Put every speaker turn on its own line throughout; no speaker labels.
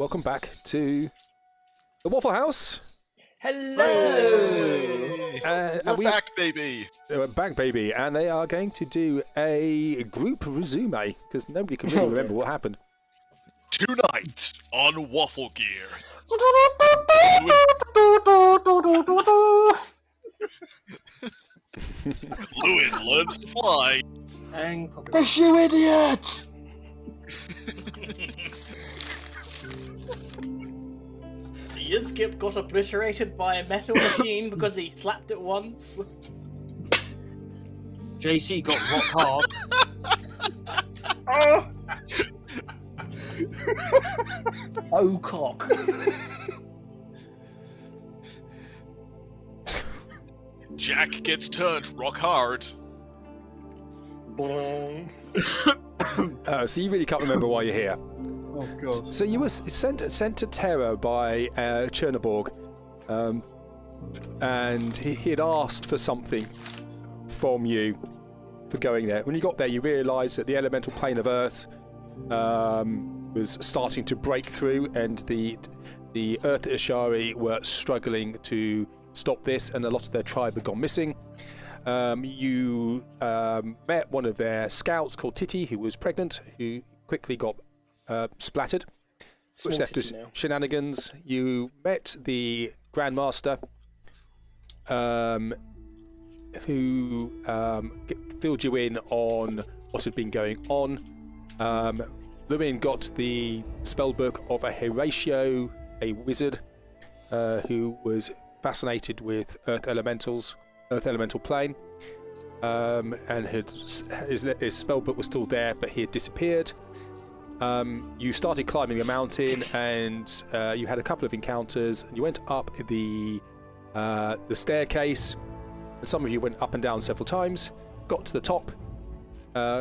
welcome back to the Wafflehouse.
Hello!
We're back, baby!
Back, baby, and they are going to do a group resume, because nobody can really remember what happened.
Tonight on Waffle Gear. Lewin learns to fly.
Push, you idiot!
Yizkip got obliterated by a metal machine because he slapped it once.
JC got rock hard. Oh cock.
Jack gets turned rock hard.
So you really can't remember why you're here.
Oh god.
So you were sent to Terra by Chernoborg, and he had asked for something from you for going there. When you got there, you realised that the elemental plane of Earth was starting to break through, and the Earth Ishari were struggling to stop this, and a lot of their tribe had gone missing. You met one of their scouts called Titty, who was pregnant, who quickly got splattered, which left us shenanigans. You met the Grandmaster, who filled you in on what had been going on. Lewin got the spellbook of a Horatio, a wizard, who was fascinated with Earth Elemental plane, and his spellbook was still there, but he had disappeared. You started climbing the mountain, and you had a couple of encounters. You went up the staircase, and some of you went up and down several times. Got to the top,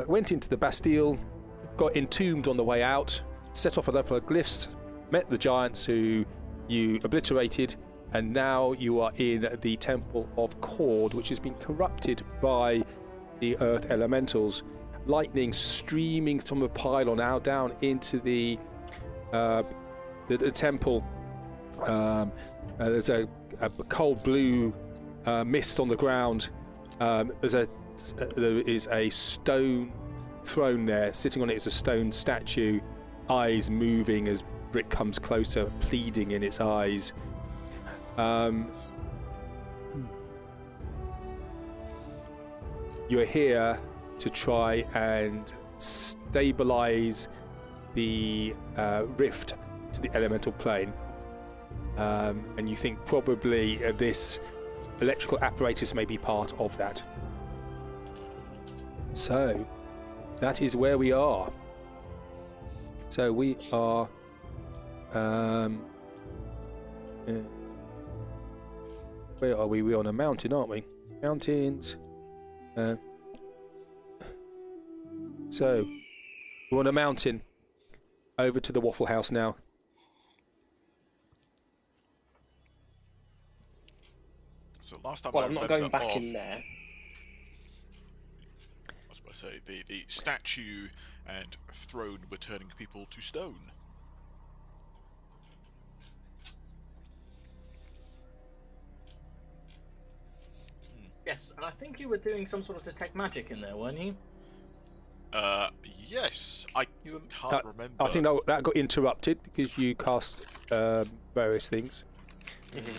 went into the Bastille, got entombed on the way out, set off a couple of glyphs, met the giants who you obliterated, and now you are in the Temple of Cord, which has been corrupted by the Earth Elementals. Lightning streaming from a pylon out down into the temple. There's a cold blue mist on the ground. There is a stone throne there. Sitting on it is a stone statue, eyes moving as Brick comes closer, pleading in its eyes. You're here to try and stabilize the rift to the elemental plane, and you think probably this electrical apparatus may be part of that. So that is where we are. So we are where are we? We're on a mountain, aren't we? Mountains. So we're on a mountain. Over to the Wafflehouse now.
So last time
Well, I'm not going back
in
in there.
I was about to say the statue and throne were turning people to stone.
Yes, and I think you were doing some sort of detect magic in there, weren't you?
Yes, I can't remember.
I think that got interrupted because you cast various things.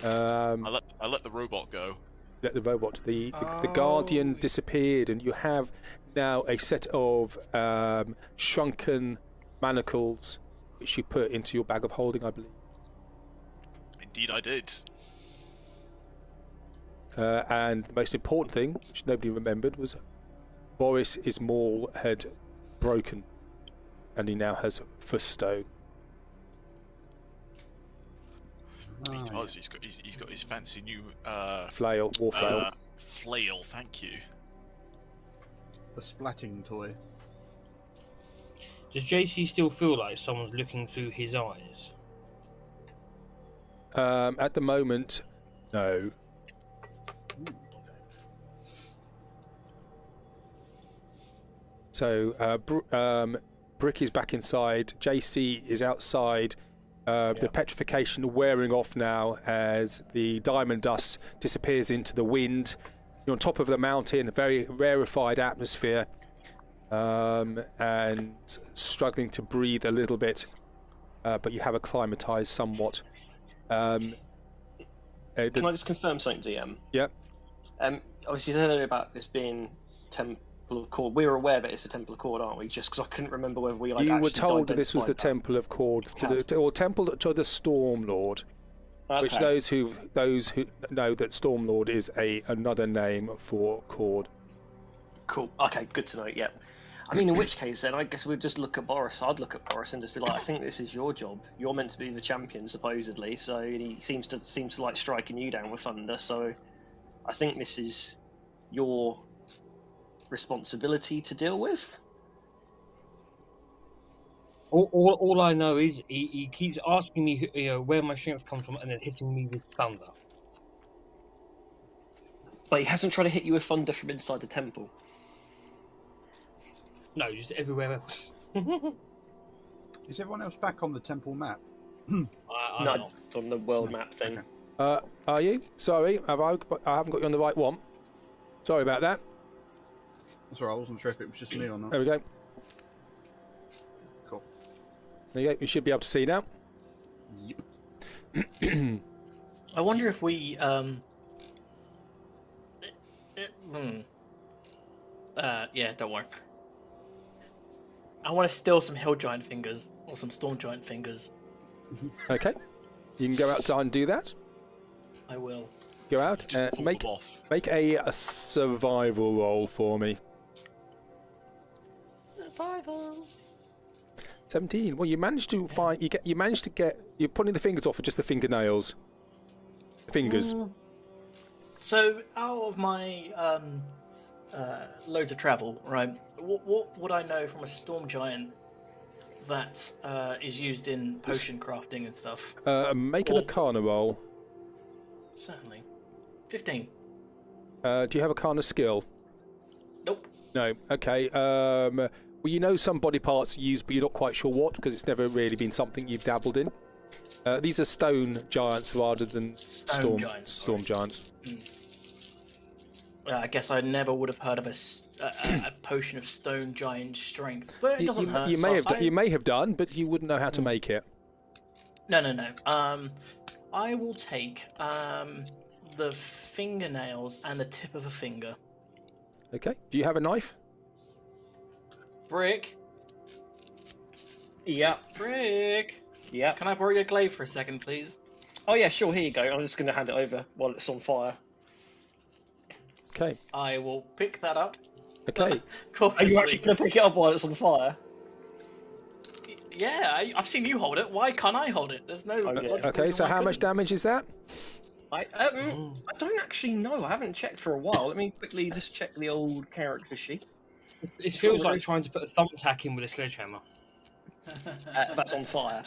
I let the robot go.
Let the robot. The Guardian disappeared, and you have now a set of shrunken manacles which you put into your bag of holding, I believe.
Indeed, I did.
And the most important thing, which nobody remembered, was Boris Ismail had broken, and he now has Fusto.
He does. He's got his fancy new
Flail, war flail.
Flail, thank you.
The splatting toy.
Does JC still feel like someone's looking through his eyes?
At the moment, no. So Brick is back inside. JC is outside The petrification wearing off now as the diamond dust disappears into the wind. You're on top of the mountain, a very rarefied atmosphere, and struggling to breathe a little bit, but you have acclimatized somewhat.
Can I just confirm something, DM?
Yeah.
Obviously, you said earlier about this being Temple of Cord. We were aware that it's the Temple of Cord, aren't we? Just because I couldn't remember whether we
You were told that this was the Temple of Cord, or Temple to the Storm Lord.
Okay.
Which those who know that Stormlord is another name for Cord.
Cool. Okay, good to know. Yeah. I mean, in which case, then I guess we'd just look at Boris. I'd look at Boris and just be like, I think this is your job. You're meant to be the champion, supposedly. So he seems to like striking you down with thunder. So I think this is your responsibility to deal with.
All I know is he keeps asking me where my strength comes from and then hitting me with thunder.
But he hasn't tried to hit you with thunder from inside the temple.
No, just everywhere else.
Is everyone else back on the temple map?
No, it's on the world map thing.
Okay.
Are you? Sorry, I haven't got you on the right one. Sorry about that.
That's all right, I wasn't sure if it was just me or not.
There we go.
Cool.
There you go. You should be able to see now.
Yep.
I wonder if we yeah, don't worry. I want to steal some hill giant fingers or some storm giant fingers.
Okay. You can go out and do that.
I will.
Go out
Just pull
make
them off.
a survival roll for me.
Survival.
17. Well, you managed to find. You managed to get. You're putting the fingers off with just the fingernails. Fingers.
So, out of my loads of travel, right? What would I know from a storm giant that is used in potion crafting and stuff?
Make an Arcana roll.
Certainly. 15.
Do you have Arcana skill?
Nope.
No. Okay. Well, you know some body parts used, but you're not quite sure what, because it's never really been something you've dabbled in. These are stone giants rather than storm giants.
I guess I never would have heard of a potion of stone giant strength, but it doesn't hurt.
You may have done, but you wouldn't know how to make it.
No. I will take the fingernails and the tip of a finger.
Okay. Do you have a knife?
Brick.
Yeah.
Brick.
Yeah.
Can I borrow your glaive for a second, please?
Oh yeah, sure. Here you go. I'm just going to hand it over while it's on fire.
Okay.
I will pick that up.
Okay.
Are you actually going to pick it up while it's on fire?
Yeah, I've seen you hold it. Why can't I hold it? There's no.
Okay. So how much damage is that?
I don't actually know. I haven't checked for a while. Let me quickly just check the old character sheet.
It feels like trying to put a thumbtack in with a sledgehammer.
That's on fire.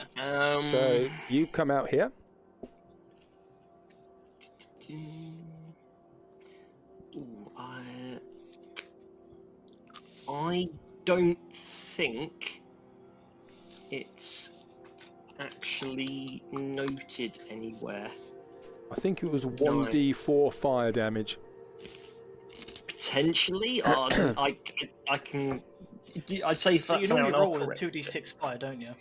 So you've come out here.
I don't think it's actually noted anywhere.
I think it was 1d4 fire damage.
Potentially, I can. I'd say
so you normally roll with a 2d6 fire, don't you?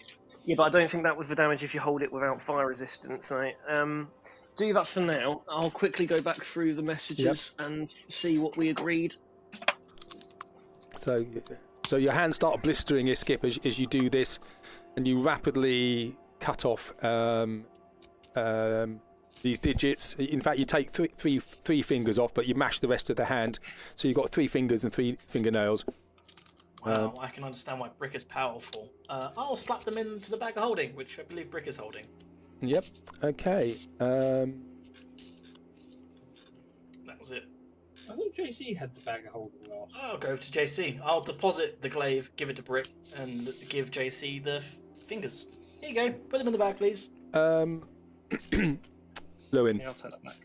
Yeah, but I don't think that was the damage if you hold it without fire resistance. Right? Do that for now. I'll quickly go back through the messages and see what we agreed.
So your hands start blistering, Skip, as you do this, and you rapidly cut off these digits. In fact, you take three fingers off, but you mash the rest of the hand, so you've got 3 fingers and 3 fingernails.
Wow, I can understand why Brick is powerful. I'll slap them into the bag of holding, which I believe Brick is holding.
Yep. Okay.
That was it.
I thought JC had the bag of holding last.
I'll go to JC. I'll deposit the glaive, give it to Brick, and give JC the fingers. Here you go. Put them in the bag, please.
Lewin,
Yeah, I'll take that back.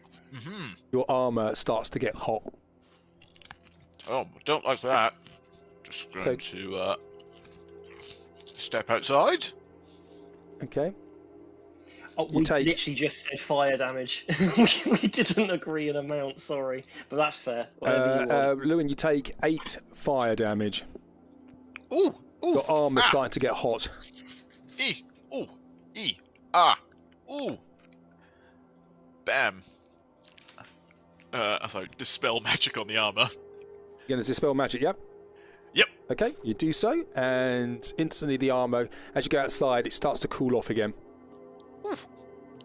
your armour starts to get hot.
Oh, don't like that. Just going to step outside.
Okay.
Oh,
You
we
take
literally just said fire damage. We didn't agree an amount, sorry. But that's fair. Whatever you want.
Lewin, you take 8 fire damage.
Ooh, ooh,
Your armor's starting to get hot.
E, ooh, E, ah, ooh. Bam. So dispel magic on the armor.
You're going to dispel magic, yep?
Yep.
Okay, you do so, and instantly the armor, as you go outside, it starts to cool off again.
Ooh.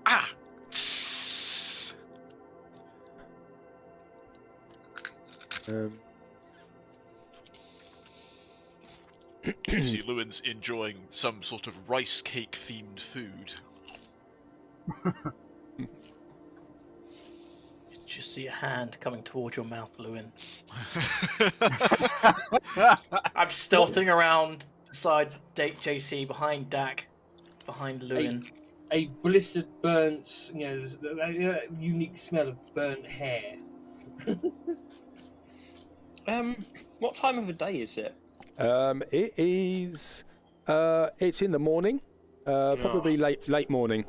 Ah. Tss. You see Lewin's enjoying some sort of rice cake themed food.
You just see a hand coming towards your mouth, Lewin. I'm stealthing around beside JC, behind Dak, behind Lewin.
A blistered, burnt, there's a unique smell of burnt hair.
What time of the day is it?
It is. It's in the morning, probably late morning.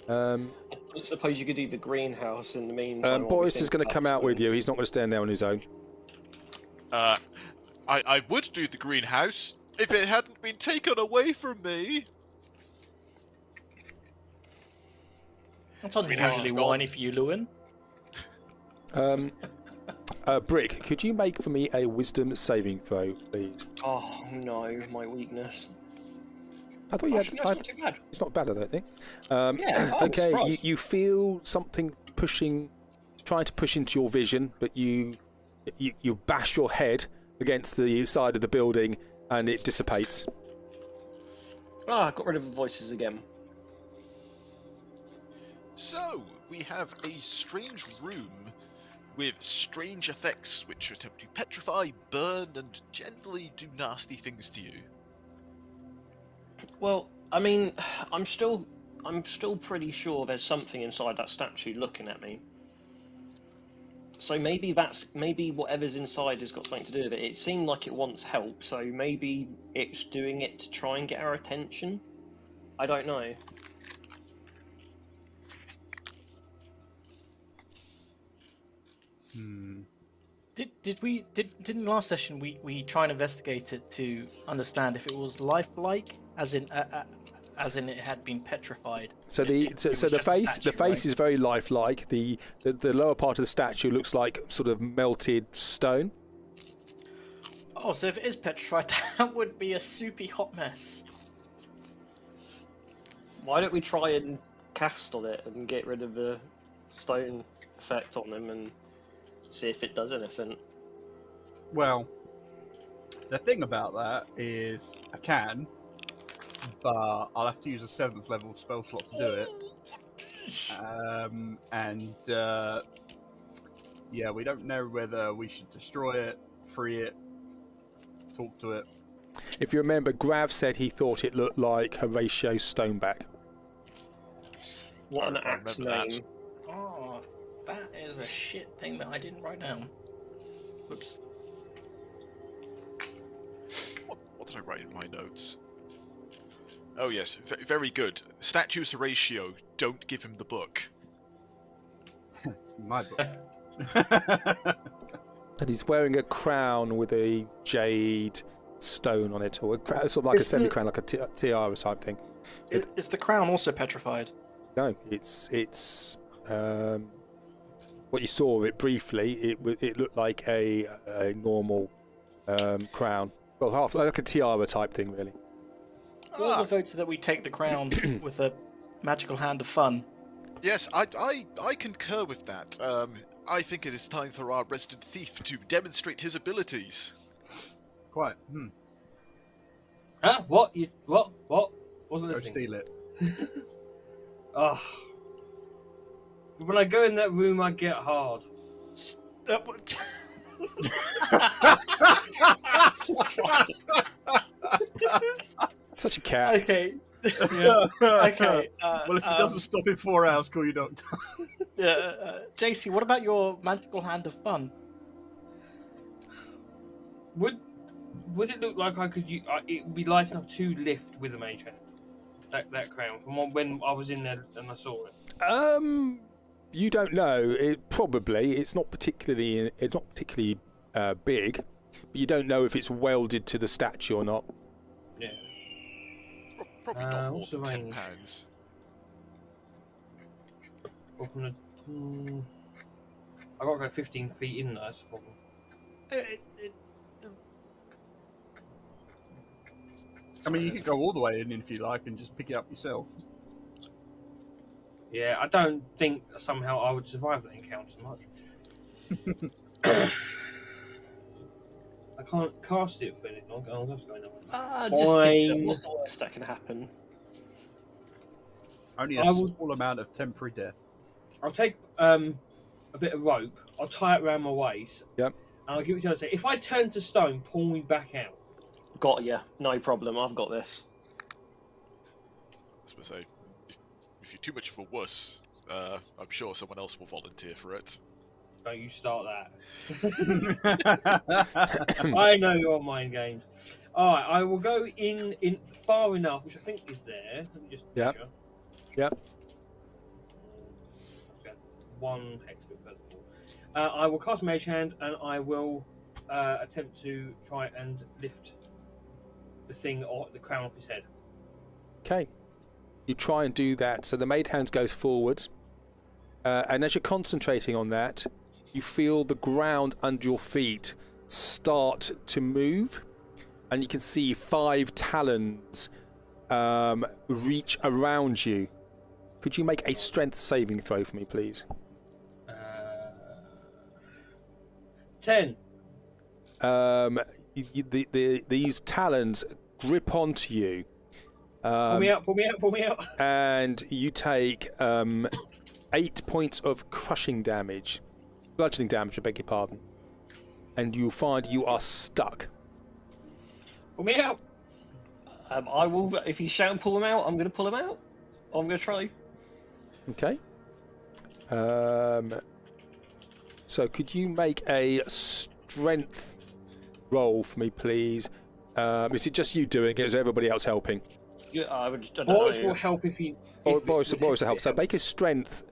I suppose you could do the greenhouse in the meantime.
Boris is going to come out with you. He's not going to stand there on his own.
I would do the greenhouse if it hadn't been taken away from me.
That's unusually whiny for you, Lewin.
Brick, could you make for me a wisdom saving throw, please?
Oh no, my weakness.
I thought you had.
That's not too bad.
It's not bad, I don't think.
Yeah,
okay, you feel something trying to push into your vision, but you bash your head against the side of the building, and it dissipates.
I got rid of the voices again.
So, we have a strange room with strange effects which attempt to petrify, burn, and generally do nasty things to you.
Well, I mean, I'm still pretty sure there's something inside that statue looking at me. So maybe whatever's inside has got something to do with it. It seemed like it wants help, so maybe it's doing it to try and get our attention. I don't know.
Didn't last session we try and investigate it to understand if it was lifelike, as in it had been petrified.
So the face is very lifelike. The lower part of the statue looks like sort of melted stone.
Oh, so if it is petrified, that would be a soupy hot mess.
Why don't we try and cast on it and get rid of the stone effect on them and see if it does anything?
Well, the thing about that is I can, but I'll have to use a 7th level spell slot to do it. Yeah, we don't know whether we should destroy it, free it, talk to it.
If you remember, Grav said he thought it looked like Horatio Stoneback.
What an axe name.
Oh, that is a shit thing that I didn't write down. Whoops.
What did I write in my notes? Oh yes, very good. Statue's Horatio, don't give him the book.
It's my book.
And he's wearing a crown with a jade stone on it, or sort of like a semi-crown, like a tiara or something.
Is the crown also petrified?
No, it's what you saw of it briefly. It looked like a normal crown, well, half like a tiara type thing, really.
All the votes that we take the crown with a magical hand of fun.
Yes, I concur with that. I think it is time for our resident thief to demonstrate his abilities.
Quite.
Huh? What? What? Wasn't
Go
listening.
steal it.
Oh. When I go in that room, I get hard.
Such a cat.
Okay. Yeah. Okay.
Well, if he doesn't stop in 4 hours, call your doctor.
JC, what about your magical hand of fun?
Would it look like I could? It would be light enough to lift with a mage hand. that crown from when I was in there and I saw it?
You don't know. It's not particularly big, but you don't know if it's welded to the statue or not.
Yeah.
Probably not more
what's the
than
range?
£10.
Well, from the, I got to go 15 feet in there. That's the problem.
I mean, you could go all the way in if you like and just pick it up yourself.
Yeah, I don't think somehow I would survive that encounter much. I can't cast it for any long. Oh, that's going on.
Just pick it up.
Fine.
What's the worst that can happen?
Only a
I will-
small amount of temporary death.
I'll take a bit of rope. I'll tie it around my waist.
Yep.
And I'll give it to you. Say, if I turn to stone, pull me back out.
Got ya. No problem. I've got this.
I suppose say, if you're too much of a wuss, I'm sure someone else will volunteer for it.
Don't you start that. I know your mind games. Alright, I will go in far enough, which I think is there. Let me just
Yep.
measure.
Yep.
Okay, one hex bit further forward. I will cast Mage Hand and I will attempt to try and lift the thing or the crown off his head.
Okay. You try and do that. So the mage hand goes forwards, and as you're concentrating on that, you feel the ground under your feet start to move, and you can see 5 talons reach around you. Could you make a strength saving throw for me, please?
10.
These talons grip onto you.
Pull me out, pull me out, pull me out.
And you take 8 points of crushing damage. Bludgeoning damage, I beg your pardon. And you'll find you are stuck.
Pull me out.
I will. If you shout and pull him out, I'm going to pull him out. I'm going to try.
Okay. So could you make a strength roll for me, please? Is it just you doing it, or is everybody else helping?
Yeah, I don't
Boris
know.
will help if he.
Boris will help. So make a strength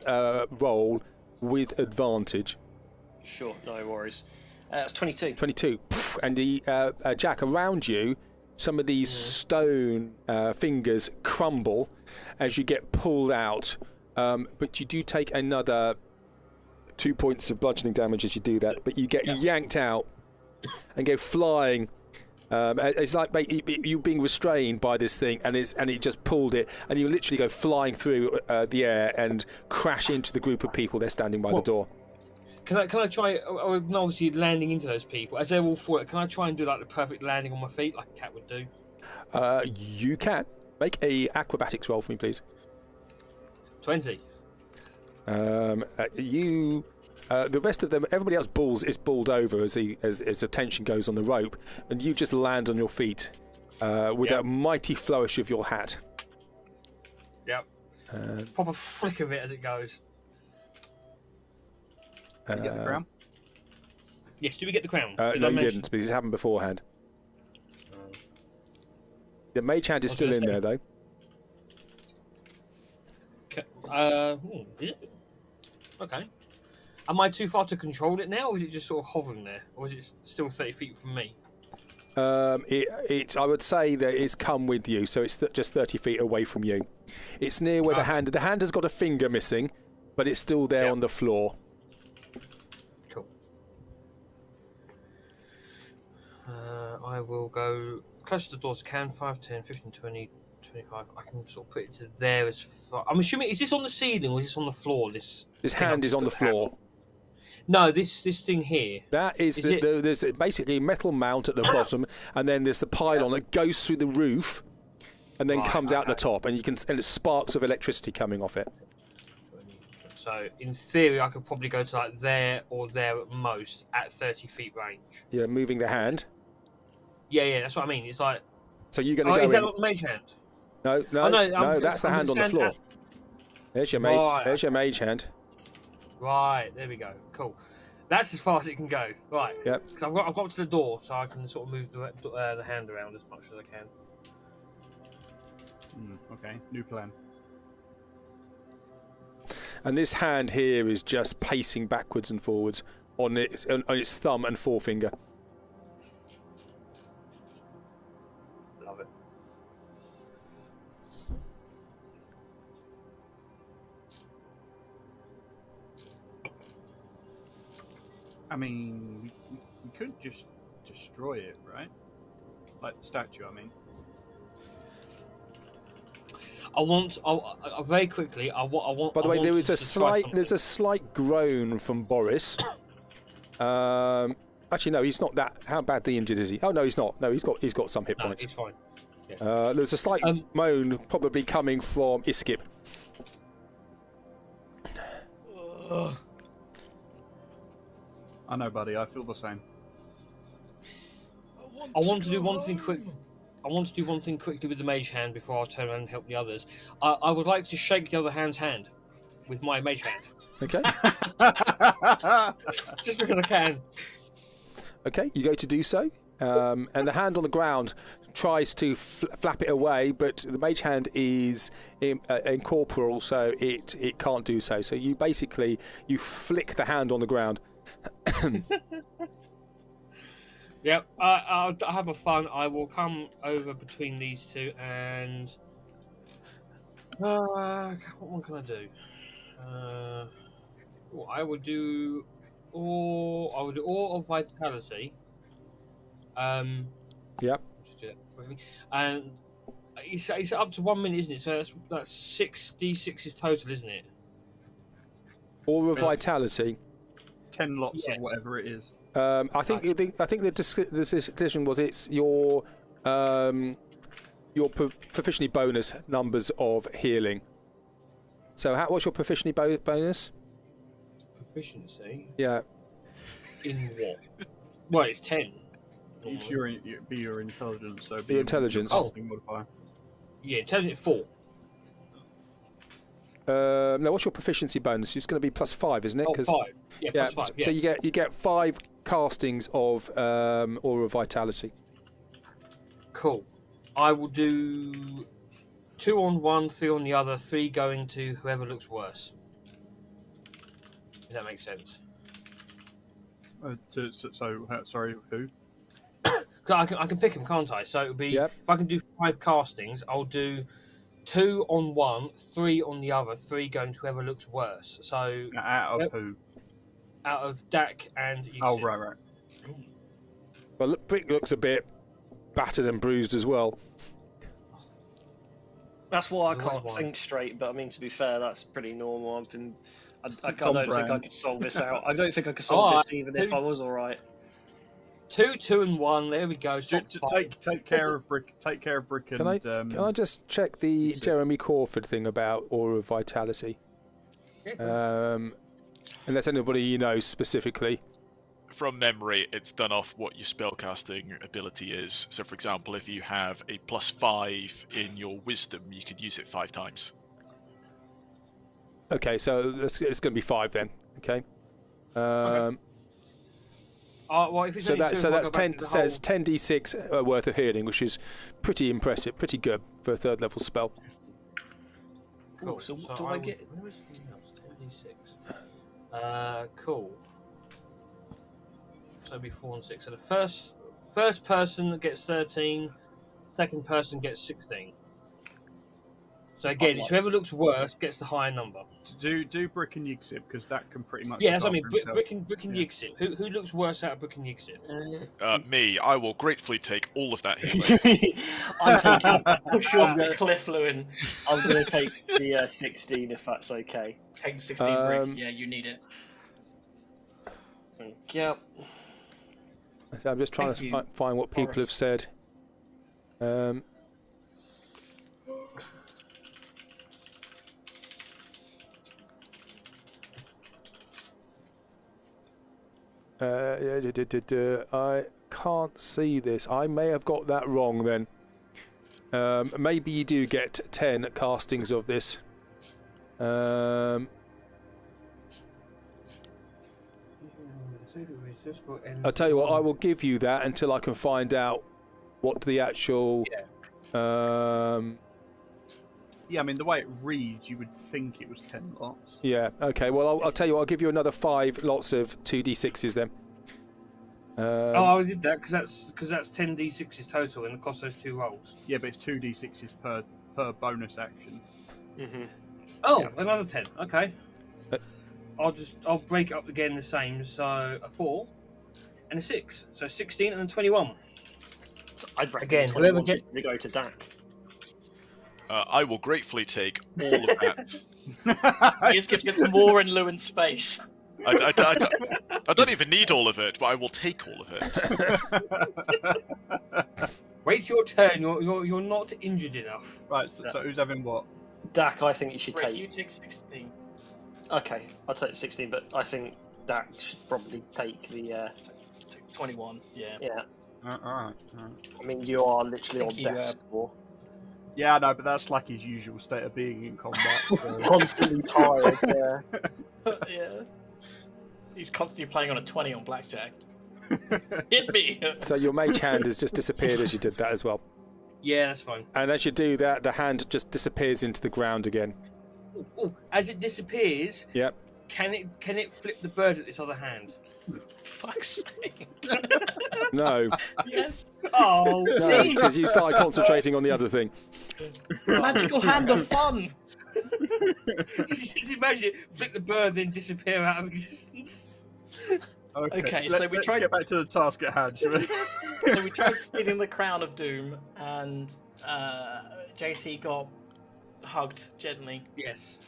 roll with advantage.
Sure, no worries. It's 22.
22. Poof, and the Jack, around you, some of these stone fingers crumble as you get pulled out. But you do take another 2 points of bludgeoning damage as you do that. But you get yanked out and go flying. It's like you being restrained by this thing, and it just pulled it, and you literally go flying through the air and crash into the group of people. They're standing by the door.
Can I try? Obviously, landing into those people as they're all falling. Can I try and do like the perfect landing on my feet, like a cat would do?
You can make a acrobatics roll for me, please.
20.
The rest of them, everybody else is balled over as the tension goes on the rope, and you just land on your feet with a mighty flourish of your hat.
Yep. Pop a flick of it as it goes.
You get the crown?
Yes. Do we get the crown?
No, you didn't, because it happened beforehand. The mage hand is still in there, though.
Is it? Okay. Am I too far to control it now, or is it just sort of hovering there, or is it still 30 feet from me?
I would say that it's come with you, so it's just 30 feet away from you. It's near where the hand has got a finger missing, but it's still there on the floor.
Cool. I will go close to the doors. 5, 10, 15, 20, 25. I can sort of put it to there as far. I'm assuming, is this on the ceiling or is this on the floor? This
hand is on the floor.
No, this thing here.
That is there's basically a metal mount at the bottom, and then there's the pylon that goes through the roof, and then comes out the top, and it's sparks of electricity coming off it.
So in theory, I could probably go to like there or there at most at 30 feet range.
Yeah, moving the hand.
Yeah, that's what I mean. It's like.
So you're going to go in.
Is that not the mage hand?
No, that's the hand on the floor. There's your mage hand.
Right, there we go. Cool. That's as far as it can go. Right.
Yep.
Because I've got to the door, so I can sort of move the hand around as much as I can.
Okay, new plan.
And this hand here is just pacing backwards and forwards on its thumb and forefinger.
Love it.
I mean, we could just destroy it, right? Like the statue, I mean.
I very quickly. I want.
By the way,
there is
there's a slight groan from Boris. Actually, no, he's not that. How badly injured is he? Oh no, he's not. No, he's got some hit points.
He's fine. Yeah.
There's a slight moan, probably coming from Iskip.
I know, buddy. I feel the same.
I want to do one thing quick. I want to do one thing quickly with the mage hand before I turn around and help the others. I would like to shake the other hand's hand with my mage hand.
Okay.
Just because I can.
Okay, you go to do so, and the hand on the ground tries to flap it away, but the mage hand is incorporeal, so it can't do so. So you basically flick the hand on the ground.
Yep, I'll have a fun. I will come over between these two and what one can I do? I would do all of vitality.
Yep.
Just do that quickly. And it's up to 1 minute, isn't it? So that's 6d6 total, isn't it?
Or vitality.
10 lots of whatever it is.
I think the decision was it's your proficiency bonus numbers of healing. So what's your proficiency bonus?
Proficiency?
Yeah.
In what? Well, it's 10.
It's your intelligence. So
your intelligence.
Your modifier.
Yeah, intelligence 4.
No, what's your proficiency bonus? It's going to be +5, isn't it?
Oh, 5. Yeah, +5. Yeah.
So you get 5 castings of aura vitality.
Cool. I will do 2 on one, 3 on the other, 3 going to whoever looks worse. Does that make sense?
Sorry, who?
I can pick him, can't I? So it would be if I can do 5 castings, I'll do 2 on one, 3 on the other, 3 going to whoever looks worse. So
out of who?
Out of Dak and Yusuf.
Oh, right.
Well, Brick looks a bit battered and bruised as well.
That's why I can't think straight. But I mean, to be fair, that's pretty normal. I don't think I could solve this out. I don't think I could solve this even if I was all right.
2, 2, and 1. There we go.
Take care of Brick. Take care of Brick. And
can I just check the Jeremy Crawford thing about aura of vitality? Unless anybody knows specifically.
From memory, it's done off what your spellcasting ability is. So, for example, if you have a +5 in your wisdom, you could use it 5 times.
Okay, so it's going to be 5 then. Okay.
Okay. Well, if it's
so that's 10 says 10d6 worth of healing, which is pretty impressive, pretty good for a 3rd level spell.
Cool. So what do I get?
Where is anything else? 10d6. Cool. So it'll be 4 and 6. So the first person gets 13, second person gets 16. So again, it's whoever looks worse gets the higher number.
Do Brick and Yixip, because that can pretty much.
Yeah, that's what I mean. Brick and Yixip. Who looks worse out of Brick and Yixip?
Me. I will gratefully take all of that healing.
I'm taking.
Push you off the cliff, Lewin.
I'm going to take the 16 if that's okay.
Take 16, Brick. Yeah, you need it.
Yep.
I'm just trying to find what people have said. I can't see this. I may have got that wrong then. Maybe you do get 10 castings of this. I'll tell you what, I will give you that until I can find out what the actual
Yeah, I mean, the way it reads, you would think it was 10 lots.
Yeah. Okay. Well, I'll tell you what. I'll give you another 5 lots of 2d6s then.
I did that because that's 10 d6s total, and it costs those 2 rolls.
Yeah, but it's 2d6s per bonus action.
Mm-hmm.
Oh,
Yeah.
another 10. Okay.
Uh,
I'll break it up again the same. So a 4 and a 6. So 16 and a 21.
I'd reckon
Again,
21
whoever
should really go to Dak.
I will gratefully take all of that.
He just gets more in Lewin's space.
I don't even need all of it, but I will take all of it.
Wait your turn. You're not injured enough.
Right, so who's having what?
Dak, I think you should
Rick,
take.
you take 16.
Okay, I'll take 16, but I think Dak should probably take the.
Take 21, yeah.
Yeah,
Alright.
I mean, you are literally on
Think you,
death's door.
Yeah, no, but that's like his usual state of being in combat. So.
Constantly tired, yeah.
Yeah. He's constantly playing on a 20 on blackjack. Hit me!
So your mage hand has just disappeared as you did that as well.
Yeah, that's fine.
And as you do that, the hand just disappears into the ground again.
Ooh, as it disappears,
Yep.
can it flip the bird at this other hand?
Fuck's sake.
No.
Yes.
Oh,
No, because you started concentrating on the other thing.
Magical hand of fun!
just imagine it flick the bird, then disappear out of existence.
So
Okay,
let's
we tried-
get back to the task at hand, shall we?
So we tried stealing the crown of doom, and JC got hugged gently.
Yes.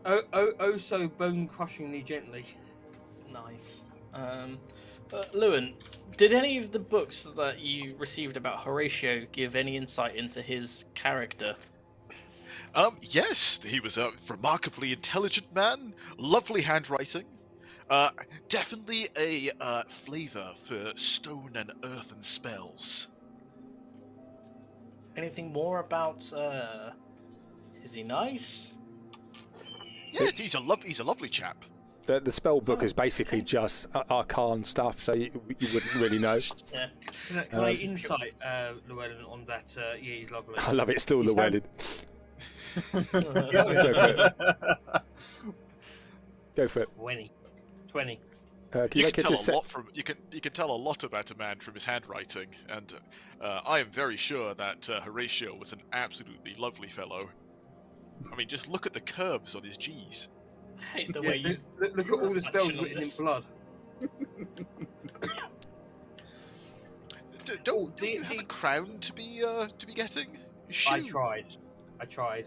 Oh, so bone-crushingly gently.
Nice. Lewin, did any of the books that you received about Horatio give any insight into his character?
Yes, he was a remarkably intelligent man, lovely handwriting. Definitely a flavour for stone and earthen spells.
Anything more about, is he nice?
Yeah, he's a lovely chap.
The spell book is basically just arcane stuff, so you wouldn't really know.
Yeah.
Can I insight Llewellyn on that? Yeah, he's lovely.
I love it, still
He's
Llewellyn.
Yeah.
Go for it. Go for it.
20.
Can you
You
make
can
it
tell
just
a lot from you can tell a lot about a man from his handwriting, and I am very sure that Horatio was an absolutely lovely fellow. I mean, just look at the curves on his G's.
I hate the way
Yes,
you...
look at all the spells
reflection on
written in
this.
blood.
Don't you have a crown to be getting? A shoe?
I tried.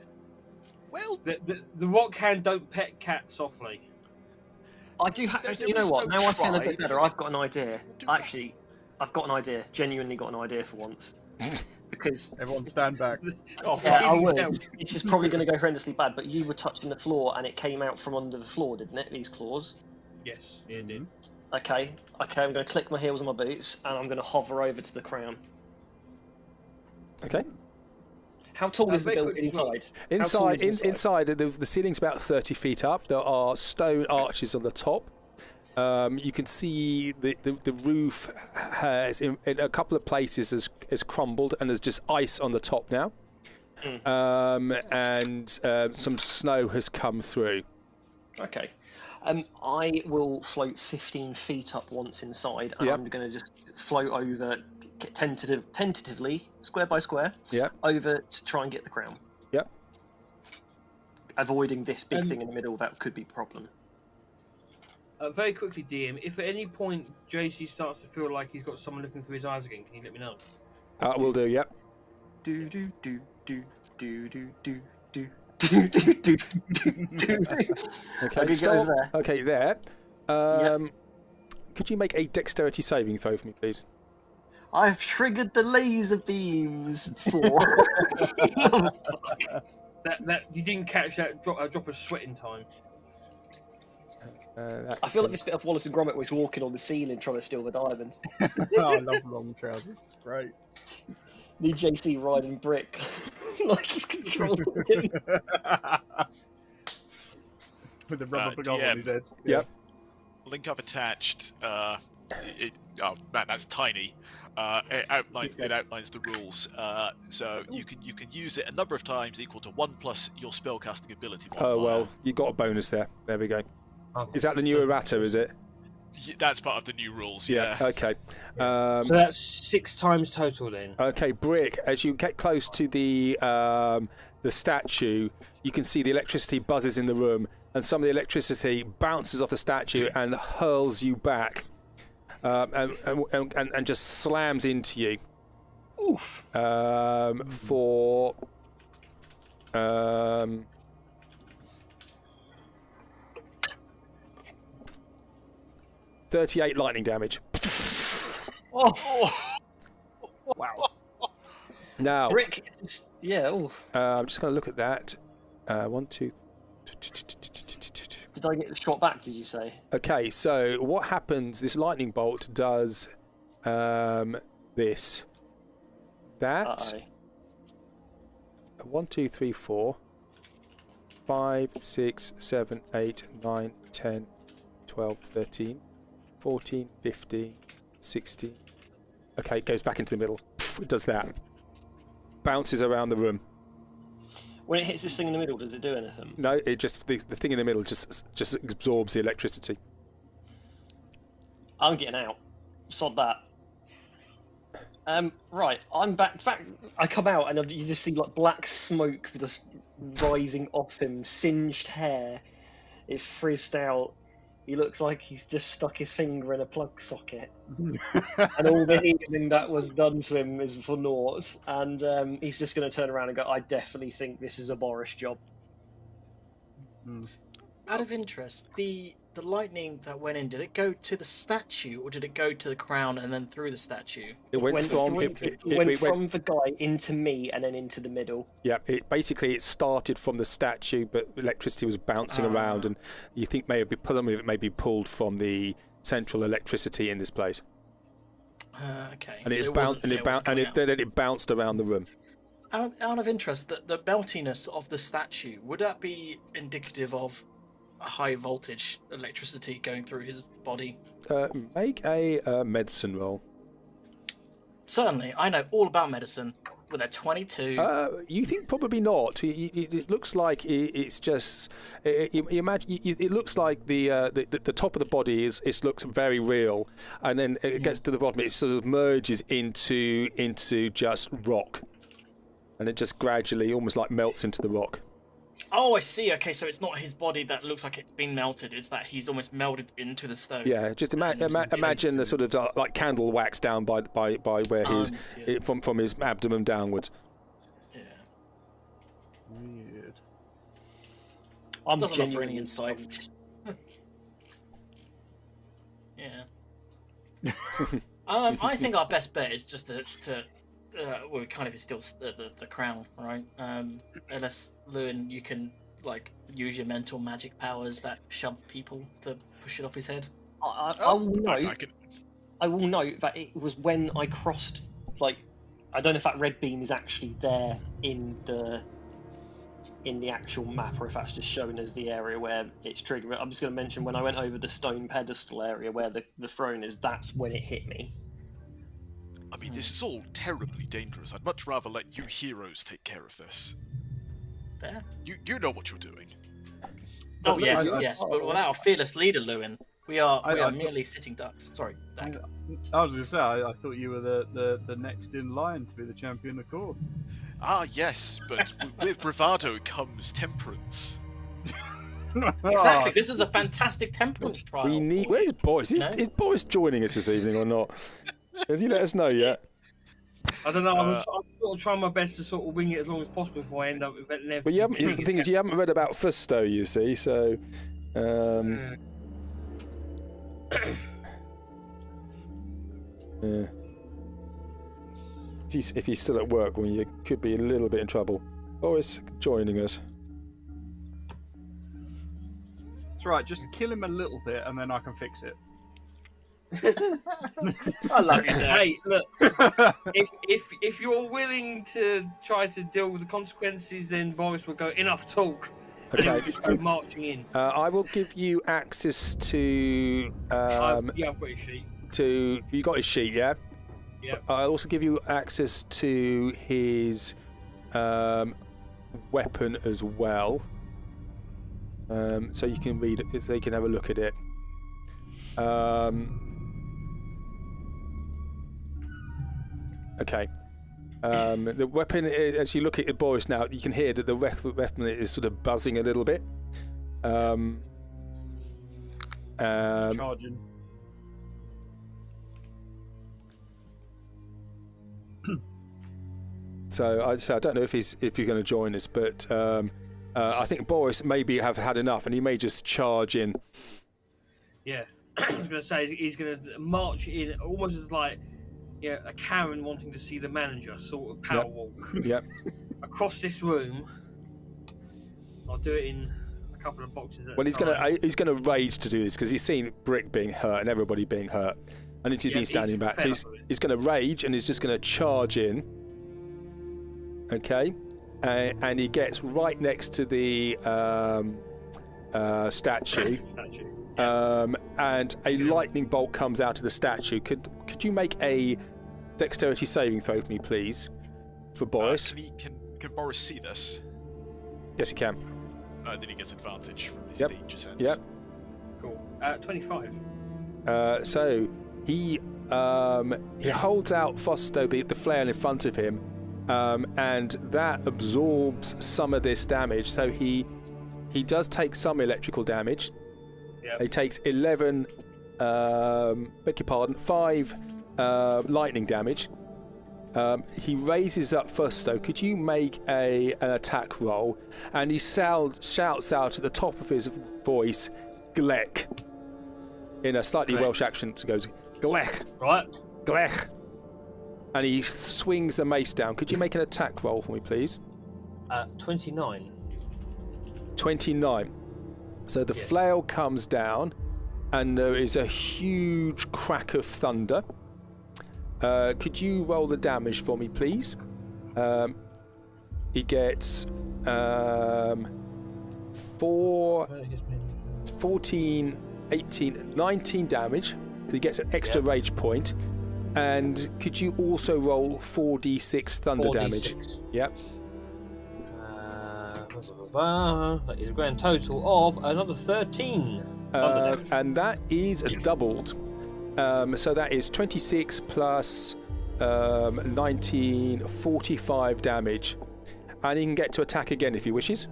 Well,
The rock hand don't pet cats softly.
I do.
There
You know
is
what?
no
Now I feel a
try.
bit better. I've got an idea. Actually, I've got an idea. Genuinely got an idea for once. Because
Everyone stand back.
Oh,
yeah, I
fucking
would.
hell.
This is probably going to go horrendously bad. But you were touching the floor, and it came out from under the floor, didn't it? These claws.
Yes, it did.
Okay. I'm going to click my heels on my boots, and I'm going to hover over to the crown.
Okay.
How tall is the
very
building
quickly,
inside?
Inside, the ceiling's about 30 feet up. There are stone arches on the top. You can see the roof has, in a couple of places, has crumbled, and there's just ice on the top now. And some snow has come through.
Okay. I will float 15 feet up once inside, and
Yep.
I'm going to just float over tentatively, square by square,
Yeah.
over to try and get the crown.
Yep.
Avoiding this big thing in the middle, that could be a problem.
Very quickly, DM, if at any point JC starts to feel like he's got someone looking through his eyes again, can you let me know?
Will do. Yep.
Do do do do do do do do do do do do.
Okay.
Okay, get over there.
Okay, there. Could you make a dexterity saving throw for me, please?
I've triggered the laser beams for.
That you didn't catch that drop of sweat in time.
I feel like this bit of Wallace and Gromit was walking on the ceiling trying to steal the diamond.
Oh, I love long trousers. It's great.
Need JC riding brick like he's controlling him.
With the rubber bug on
DM.
his head.
Yep.
link I've attached. Oh man, that's tiny. It outlines the rules. So you can use it a number of times equal to 1 plus your spellcasting ability modifier.
Oh well, you got a bonus there. There we go.
Oh,
Is that the new errata? Is it?
That's part of the new rules. Yeah.
Okay.
So that's 6 times total then.
Okay, Brick. As you get close to the statue, you can see the electricity buzzes in the room, and some of the electricity bounces off the statue and hurls you back, and just slams into you.
Oof.
For 38 lightning damage.
Oh.
Wow.
Now,
Brick. Yeah. Oh.
I'm just going to look at that. 1, 2.
Did I get the shot back? Did you say?
Okay, so what happens? This lightning bolt does this. That.
Uh-oh.
1, 2, 3, 4, 5, 6, 7, 8, 9, 10, 12, 13, 14, 15, 16. Okay, it goes back into the middle. It does that. Bounces around the room.
When it hits this thing in the middle, does it do anything?
No, it just the thing in the middle just absorbs the electricity.
I'm getting out. Sod that. Right, I'm back. In fact, I come out and you just see like black smoke just rising off him, singed hair. It's frizzed out. He looks like he's just stuck his finger in a plug socket, and all the healing that was done to him is for naught. And he's just going to turn around and go, "I definitely think this is a Boris job."
Out of interest, the lightning that went in, did it go to the statue or did it go to the crown and then through the statue?
It went from
the guy into me and then into the middle.
Yeah, it started from the statue, but electricity was bouncing around, and you think some of it may be pulled from the central electricity in this place.
Okay.
And
So
then it bounced around the room.
Out of interest, the meltiness of the statue, would that be indicative of a high voltage electricity going through his body?
Make a medicine roll.
Certainly, I know all about medicine. With a 22.
You think probably not. It looks like it's just. You imagine. It looks like the top of the body looks very real, and then it gets to the bottom. It sort of merges into just rock, and it just gradually, almost like melts into the rock.
Oh, I see. Okay, so it's not his body that looks like it's been melted. It's that he's almost melted into the stone.
Yeah, just imagine the sort of like candle wax down by where from his abdomen downwards.
Yeah.
Weird.
I'm
Doesn't offer
genuinely
any insight. Yeah. I think our best bet is just to well, kind of is still the crown, right? Unless Lewin, you can like use your mental magic powers that shove people to push it off his head.
I will note that it was when I crossed. Like, I don't know if that red beam is actually there in the actual map, or if that's just shown as the area where it's triggered. I'm just going to mention when I went over the stone pedestal area where the throne is. That's when it hit me.
I mean, this is all terribly dangerous. I'd much rather let you heroes take care of this.
Fair.
You know what you're doing.
Oh yes, but without a fearless leader, Lewin, we are merely sitting ducks. Sorry, Dak.
I was going to say, I thought you were the next in line to be the champion of court.
Ah, yes, but with bravado comes temperance.
Exactly. This is a fantastic temperance trial.
Where's Boris? Is Boris joining us this evening or not? Has he let us know yet?
I don't know. I'm sort of trying my best to sort of wing it as long as possible before I end up with everything.
But the thing is, you haven't read about Fusto, you see, so. Yeah. If he's still at work, well, you could be a little bit in trouble. Boris joining us.
That's right. Just kill him a little bit, and then I can fix it.
I love you, Dad.
Hey, look. if you're willing to try to deal with the consequences, then Boris will go. Enough talk.
Okay.
Just go marching in.
I will give you access to.
Yeah, I've got his sheet.
You got his sheet, yeah?
Yep.
I'll also give you access to his weapon as well, so you can read it, so you can have a look at it. Okay. The weapon, as you look at it, Boris, now you can hear that the weapon is sort of buzzing a little bit.
Charging.
So I don't know if you're going to join us, but I think Boris maybe have had enough, and he may just charge in.
Yeah, I was going to say he's going to march in almost as like a Karen wanting to see the manager sort of power walk.
Yep.
Across this room. I'll do it in a couple of boxes.
Well, he's gonna rage to do this because he's seen Brick being hurt and everybody being hurt, and he's been standing back. So he's going to rage and he's just going to charge in. Okay, and he gets right next to the statue. And a lightning bolt comes out of the statue. Could you make a dexterity saving throw for me, please, for Boris?
Can Boris see this?
Yes, he can.
Then he gets advantage from his danger sense.
Yep.
Cool. 25.
So he holds out Fosto the flail in front of him, and that absorbs some of this damage. So he does take some electrical damage.
Yep.
He takes 11, beg your pardon, 5 lightning damage. He raises up Fusto. Could you make an attack roll? And he shouts out at the top of his voice, Glek, in a slightly Welsh accent. He goes, Glek,
Right.
Glek. And he swings a mace down. Could you make an attack roll for me, please?
29.
29. So the flail comes down, and there is a huge crack of thunder. Could you roll the damage for me, please? He gets 14, 18, 19 damage. So he gets an extra rage point. And could you also roll 4d6 thunder damage? Yep.
That is a grand total of another 13.
And that is doubled. So that is 26 plus 19, 45 damage. And he can get to attack again if he wishes.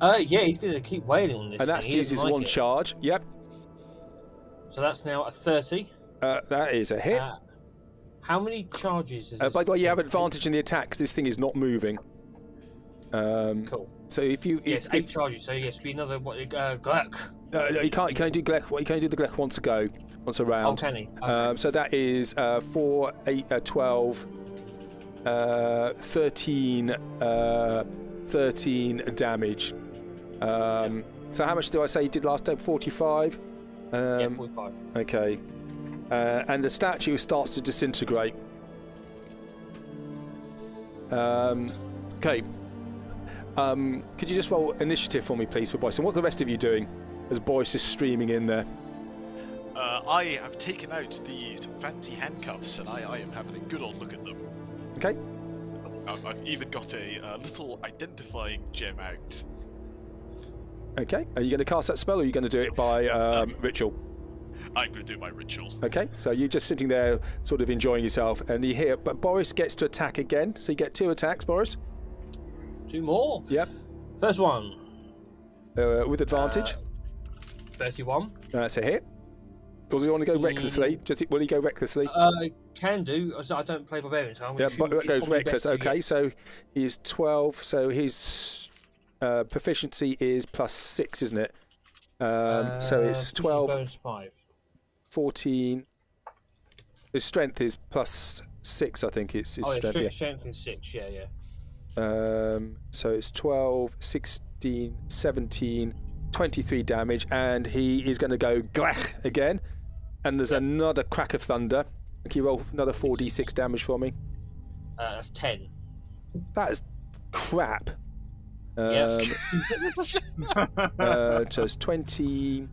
Yeah, he's going to keep wailing on this.
And that's uses one charge. Yep.
So that's now a 30.
That is a hit.
How many charges is
by the way, you have advantage in the attack because this thing is not moving.
Cool.
So if you...
Yes, 8 charges, so yes, be another... Glek.
No, you can't. You can only do Glek. You can only do the Glek once a go, once a round.
Oh, can he? Okay.
So that is 4, 8, 12, 13, 13 damage. So how much do I say you did last time? 45.
Yeah, 45.
Okay. And the statue starts to disintegrate. Okay. Could you just roll initiative for me, please, for Boyce? And what are the rest of you doing as Boyce is streaming in there?
I have taken out the fancy handcuffs, and I am having a good old look at them.
Okay.
I've even got a little identifying gem out.
Okay. Are you going to cast that spell, or are you going to do it by ritual?
I'm going to do my ritual.
Okay. So you're just sitting there, sort of enjoying yourself, and you hear, but Boris gets to attack again. So you get 2 attacks, Boris.
2 more.
Yep.
First one.
With advantage.
31.
That's a hit. Does he want to go recklessly? Will he go recklessly?
Can do. I don't play barbarian, so I'm
yeah, but it goes reckless. Okay, so he's 12. So his proficiency is +6, isn't it? So it's 12.
5.
14. His strength is +6, I think. It's his strength.
Yeah, strength is 6. Yeah.
So it's 12, 16, 17, 23 damage, and he is going to go glach again. And there's another crack of thunder. Can you roll another 4d6 damage for me?
That's 10.
That is crap.
Yes.
So it's 20,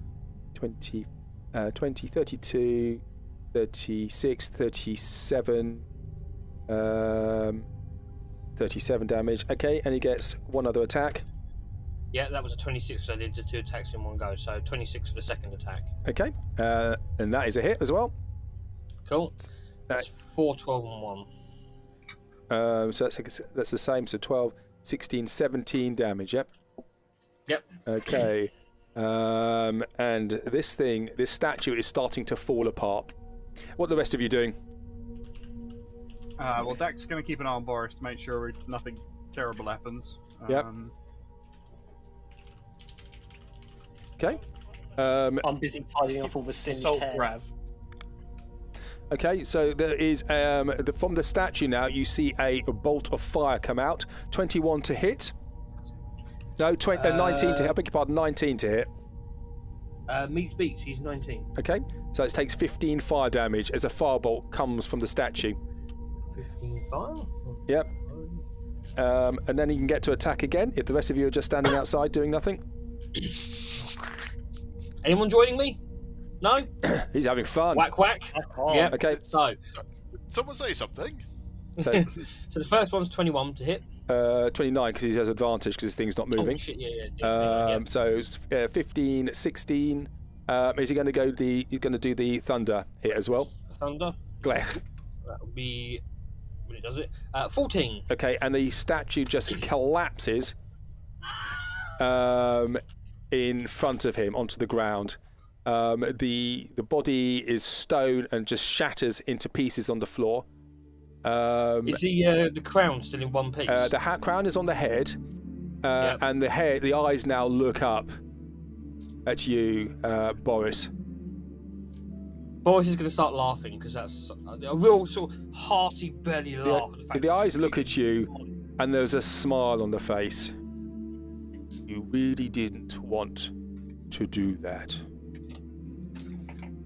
32, 36, 37, 37 damage. Okay, and he gets one other attack.
Yeah, that was a 26. So I did the 2 attacks in one go. So 26 for the second attack.
Okay, and that is a hit as well.
Cool. That's 4, 12, and 1.
So that's the same. So 12, 16, 17 damage. Yep.
Yep.
Okay. And this statue is starting to fall apart. What are the rest of you doing?
Well, Dak's going to keep an eye on Boris to make sure nothing terrible happens.
Yep. Okay.
I'm busy tidying up all the singed
Assault
hair.
grav.
Okay, so there is from the statue now. You see a bolt of fire come out. 21 to hit. No, 19 to hit. I beg your pardon. 19 to hit.
Meets beats. He's 19.
Okay, so it takes 15 fire damage as a firebolt comes from the statue.
15 fire.
Yep. And then he can get to attack again if the rest of you are just standing outside doing nothing.
Anyone joining me? No.
He's having fun.
Whack whack. Yeah.
Okay.
So
Someone say something.
So
so the first one's 21 to hit.
29 because he has advantage because his thing's not moving.
Oh shit! Yeah.
So 15, 16. Is he going to go He's going to do the thunder hit as well.
Thunder.
Glech.
That would be when it does it. 14.
Okay, and the statue just collapses in front of him onto the ground. The body is stone and just shatters into pieces on the floor.
Is the crown still in one piece?
The crown is on the head,
Yep.
and the eyes now look up at you, Boris.
Boris is going to start laughing because that's a real sort of hearty belly laugh. at the fact
The
that
eyes
he's
look at you, and there's a smile on the face. You really didn't want to do that.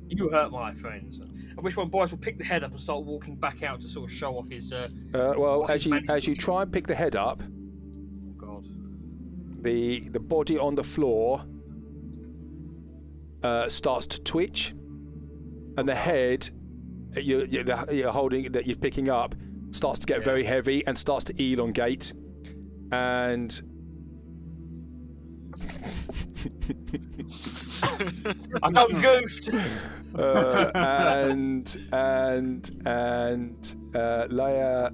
You hurt my friends. I wish my Boris would pick the head up and start walking back out to sort of show off his.
Well,
what
as
his
you try and pick the head up,
Oh God.
the body on the floor starts to twitch, and the head you're holding, that you're picking up, starts to get very heavy and starts to elongate, and
I got goofed.
Leia,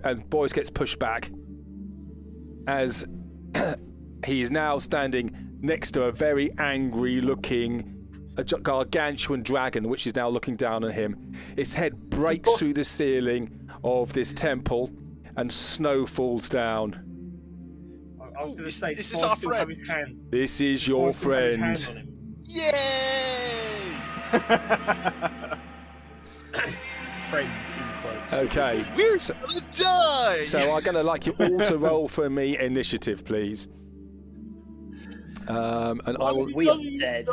and Boris gets pushed back as he is now standing next to a very angry-looking, gargantuan dragon, which is now looking down on him. Its head breaks through the ceiling of this temple, and snow falls down.
I was going to say,
this is
Boris
our
still have
friend.
his hand.
This is your
Boris still have his hand
friend.
on him.
Yay!
Friend in quotes.
Okay.
We're
So,
gonna die!
so I'm going to like you all to roll for me initiative, please. And I will.
We are dead.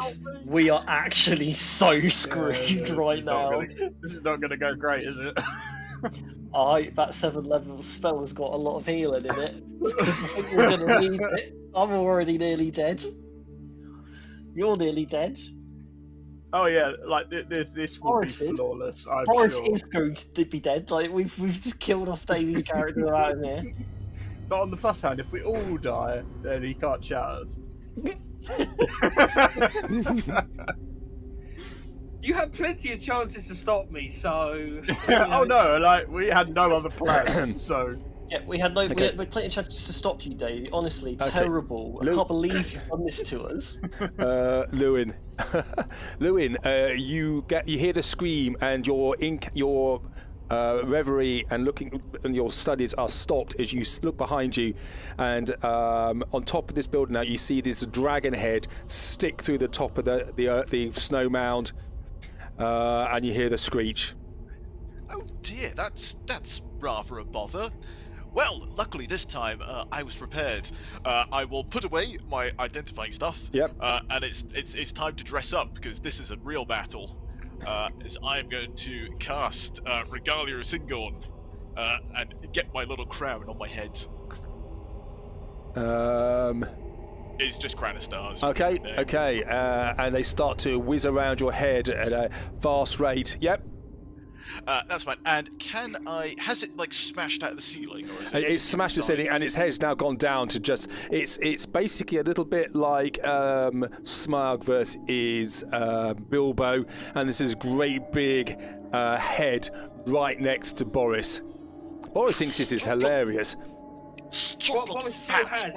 We are actually so screwed right now.
This is not going to go great, is it?
That 7th level spell has got a lot of healing in it. I think we're gonna need it. I'm already nearly dead. You're nearly dead.
Oh yeah, like this will be
Boris is.
flawless. I'm
Boris
sure.
is going to be dead. Like we've just killed off Davey's character out of here.
But on the plus hand, if we all die, then he can't shout us.
You had plenty of chances to stop me, so.
Oh no, like we had no other plans, so.
Yeah, we had we
Okay.
had plenty of chances to stop you, Davey. Honestly,
Okay.
terrible. I
Luke.
can't believe you've done this to us.
Lewin, you hear the scream, and your reverie and looking and your studies are stopped as you look behind you, and on top of this building now you see this dragon head stick through the top of the snow mound, and you hear the screech.
Oh dear, that's rather a bother. Well, luckily this time I was prepared. I will put away my identifying stuff.
Yep.
And it's time to dress up because this is a real battle. As I am going to cast Regalia Singorn and get my little crown on my head. It's just Crown Stars.
Okay, okay. And they start to whiz around your head at a fast rate. Yep.
That's fine. And has it like smashed out of the ceiling, or is it?
It's smashed the ceiling, and its head's now gone down to just. It's basically a little bit like Smaug versus Bilbo, and this is great big head right next to Boris. Boris thinks this is hilarious.
What Boris still has.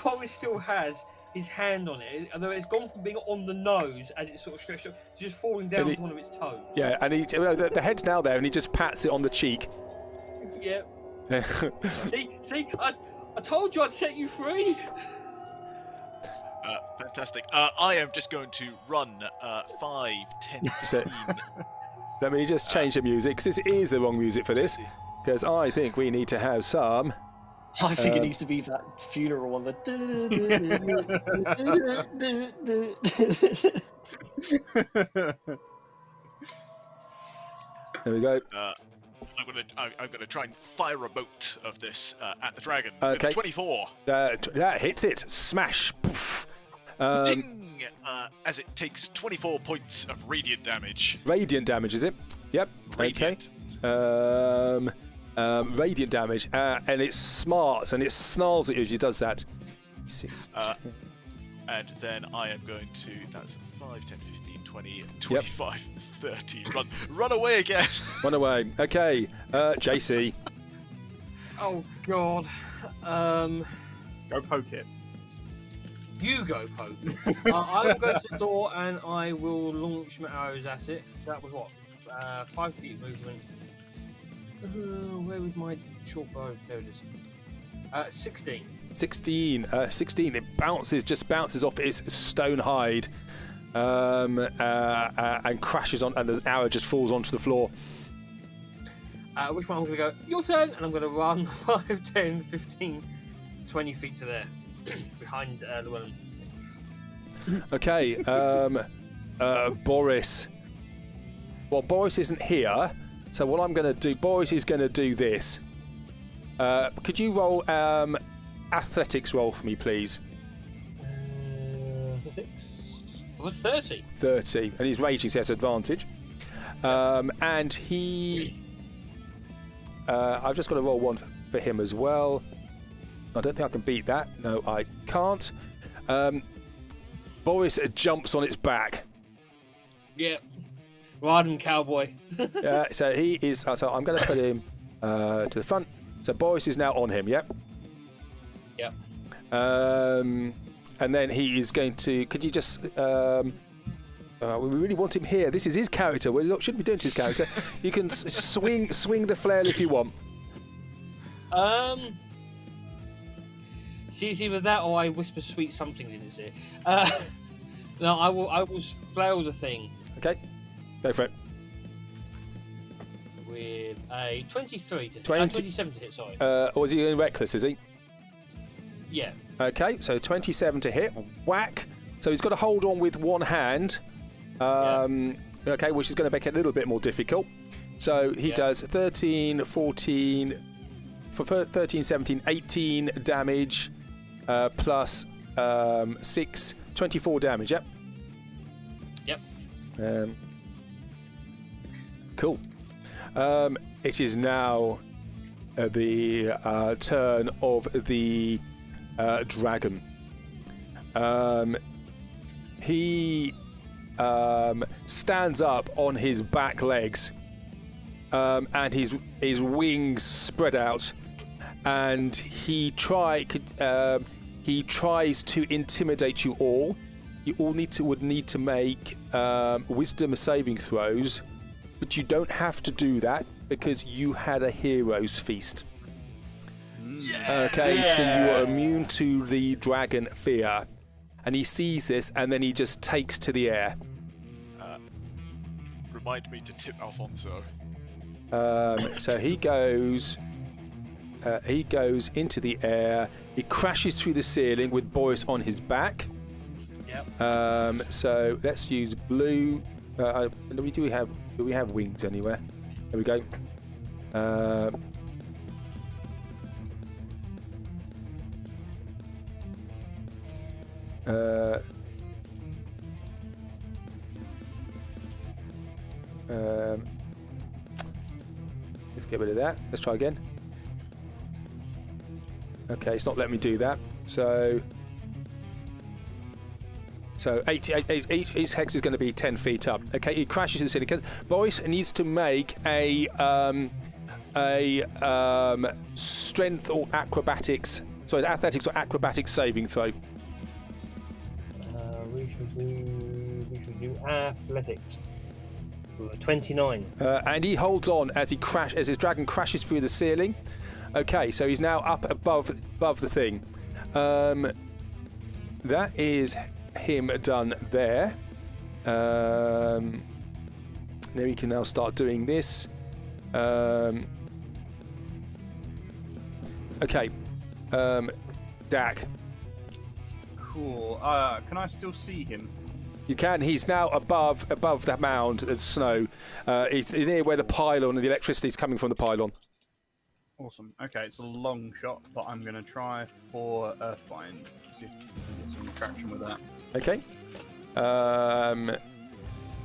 Boris still has his hand on it, although it's gone from being on the nose as it's sort of stretched up to just falling down to one of its toes.
Yeah, and the head's now there, and he just pats it on the cheek.
Yeah. see, I told you I'd set you free.
Fantastic. I am just going to run 5, 10, 15.
Let me just change the music, because this is the wrong music for this. Because I think we need to have some.
I think it needs to be that funeral one.
There we go.
I'm gonna try and fire a bolt of this at the dragon.
Okay.
With 24.
That hits it. Smash. Poof.
Ding! As it takes 24 points of radiant damage.
Radiant damage, is it? Yep.
Radiant.
Okay. Radiant damage, and it smarts and it snarls at you as it does that. 16.
And then I am going to. That's 5, 10, 15, 20, 25, 30. Run away again.
Run away. Okay. JC.
Oh God.
Go poke it.
You go poke. I'll go to the door and I will launch my arrows at it. That was what? 5 feet movement. Where was my short bow? There it is. 16.
16. 16. It bounces off its stone hide, and crashes on, and the arrow just falls onto the floor.
Which one I'm going to go? Your turn, and I'm going to run 5, 10, 15, 20 feet to there, behind Llewellyn.
Okay. Boris. Well, Boris isn't here. So what I'm going to do, Boris is going to do this. Could you roll athletics roll for me, please?
Was 30.
30, and he's raging, so he has advantage. And he, I've just got to roll one for him as well. I don't think I can beat that. No, I can't. Boris jumps on its back.
Yeah. Riding cowboy.
So he is. So I'm going to put him to the front. So Boris is now on him. Yep.
Yep.
And then he is going to. Could you just? We really want him here. This is his character. We shouldn't be doing to his character. You can swing the flail if you want.
See, it's either that or I whisper sweet something in his ear. No, I will flail the thing.
Okay. Go for it.
With a 23 to 27 to hit, sorry.
Or is he in reckless, is he?
Yeah.
Okay, so 27 to hit. Whack. So he's got to hold on with one hand. Okay, which is going to make it a little bit more difficult. So he does 13, 14, for 13, 17, 18 damage, plus 6, 24 damage, yep?
Yep.
Cool. It is now the turn of the dragon. He stands up on his back legs, and his wings spread out, and he tries to intimidate you all. You all would need to make wisdom saving throws, but you don't have to do that because you had a hero's feast. Okay, so you are immune to the dragon fear. And he sees this, and then he just takes to the air.
Remind me to tip Alfonso.
So he goes into the air. He crashes through the ceiling with Boris on his back.
Yep.
So let's use blue. Do we have wings anywhere? There we go. Let's get rid of that. Let's try again. Okay, it's not letting me do that. So 8 hex is going to be 10 feet up. Okay, he crashes into the ceiling. Boris needs to make a strength or acrobatics. Sorry, athletics or acrobatics saving throw.
We should do athletics. 29.
And he holds on as his dragon crashes through the ceiling. Okay, so he's now up above the thing. That is him done there. Now he can now start doing this. Okay, Dak.
Cool. Can I still see him?
You can. He's now above that mound of snow. He's near where the pylon and the electricity is coming from the pylon.
Awesome. Okay, it's a long shot, but I'm going to try for Earthbind. See if we can get some traction with that.
Okay.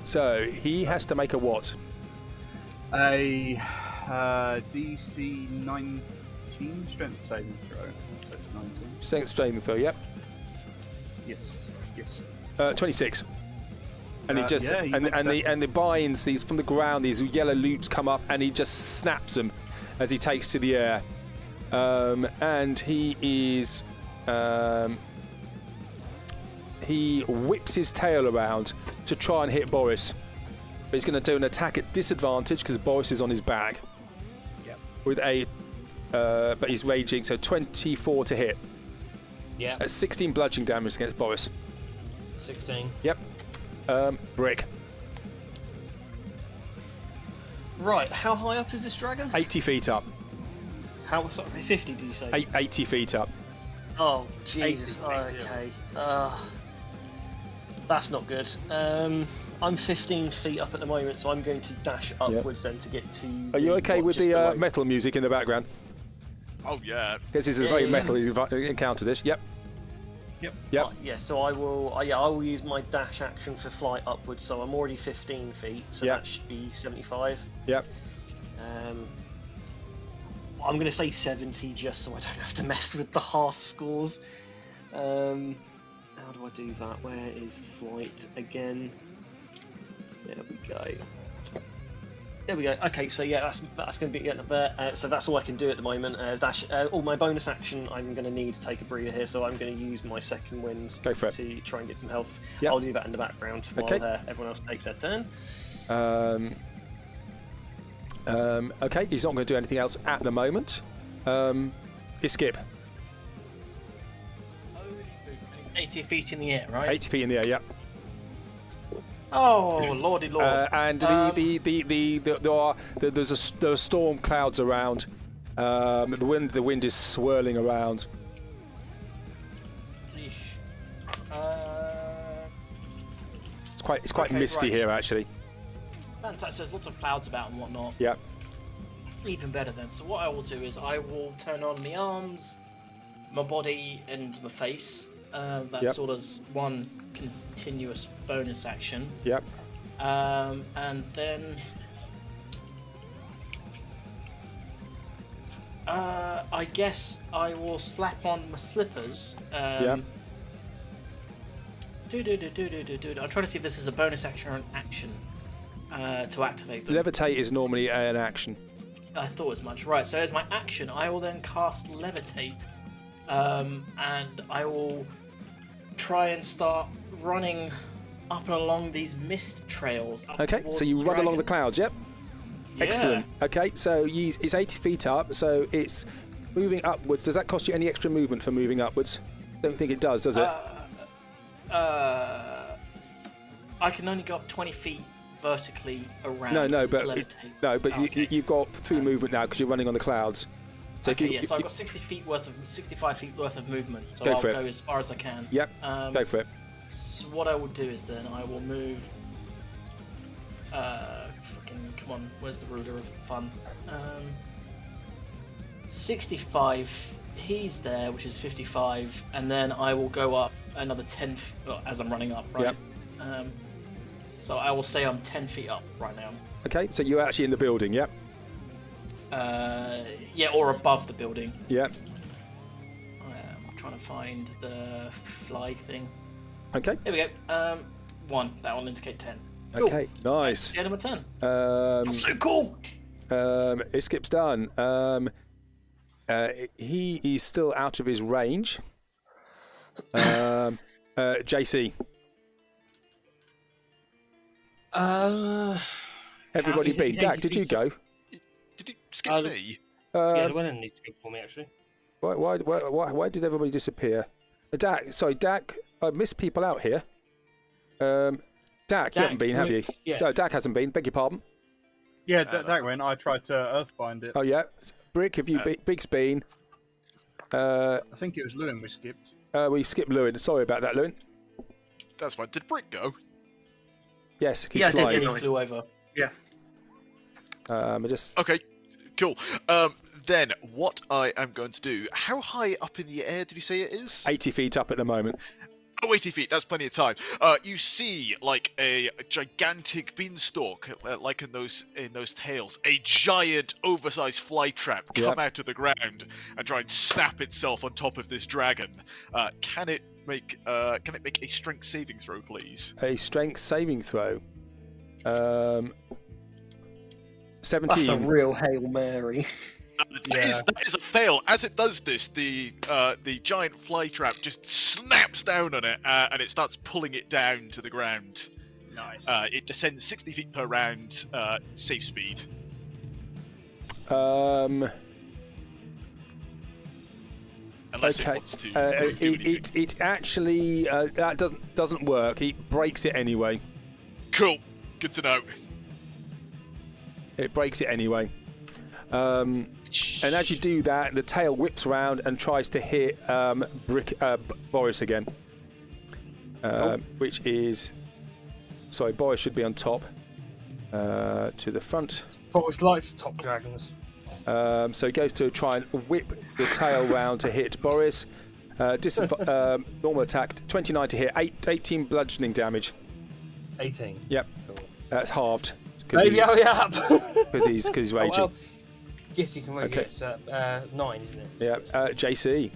So he has to make a what?
A DC 19 strength saving throw. So it's 19.
Strength saving throw. Yep.
Yes.
26. And he just
yeah,
and the binds these from the ground. These yellow loops come up, and he just snaps them as he takes to the air. And he is he whips his tail around to try and hit Boris. But he's going to do an attack at disadvantage because Boris is on his back.
Yep.
With a but he's raging, so 24 to hit.
Yeah.
16 bludgeoning damage against Boris.
16.
Yep. Brick.
Right, how high up is this dragon?
80 feet up.
How, sorry, 50 did you say?
80 feet up.
Oh, Jesus.
80 feet,
Okay. That's not good. I'm 15 feet up at the moment, so I'm going to dash upwards then to get to...
Are you okay with the
below.
metal music in the background?
Oh yeah.
Because this is a very metal encounter, this. Yep.
Yeah, so I will use my dash action for flight upwards, so I'm already 15 feet, so that should be 75.
Yep.
I'm going to say 70 just so I don't have to mess with the half scores. How do I do that? Where is flight again? There we go. There we go. Okay, so yeah, that's going to be getting up there. So that's all I can do at the moment. All my bonus action, I'm going to need to take a breather here, so I'm going to use my second wind
Go for it.
to try and get some health.
Yep.
I'll do that in the background while everyone else takes their turn.
Okay, he's not going to do anything else at the moment. It's Skip.
It's 80 feet in the air, right?
80 feet in the air, yep.
Oh, lordy lord.
And there are storm clouds around. The wind is swirling around. It's quite misty here, actually.
Fantastic. There's lots of clouds about and whatnot.
Yep.
Even better then. So what I will do is I will turn on my arms, my body, and my face. That's sort of one continuous bonus action.
Yep.
And then I guess I will slap on my slippers.
Yep.
I'm trying to see if this is a bonus action or an action to activate them.
Levitate is normally an action.
I thought as much. Right, so as my action, I will then cast Levitate, and I will try and start running up and along these mist trails.
Okay, so you run along the clouds, yep.
Yeah.
Excellent. Okay, so it's 80 feet up, so it's moving upwards. Does that cost you any extra movement for moving upwards? Don't think it does it?
I can only go up 20 feet vertically around.
But you've got 3 movement now because you're running on the clouds. So
so I've got 65 feet worth of movement. So
Go
I'll
for it.
go as far as I can.
Yep. Go for it.
So what I will do is then I will move. Come on, where's the ruler of fun? 65 he's there, which is 55, and then I will go up another 10 as I'm running up, right?
Yep.
So I will say I'm 10 feet up right now.
Okay, so you're actually in the building, yep.
Yeah, or above the building.
Yep.
I'm trying to find the fly thing.
Okay.
Here we go. 1. That will indicate 10.
Okay, nice.
Get him a 10.
That's
so cool.
It skips done. He is still out of his range. JC. Everybody been. Dak, did you go?
Did you skip me?
Yeah, the one needs to go for me actually.
Why did everybody disappear? Dak, I missed people out here. Dak, you haven't been, have you?
Yeah.
So Dak hasn't been. Beg your pardon.
Yeah, that went. I tried to earthbind it.
Oh yeah, Brick, have you? Big's been.
I think it was Lewin we skipped.
We skipped Lewin. Sorry about that, Lewin.
That's fine. Did Brick go?
Yes, he's
Yeah, I did,
flying.
didn't
He flew over.
Yeah.
I just.
Okay, cool. Then what I am going to do? How high up in the air did you say it is?
80 feet up at the moment.
Oh, 80 feet, that's plenty of time. You see, like, a gigantic beanstalk, like in those tales, a giant, oversized fly trap come out of the ground and try and snap itself on top of this dragon. Can it make a strength saving throw, please?
A strength saving throw. 17.
That's a real Hail Mary.
That is a fail. As it does this, the giant fly trap just snaps down on it, and it starts pulling it down to the ground.
Nice.
It descends 60 feet per round, safe speed.
Um.
Unless it
Okay.
wants to do anything.
It actually that doesn't work. He breaks it anyway.
Cool. Good to know.
It breaks it anyway. And as you do that, the tail whips around and tries to hit Boris again. Which is... Sorry, Boris should be on top. To the front.
Boris likes top dragons.
So he goes to try and whip the tail round to hit Boris. Normal attack, 29 to hit, 18 bludgeoning damage.
18.
Yep.
Cool.
That's halved.
Baby, hurry up!
Because he's raging.
Oh, well, yes, you can rage
Okay.
it. 9, isn't it?
Yeah, JC.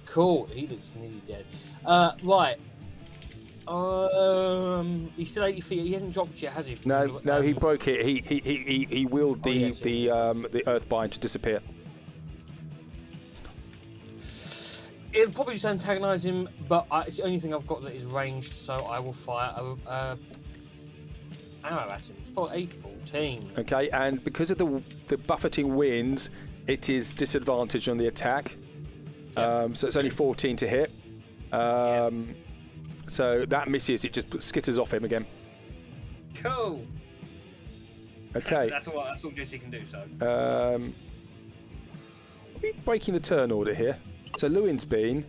Cool. He looks nearly dead. Right. He's still 80 feet. He hasn't dropped yet, has he?
No, he broke it. He willed the earthbind to disappear.
It'll probably just antagonise him, but it's the only thing I've got that is ranged, so I will fire arrow at him for a 14.
Okay, and because of the buffeting winds, it is disadvantaged on the attack.
Yep.
So it's only 14 to hit. So that misses. It just skitters off him again.
Cool.
Okay.
That's all Jesse can do. So.
We're breaking the turn order here. So Lewin's been.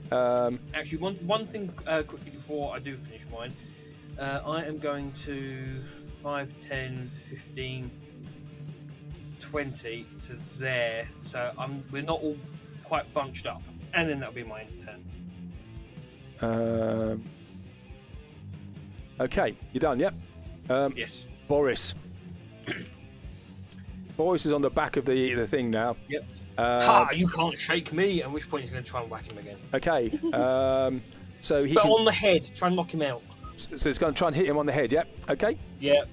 Actually, one thing quickly before I do finish mine. I am going to 5, 10, 15, 20 to there. So we're not all quite bunched up, and then that'll be my turn.
Okay, you're done. Yep.
Yes.
Boris. Boris is on the back of the thing now.
Yep. Ha! You can't shake me. At which point he's going to try and whack him again.
Okay. So he.
But on the head, try and knock him out.
So he's going to try and hit him on the head. Yep. Okay.
Yeah.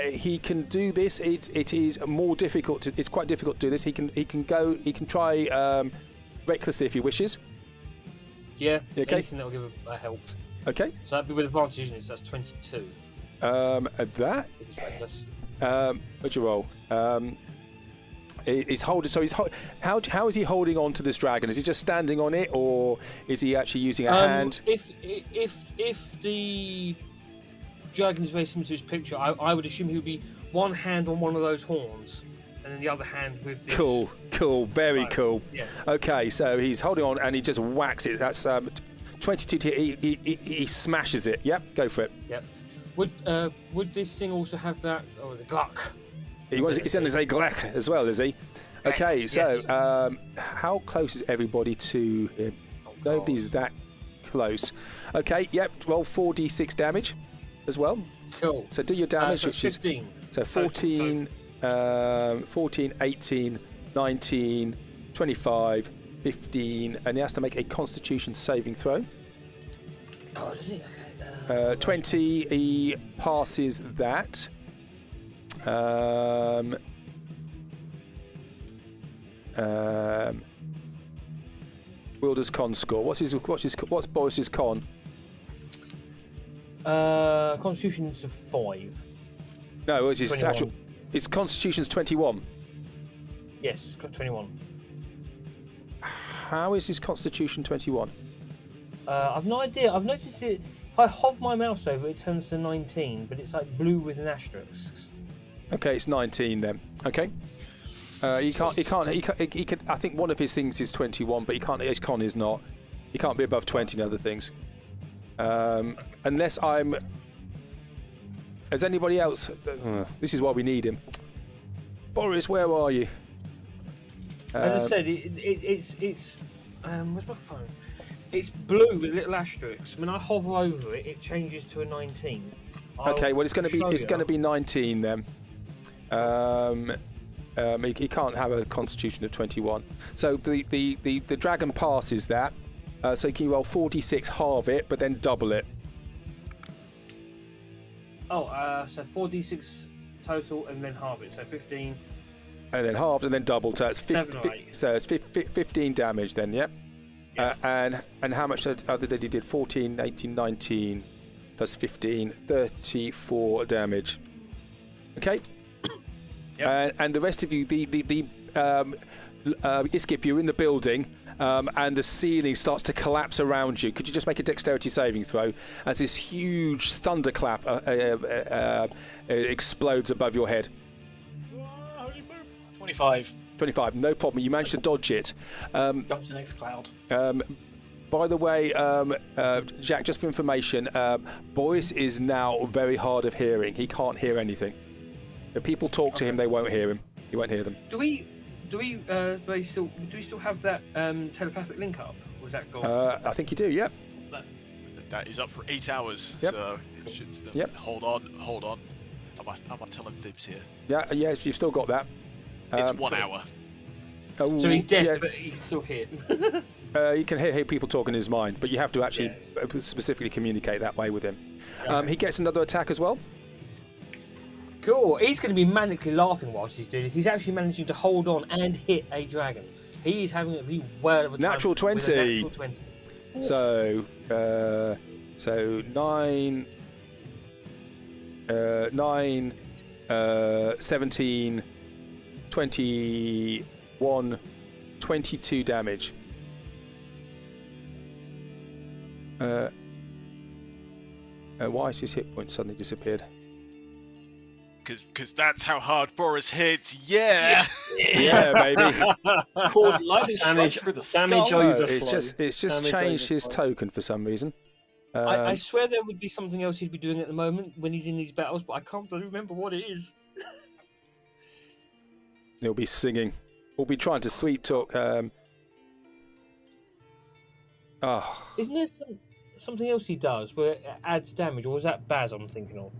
He can do this. It is more difficult. It's quite difficult to do this. He can try recklessly if he wishes.
Yeah.
Okay.
Anything that will give a help.
Okay.
So that'd be with advantage, isn't it? So that's 22.
At that. What'd you roll? He's holding. So how is he holding on to this dragon? Is he just standing on it, or is he actually using a hand?
If the dragon is very similar to his picture, I would assume he would be one hand on one of those horns, and then the other hand with this.
Cool, very cool.
Yeah.
Okay, so he's holding on and he just whacks it. That's 22 to he smashes it. Yep, go for it.
Yep. Would this thing also have that? Oh, the Gluck.
He's going to say Glek as well, is he? Okay, so how close is everybody to him? Nobody's that close. Okay, yep, roll 4d6 damage as well.
Cool.
So do your damage,
so
which is
15.
so 14, 14, 18, 19, 25, 15, and he has to make a Constitution saving throw.
Oh, is it? Okay.
20, he passes that. Wilder's con score. What's Boris's con?
Constitution's a 5.
No, it's his
21.
actual. His Constitution's 21.
Yes, 21.
How is his Constitution 21?
I've no idea. I've noticed it. If I hover my mouse over it, turns to 19, but it's like blue with an asterisk.
Okay, it's 19 then. Okay. He can. I think one of his things is 21, but he can't. His con is not. He can't be above 20 in other things. Unless I'm. Has anybody else? This is why we need him. Boris, where are you?
As I said, it's where's my phone? It's blue with little asterisks. When I hover over it, it changes to a 19.
Okay, well it's going to be 19 then. He can't have a Constitution of 21. So the dragon passes that. So can you roll 4d6, halve it, but then double it.
Oh, so 4d6 total and then halve it. So 15.
And then halved and then doubled. So it's 15 damage then, yeah? And how much other did he did? 14, 18, 19 plus 15, 34 damage. Okay? Yep. And the rest of you, Iskip, you're in the building, and the ceiling starts to collapse around you. Could you just make a dexterity saving throw as this huge thunderclap explodes above your head?
25.
25, no problem. You managed to dodge it.
Jump to the next cloud.
By the way, Jack, just for information, Boris is now very hard of hearing. He can't hear anything. If people talk to him, they won't hear him. He won't hear them.
Do we still have that telepathic link up? Or is that gone?
I think you do. Yep.
That is up for 8 hours.
Yep.
So it should still.
Yep.
Hold on. Am I telling fibs here?
Yeah. Yes, you've still got that.
It's 1 hour.
So he's deaf, but he can still hear.
You can hear people talk in his mind, but you have to actually specifically communicate that way with him. He gets another attack as well.
Cool. He's going to be manically laughing whilst he's doing it. He's actually managing to hold on and hit a dragon. He's having a really well of a time.
Natural 20.
With a natural 20.
So 9, 17, 21, 22 damage. Why has his hit point suddenly disappeared?
Because that's how hard Boris hits. Yeah,
baby.
Called lightning strike through the skull.
Damage overflow.
It's just
Damage
changed his
overflow.
token for some reason.
I swear there would be something else he'd be doing at the moment when he's in these battles, but I can't really remember what it is.
He'll be singing. We'll be trying to sweet talk.
Isn't there something else he does where it adds damage, or is that Baz I'm thinking of?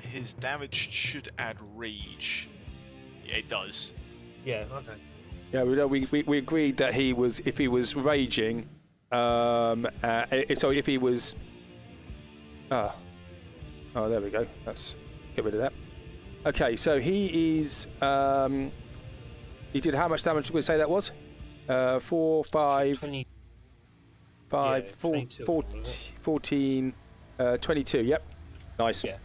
his damage should add rage. Yeah, it does.
Yeah, okay.
Yeah, we agreed that if he was raging, so if he was, oh, there we go. Let's get rid of that. Okay, so he is, he did how much damage did we say that was? 4, 5,
20,
5,
yeah,
4,
22,
14, 22. Yep, nice.
Yeah.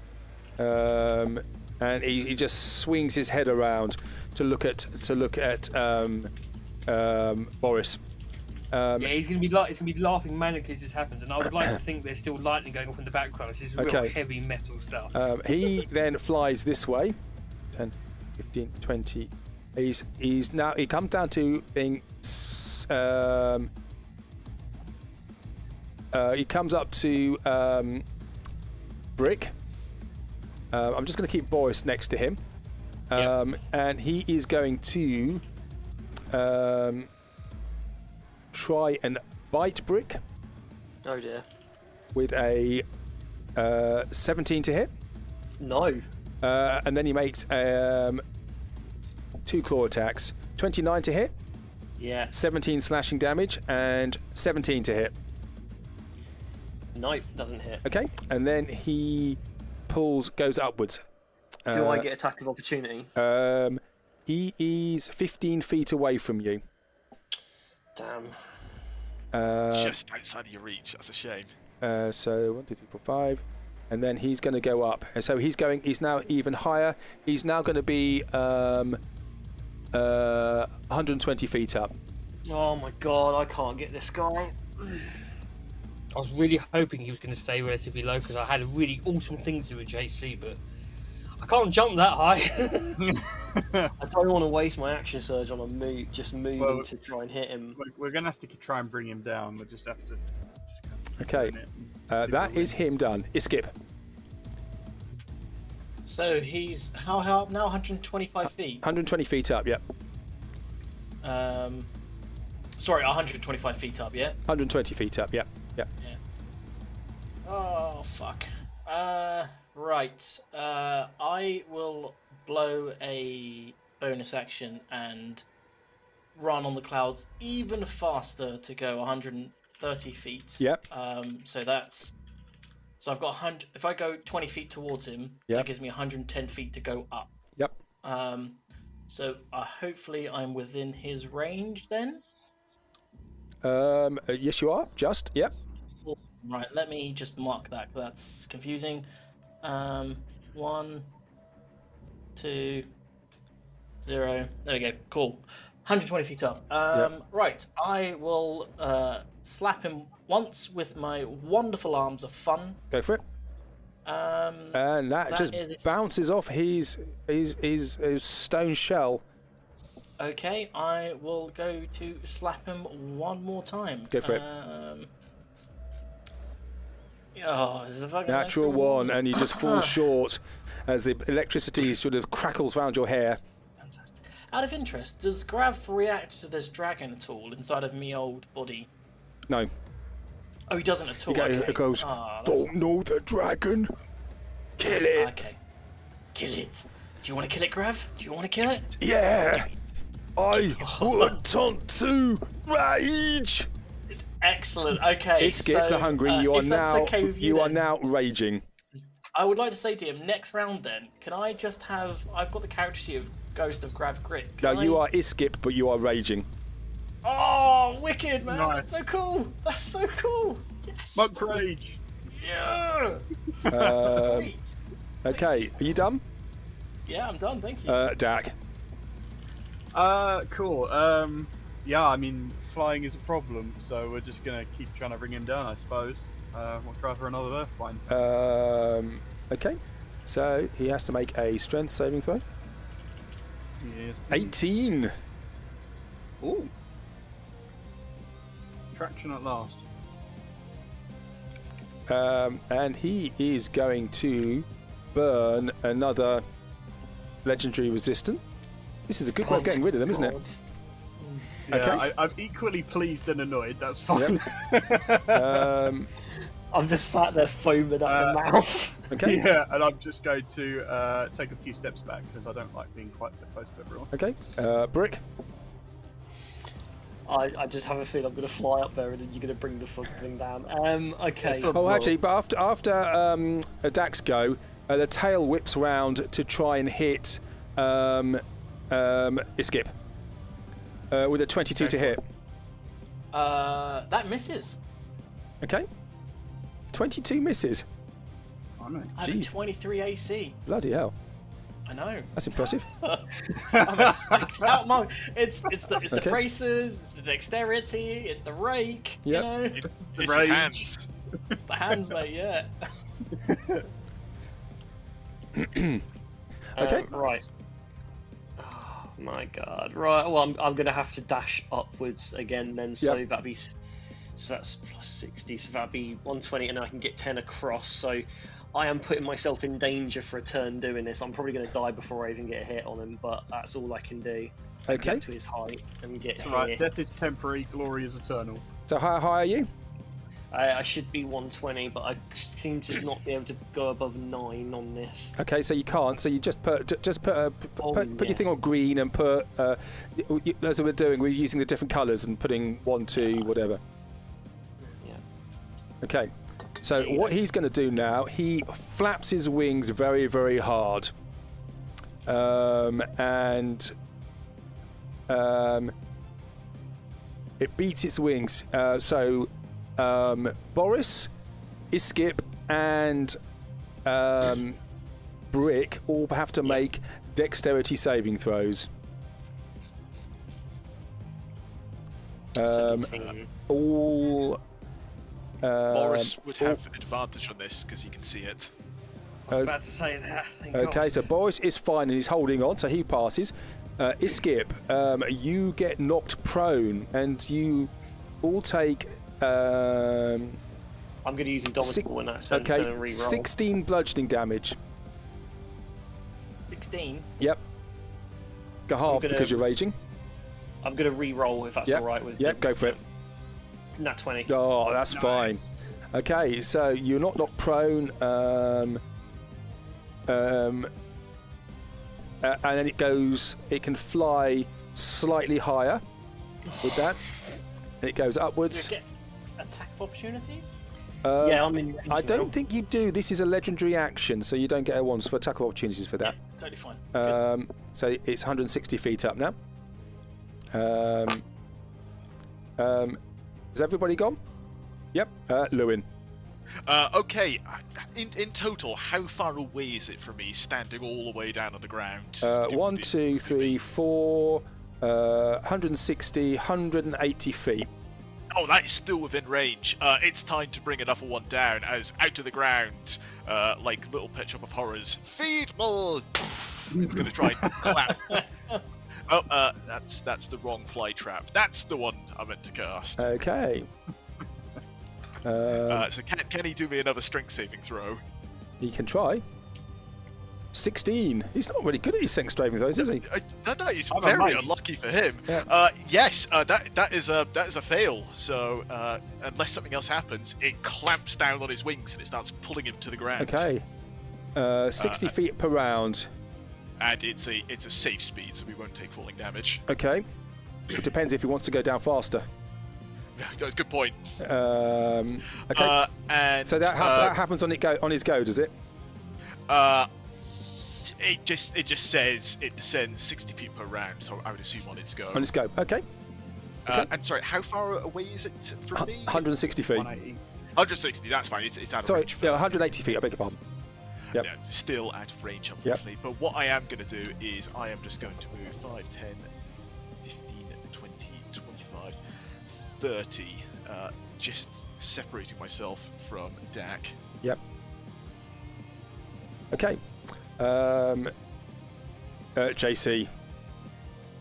And he just swings his head around to look at Boris.
Yeah, he's gonna be laughing manically as this happens, and I would like to think there's still lightning going off in the background. This is real heavy metal stuff.
He then flies this way. 10, 15, 20. He comes down to being. He comes up to Brick. I'm just going to keep Boris next to him. And he is going to try and bite Brick
Oh dear.
with a 17 to hit.
No.
And then he makes 2 claw attacks. 29 to hit,
Yeah.
17 slashing damage, and 17 to hit.
Nope, doesn't hit.
Okay, and then he goes upwards.
Do I get attack of opportunity?
He is 15 feet away from you.
Damn.
Just outside of your reach. That's a shame.
So 1, 2, 3, 4, 5, and then he's going to go up. And so he's now even higher. He's now going to be 120 feet up.
Oh my god, I can't get this guy.
I was really hoping he was going to stay relatively low because I had a really awesome thing to do with JC, but I can't jump that high.
I don't want to waste my action surge on a moving to try and hit him.
We're going to have to try and bring him down. We'll just have to...
Okay, that is him done. Iskip.
So he's how up now? 125 feet.
120 feet up, yep.
Sorry, 125 feet up. Yeah.
120 feet up, yep. Yep.
Yeah. Oh fuck. Right. I will blow a bonus action and run on the clouds even faster to go 130 feet.
Yep.
So I've got 100. If I go 20 feet towards him,
Yep.
that gives me 110 feet to go up.
Yep.
So hopefully I'm within his range then.
Yes, you are. Just, yep.
Right. Let me just mark that. That's confusing. 1, 2, 0. There we go. Cool. 120 feet up.
Yep.
Right. I will slap him once with my wonderful arms of fun.
Go for it. And that just bounces off his stone shell.
Okay, I will go to slap him one more time.
Go for it.
Oh, is it fucking
Natural one, and you just fall short as the electricity sort of crackles round your hair.
Fantastic. Out of interest, does Grav react to this dragon at all inside of me old body?
No.
Oh, he doesn't at all.
It goes, don't know the dragon. Kill it.
Okay. Kill it. Do you want to kill it, Grav? Do you want to kill it?
Yeah. I want to rage.
Excellent. Okay.
Iskip the Hungry, you are now raging.
I would like to say to him, next round then, can I just have... I've got the character sheet of Ghost of Grav Grit.
You are Iskip, but you are raging.
Oh, wicked, man.
Nice.
That's so cool. That's so cool. Yes.
Monk rage.
Yeah.
Um, okay, are you done?
Yeah, I'm done. Thank you.
Dak.
Cool. Yeah, I mean, flying is a problem, so we're just gonna keep trying to bring him down, I suppose. We'll try for another Earthbind.
Okay, so he has to make a strength saving throw.
Yes.
18.
Ooh. Traction at last.
And he is going to burn another legendary resistant. This is a good way of getting rid of them, isn't it?
Yeah,
Okay.
I'm equally pleased and annoyed. That's fine.
I'm just sat there foaming at the mouth.
Okay.
Yeah, and I'm just going to take a few steps back because I don't like being quite so close to everyone.
Okay. Brick.
I just have a feeling I'm going to fly up there and then you're going to bring the fucking thing down. Okay.
Oh, actually, but after Dak's go, the tail whips round to try and hit Iskip with a 22 to hit.
That misses.
Okay. 22 misses.
I know.
I have a
Jeez.
23 AC.
Bloody hell.
I know.
That's impressive.
I'm a sick out monk. It's the
Okay.
braces, it's the dexterity, it's the rake.
Yep.
You know,
It's your hands.
it's the hands, mate. Yeah.
Okay.
Right. Oh my god. Right. Well, I'm going to have to dash upwards again then. So
Yep.
so that's plus 60. So that'd be 120, and I can get 10 across. So I am putting myself in danger for a turn doing this. I'm probably going to die before I even get a hit on him, but that's all I can do.
Okay.
Get to his height and get
It's
here.
alright. Death is temporary. Glory is eternal.
So how high are you?
I should be 120, but I seem to not be able to go above 9 on this.
Okay, so you can't. So you just put put your thing on green and put. As we're doing, we're using the different colours and putting 1, 2, whatever.
Yeah.
Okay. So what he's going to do now, he flaps his wings very, very hard, and it beats its wings. Boris, Iskip, and Brick all have to make dexterity saving throws.
17.
Boris would have an advantage on this because he can see it.
I was about to say that. Thank
Okay,
God.
so Boris is fine and he's holding on, so he passes. Iskip, you get knocked prone and you all take.
I'm going to use Indomitable in that sense and re-roll.
16 bludgeoning damage.
16.
Yep. Go half because you're raging.
I'm going to re-roll if that's alright with
Yep, go for it.
Nat 20.
Oh, that's fine. Okay, so you're not knocked prone. And then it can fly slightly higher with that. And it goes upwards.
Do you get attack opportunities?
Yeah, I'm in.
I don't think you do. This is a legendary action, so you don't get ones for attack opportunities for that.
Totally fine.
So it's 160 feet up now. Has everybody gone? Yep. Lewin.
Okay, in total, how far away is it from me standing all the way down on the ground?
1, 2, 3, 4, 160, 180 feet.
Oh, that is still within range. It's time to bring another one down as out of the ground, like Little Pet Shop of Horrors, Feedball! It's going to try and clap. Oh, that's the wrong fly trap. That's the one I meant to cast.
Okay.
So can he do me another strength saving throw?
He can try. 16. He's not really good at his strength saving throws, is he?
No, he's very unlucky for him.
Yeah.
Yes, that is a fail. So unless something else happens, it clamps down on his wings and it starts pulling him to the ground.
Okay. 60 feet per round.
And it's a safe speed, so we won't take falling damage.
Okay. It depends if he wants to go down faster.
Good point.
Okay.
And
so that happens on his go, does it?
It just says it descends 60 feet per round, so I would assume on its go.
On its go. Okay.
And sorry, how far away is it from me?
160 feet.
160. That's fine. It's out of
Sorry,
range.
yeah, 180 feet. I beg your pardon. Yep.
Yeah, still out of range, unfortunately. But what I am going to do is I am just going to move 5, 10, 15, 20, 25, 30, just separating myself from Dak.
Yep. Okay. JC.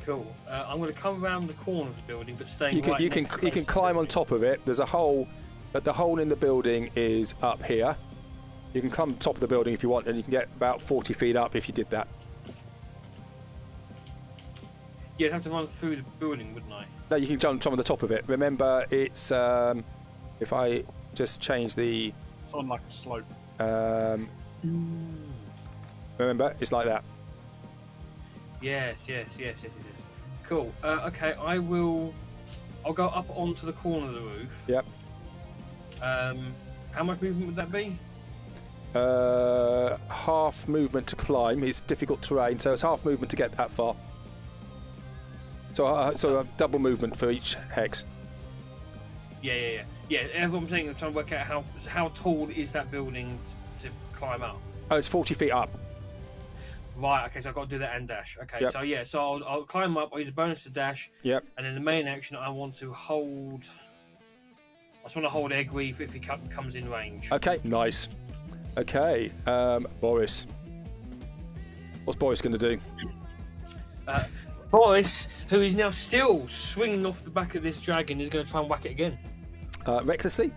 Cool. I'm going to come around the corner of the building, but staying
You can climb on top of it. There's a hole, but the hole in the building is up here. You can climb on top of the building if you want, and you can get about 40 feet up if you did that.
Yeah, I'd have to run through the building, wouldn't I?
No, you can jump on the top of it. Remember, it's if I just change the.
It's on like a slope.
Remember, it's like that.
Yes. Cool. Okay, I'll go up onto the corner of the roof.
Yep.
How much movement would that be?
Half movement to climb. It's difficult terrain, so it's half movement to get that far. So double movement for each hex.
Yeah. That's what I'm saying. I'm trying to work out how tall is that building to climb up.
Oh, it's 40 feet up.
Right. Okay, so I've got to do that and dash. Okay.
Yep.
So yeah. So I'll climb up. I'll use a bonus to dash.
Yep.
And then the main action, I want to hold. I just want to hold Egg if he comes in range.
Okay, nice. Okay, Boris. What's Boris going to do?
Boris, who is now still swinging off the back of this dragon, is going to try and whack it again.
Recklessly?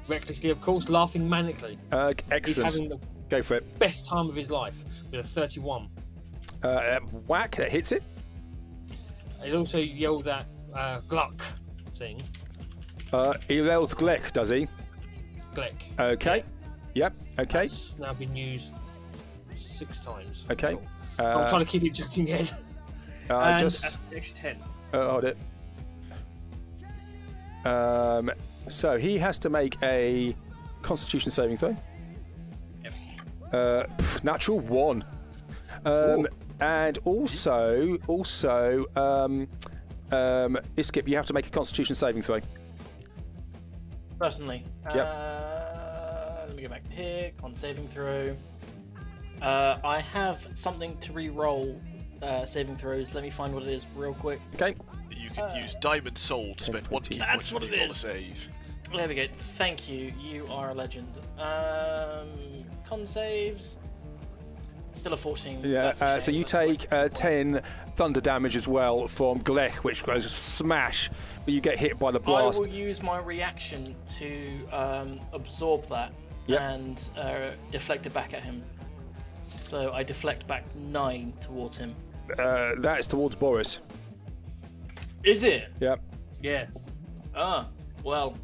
Recklessly, of course, laughing manically. He's
Excellent.
having the
Go for it.
best time of his life with a 31.
Whack, that hits it.
He also yelled that Gluck thing.
He yells Gleck, does he?
Gleck.
Okay. Yep. Okay.
That's now been used 6 times.
Okay.
I'm trying to keep it jumping ahead. And
just
that's an extra 10.
hold it. So he has to make a Constitution saving throw.
Yep.
Natural 1. And also, Iskip, you have to make a Constitution saving throw.
Personally. Let me go back to here. Con saving throw. I have something to re-roll saving throws. Let me find what it is real quick.
Okay.
You can use Diamond Soul to spend 1 key point
That's what
when
it
you roll a
is.
save.
There we go. Thank you. You are a legend. Con saves. Still a 14.
Yeah.
That's a
So
shame.
you
That's
take 10 thunder damage as well from Glech, which goes smash, but you get hit by the blast.
I will use my reaction to absorb that
Yep.
and deflect it back at him. So I deflect back 9 towards him.
That's towards Boris.
Is it?
Yep.
Yeah.
Ah, well,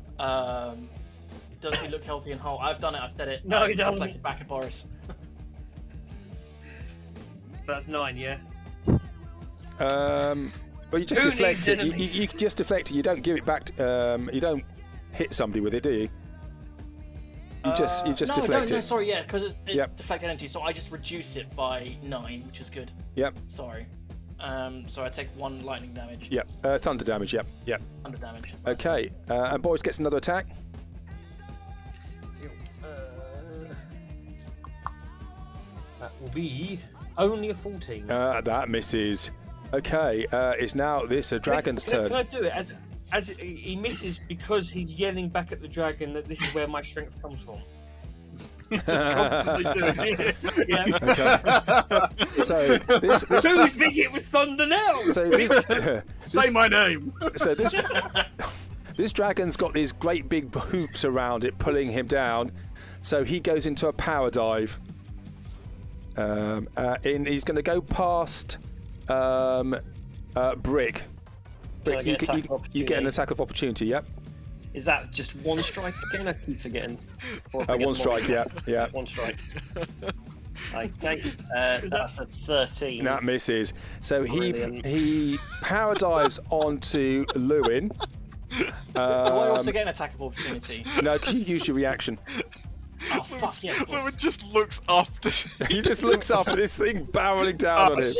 does he look healthy and whole? I've done it, I've said it.
No, he doesn't.
Deflected back at Boris.
So that's 9, yeah.
But you just
Who
deflect
needs
it.
enemies?
You just deflect it. You don't give it back. You don't hit somebody with it, do you? You just
no,
deflect
no,
it.
sorry, yeah, because it's
Yep.
deflect energy, so I just reduce it by 9, which is good.
Yep.
Sorry. So I take 1 lightning damage.
Yep. Thunder damage. Yep. Yep.
100 damage.
Okay. And Boris gets another attack.
That will be only a 14.
That misses. Okay. It's now this dragon's
Can I
turn.
do it as he misses because he's yelling back at the dragon that this is where my strength comes from?
Just constantly doing it.
Yeah.
Okay. So this
So he's being hit with thunder now.
so this
Say my name.
so this dragon's got these great big hoops around it, pulling him down. So he goes into a power dive. And he's going to go past Brick.
Can I get attack of
You get an
opportunity?
attack of opportunity. Yep.
Is that just 1 strike again? I keep forgetting. Or if I get
1
more-
strike. Yeah. Yeah.
1 strike. Okay, that's a 13.
That misses. So
Brilliant.
he power dives onto Lewin.
Do I also get an attack of opportunity?
No, because you used your reaction.
Oh, fuck yeah. of
Lewin
course.
just looks up to
He just looks up at this thing barreling down on him.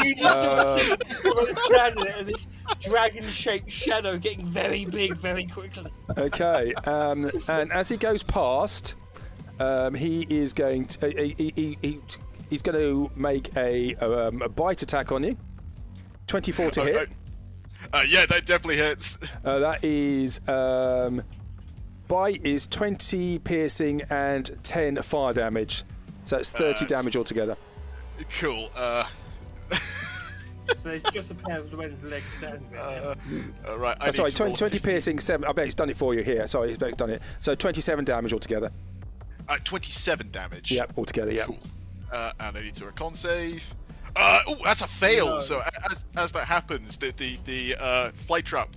You just sort of standing there, and this dragon-shaped shadow getting very big very quickly.
Okay, and as he goes past, he is going to he's going to make a bite attack on you. 24 to hit.
yeah, that definitely hits.
That is bite is 20 piercing and 10 fire damage, so it's 30 damage altogether.
Cool.
So it's just a pair of Llewellyn's legs standing there.
Right. I
Oh, sorry,
need to roll
20 piercing, 7. I bet it's done it for you here. Sorry, it's done it. So 27 damage altogether.
27 damage.
Yep, altogether. Yep.
Cool. And I need to do a con save. Oh, that's a fail.
No.
So as that happens, the flight trap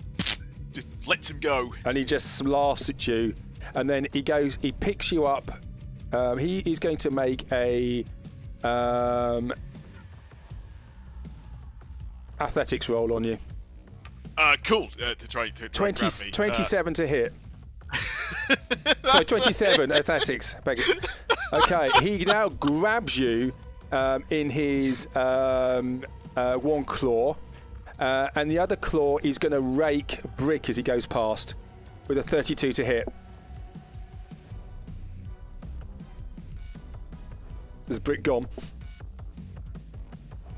just lets him go.
And he just laughs at you, and then he picks you up. He is going to make a athletics roll on you.
Cool. To try and grab me.
27 to hit. Sorry, 27 athletics. Beg it. Okay, he now grabs you in his one claw, and the other claw is going to rake Brick as he goes past with a 32 to hit. There's Brick gone.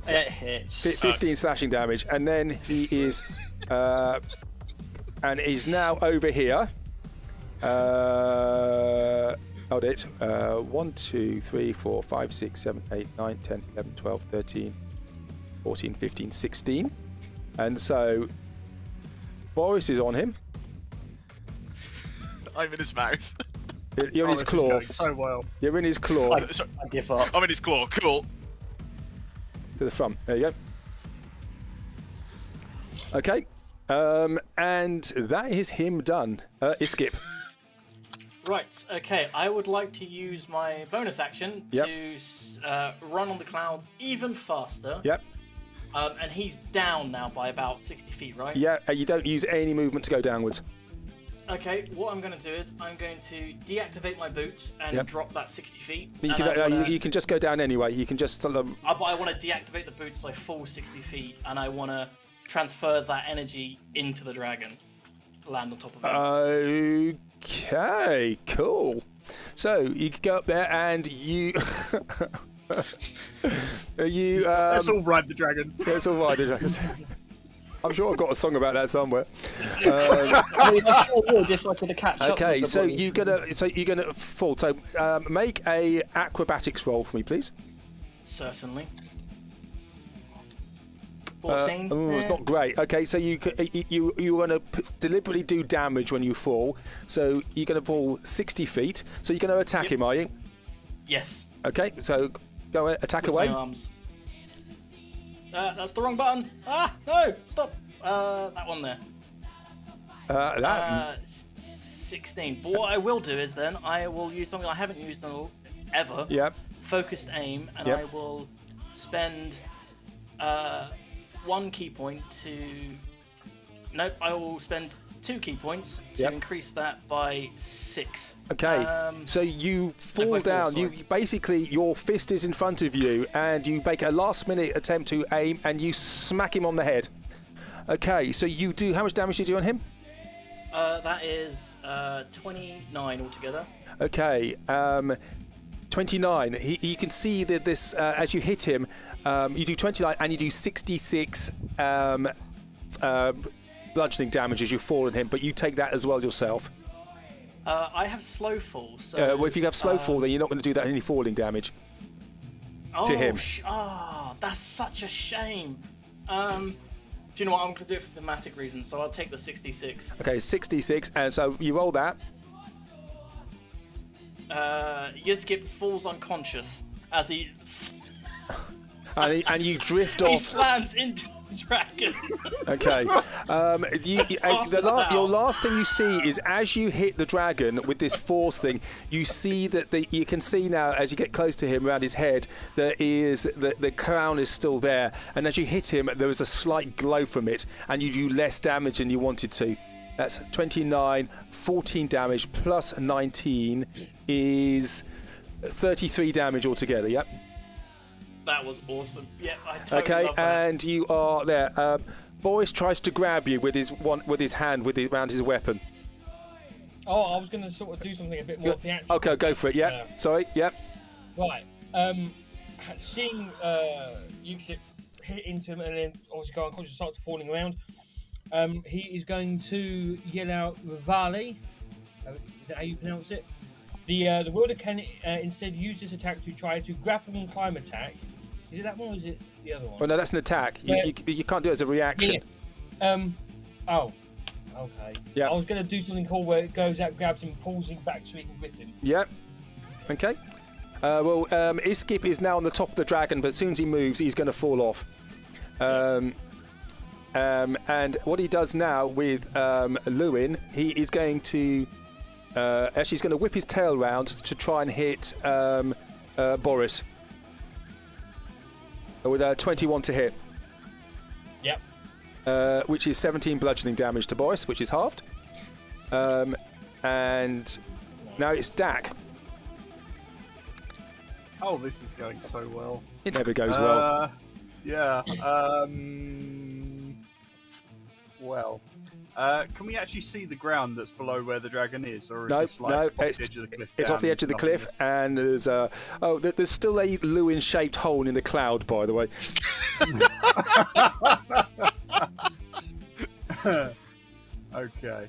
It hits.
15 slashing damage, and then he is and he's now over here. Hold it. 1, 2, 3, 4, 5, 6, 7, 8, 9, 10, 11, 12, 13, 14, 15, 16. And so Boris is on him.
I'm in his mouth.
You're in his
this
claw.
is going so well.
You're in his claw.
I give up.
I'm in his claw. Cool.
To the front. There you go. Okay. And that is him done. Iskip.
Right, okay, I would like to use my bonus action
Yep.
to run on the clouds even faster.
Yep.
And he's down now by about 60 feet, right?
Yeah, you don't use any movement to go downwards.
Okay, what I'm going to do is I'm going to deactivate my boots and
Yep.
drop that 60 feet.
You
and
can,
I wanna-
you can just go down anyway. You can just sort of...
but I want to deactivate the boots by full 60 feet, and I want to transfer that energy into the dragon. Land on top of it.
Okay, cool. So you can go up there and you...
Let's all ride the dragon.
Let's all ride the dragons. I'm sure I've got a song about that somewhere.
I mean, I sure would if I could have catch up.
Okay,
with the
so
boys.
you're gonna fall. So make a acrobatics roll for me, please.
Certainly. 14.
It's not great. Okay, so you're gonna deliberately do damage when you fall. So you're gonna fall 60 feet. So you're gonna attack him, are you?
Yes.
Okay, so go attack
With
away.
my arms. That's the wrong button. Ah, no, stop. That one there. 16. But what I will do is then I will use something I haven't used ever.
Yep.
Focused aim, and
Yep.
I will spend 1 key point to. Nope, I will spend 2 key points to
Yep.
increase that by 6.
Okay, so you fall
by 4,
down.
sorry.
You basically your fist is in front of you, and you make a last-minute attempt to aim, and you smack him on the head. Okay, so you do how much damage do you do on him?
That is 29 altogether.
Okay, 29. You can see that this as you hit him, you do 29 and you do 66 bludgeoning damage as you fall on him, but you take that as well yourself.
I have slow fall, so.
Well, if you have slow fall, then you're not going to do that any falling damage. to him.
That's such a shame. Do you know what? I'm going to do it for thematic reasons, so I'll take the 66.
Okay, 66, and so you roll that.
Yizkip falls unconscious as he
And you drift
he
off.
slams into the dragon.
Okay. Your last thing you see is as you hit the dragon with this force thing, you see that you can see now as you get close to him around his head, the crown is still there, and as you hit him, there is a slight glow from it, and you do less damage than you wanted to. That's 29, 14 damage plus 19 is 33 damage altogether. Yep.
That was awesome. Yeah, I totally
Okay,
love that.
and you are there. Boris tries to grab you with his hand around his weapon.
Oh, I was going to sort of do something a bit more theatrical.
Okay, go for it. Yeah. Sorry. Yep.
Right. Seeing Yusuf hit into him and then obviously go unconscious, start falling around. He is going to yell out Rivali. Is that how you pronounce it? The wielder can instead use this attack to try to grapple and climb attack. Is it that one or is it the other one?
Well, no, that's an attack. You can't do it as a reaction.
Yeah. Oh. Okay.
Yeah.
I was going to do something cool where it goes out, grabs him, pulls him back so he can whip him.
Yep. Okay. Iskip is now on the top of the dragon, but as soon as he moves, he's going to fall off. And what he does now with Lewin, he is going to actually he's going to whip his tail round to try and hit Boris with a 21 to hit.
Yep.
Which is 17 bludgeoning damage to Boris, which is halved. And now it's Dak.
Oh, this is going so well.
It never goes well.
Yeah. Well. Can we actually see the ground that's below where the dragon is, or is this like off the edge of the cliff?
It's off the edge of the cliff, and there's there's still a Lewin-shaped hole in the cloud, by the way.
Okay.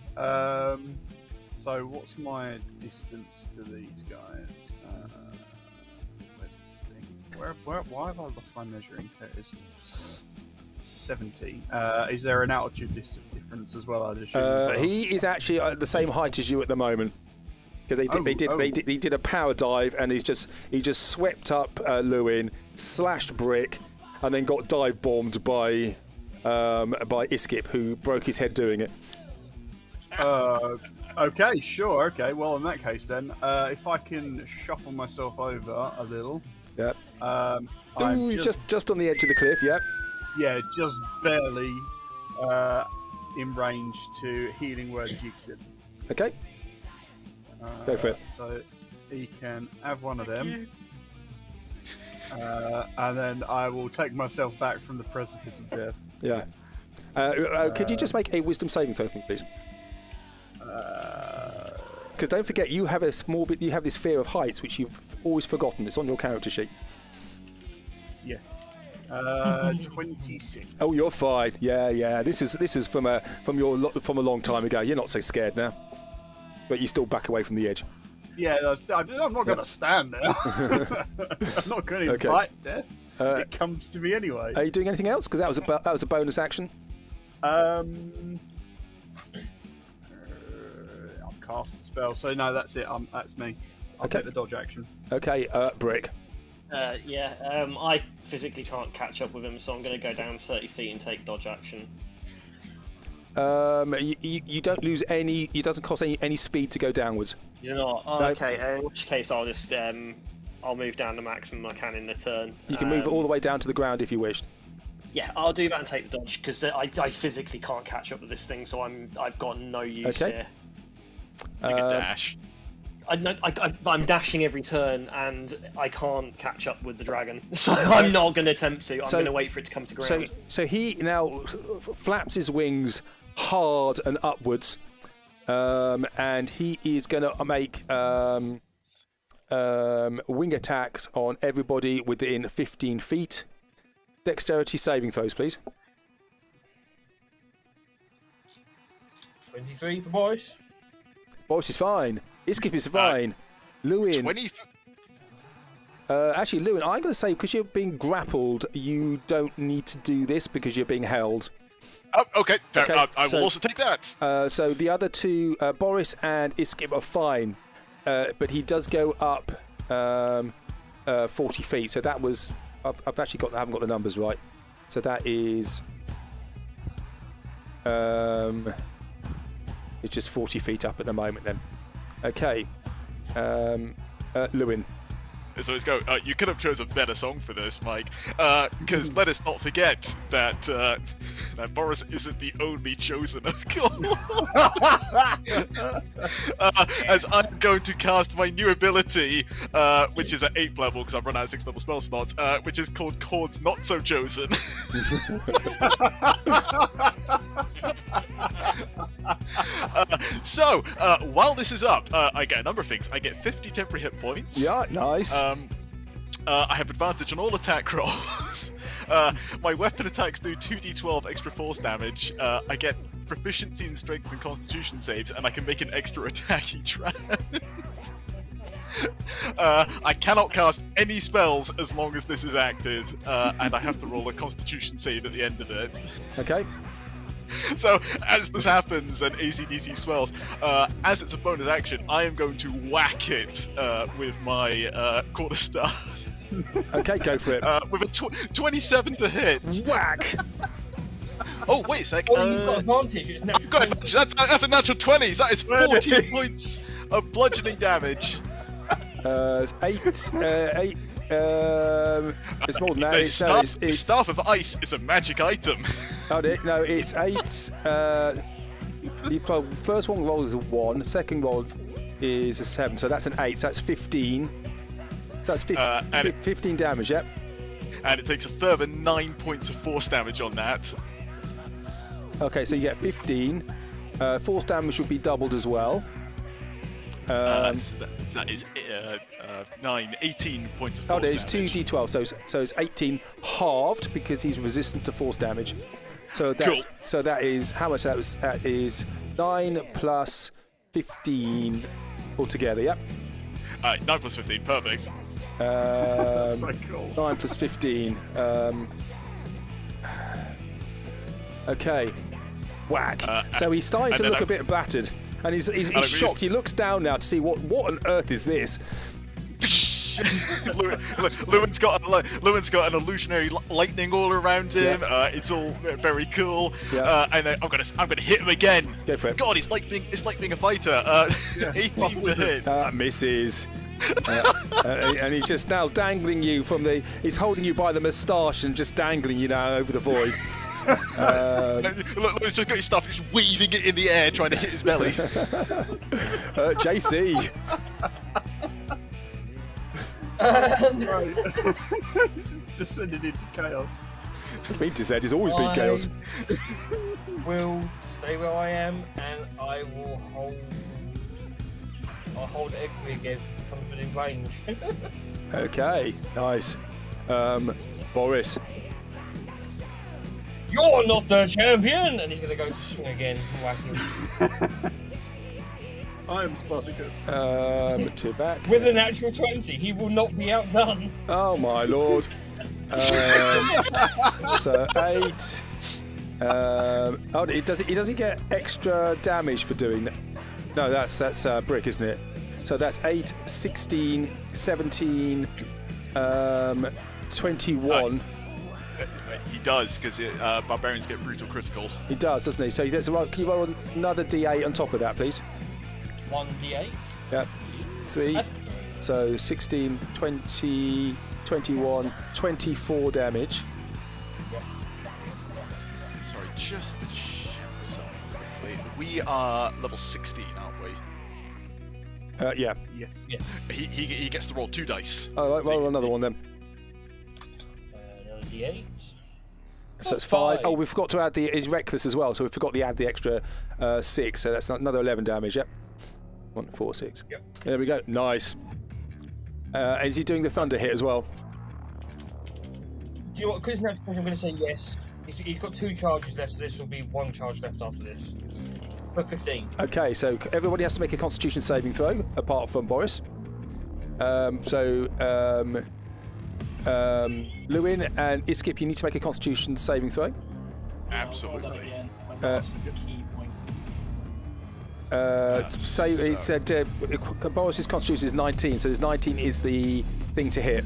So what's my distance to these guys? Where's the thing? Why have I lost my measuring? There it is. 70. Is there an altitude difference as well? I'd assume.
He is actually at the same height as you at the moment. Because he did a power dive, and he just swept up Lewin, slashed Brick, and then got dive bombed by Iskip, who broke his head doing it.
Okay, sure. Okay, well in that case then, if I can shuffle myself over a little.
Yep.
I'm
just on the edge of the cliff. Yep.
Yeah, just barely in range to healing word Jixin.
Okay. Go for it.
So he can have one of them. And then I will take myself back from the precipice of death.
Yeah. Could you just make a wisdom saving throw for me, please? Because don't forget, you have you have this fear of heights, which you've always forgotten. It's on your character sheet.
Yes. 26.
Oh, you're fine. Yeah. This is from a long time ago. You're not so scared now, but you still back away from the edge.
Yeah, I'm not going to stand now. I'm not going to invite death. It comes to me anyway.
Are you doing anything else? Because that was a bonus action.
I've cast a spell, so no, that's it. That's me. I'll take the dodge action.
Okay, Brick.
I physically can't catch up with him, so I'm going to go down 30 feet and take dodge action.
You don't lose any. It doesn't cost any speed to go downwards.
You're not. Oh, no. Okay. In which case, I'll just I'll move down the maximum I can in the turn.
You can move all the way down to the ground if you wished.
Yeah, I'll do that and take the dodge because I physically can't catch up with this thing, so I've got no use here.
You can dash.
I'm dashing every turn, and I can't catch up with the dragon, so I'm not going to attempt to. I'm going to wait for it to come to ground.
So he now flaps his wings hard and upwards, and he is going to make wing attacks on everybody within 15 feet. Dexterity saving throws, please.
23 for Boris.
Boris is fine. Iskip is fine. Lewin.
20.
Actually, Lewin, I'm going to say because you're being grappled, you don't need to do this because you're being held.
Oh, okay. I will also take that.
So the other two, Boris and Iskip, are fine, but he does go up 40 feet. So that was. I've actually I haven't got the numbers right. So that is. It's just 40 feet up at the moment then. Okay. Lewin.
So let's go. You could have chosen a better song for this, Mike. Because let us not forget that Boris isn't the only chosen of God. As I'm going to cast my new ability, which is at 8th level because I've run out of 6th level spell slots, which is called Chords Not So Chosen. So, while this is up, I get a number of things. I get 50 temporary hit points.
Yeah, nice.
I have advantage on all attack rolls. My weapon attacks do 2d12 extra force damage. I get proficiency in strength and constitution saves, and I can make an extra attack each round. I cannot cast any spells as long as this is active, and I have to roll a constitution save at the end of it.
Okay.
So, as this happens and ACDC swells, as it's a bonus action, I am going to whack it with my quarterstaff.
Okay, go for it.
With a 27 to hit.
Whack!
Oh, wait a sec.
Oh, you've got advantage. It's natural.
I've got advantage. That's a natural 20. So that is 14 points of bludgeoning damage.
It's 8. It's more than that. It's
Staff of Ice is a magic item.
Oh, no, it's 8. The first one roll is a 1. Second roll is a 7. So that's an 8. So that's 15. So that's 15 damage, yep.
And it takes a further 9 points of force damage on that.
Okay, so you get 15. Force damage will be doubled as well.
That is 18 points of force damage.
It's 2d12, so it's 18 halved because he's resistant to force damage. So that's
cool.
So that is how much that was. That is 9 plus 15 altogether. Yep.
9 plus 15, perfect.
So cool.
9 plus 15. Okay. Whack. So he's starting to look a bit battered, and he's shocked. He looks down now to see what on earth is this.
Lewin's got an illusionary lightning all around him. Yeah. It's all very cool. Yeah. And I'm gonna hit him again.
Go for it.
God, it's like being a fighter. 18 to hit.
Misses. And he's just now dangling you he's holding you by the moustache and just dangling you now over the void.
Lewin's just got his stuff, just weaving it in the air, trying to hit his belly.
JC.
Right. Descended into chaos.
Been descended, it's always been chaos.
Will stay where I am, and I will hold Egg again. Comes within range.
Okay, nice. Boris.
You're not the champion, and he's gonna go to swing again. Whacking.
I am Spartacus.
To back.
With a natural 20, he will not be outdone.
Oh my lord. So 8. He doesn't get extra damage for doing that. No, that's brick, isn't it? So that's 8, 16, 17, 21.
He does, because barbarians get brutal critical.
He does, doesn't he? So he gets can you roll another D8 on top of that, please?
1d8.
Yep. 3. So 16, 20, 21, 24 damage.
Yep.
Sorry, just to check something quickly. We are level 16, aren't we?
Yeah.
Yes.
Yeah.
He gets to roll 2 dice.
Oh, right, roll another one then.
Another d8.
So it's 5. Oh, we forgot to add he's reckless as well, so we forgot to add the extra 6, so that's another 11 damage, yep. 1, 4, 6.
Yep.
There we go, nice. Is he doing the thunder hit as well?
Do you know what? Because next question, I'm going to say yes. He's got 2 charges left, so this will be 1 charge left after this. For 15.
Okay, so everybody has to make a Constitution saving throw, apart from Boris. Lewin and Iskip, you need to make a Constitution saving throw.
Absolutely.
So it said Boris's Constitution is 19, so 19 is the thing to hit.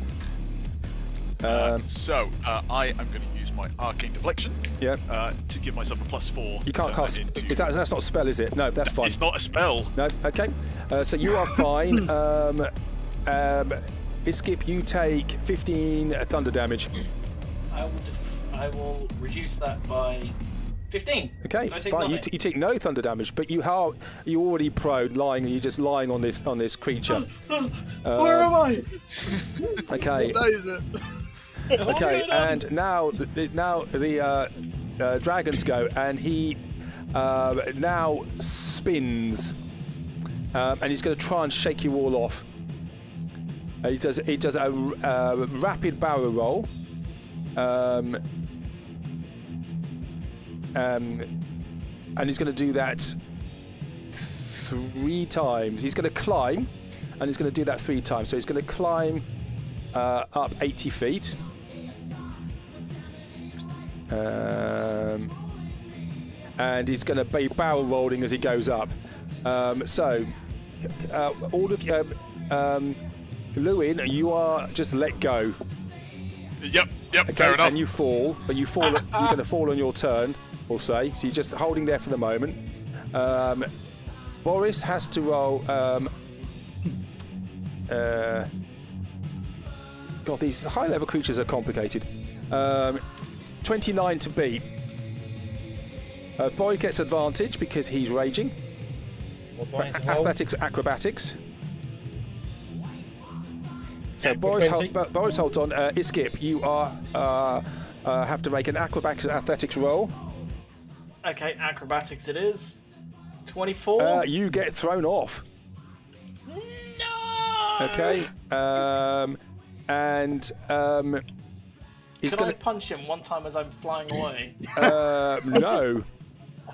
So I am going to use my arcane deflection.
Yeah.
To give myself a +4.
You can't cast. That's not a spell, is it? No, that's fine.
It's not a spell.
No. Okay. So you are fine. Iskip, you take 15 thunder damage.
I will reduce that by 15.
Okay, fine. You take no thunder damage, but you already prone, lying. You're just lying on this creature.
Where am I?
Okay.
What day is it?
Okay, and now the dragons go, and he now spins, and he's going to try and shake you all off. He does a rapid barrel roll. And he's going to do that 3 times. He's going to climb, and he's going to do that 3 times. So he's going to climb up 80 feet. And he's going to be barrel rolling as he goes up. So all of you, Lewin, you are just let go.
Yep,
okay,
fair enough.
And you fall, but you fall. You're going to fall on your turn, we'll say. So you're just holding there for the moment. Boris has to roll. God, these high-level creatures are complicated. 29 to beat. Boy gets advantage because he's raging. Athletics, acrobatics. So Boris holds on. Iskip, you have to make an athletics roll.
Okay, acrobatics it is. 24.
You get thrown off.
No.
Okay. He's
Can
gonna
I punch him one time as I'm flying away?
No.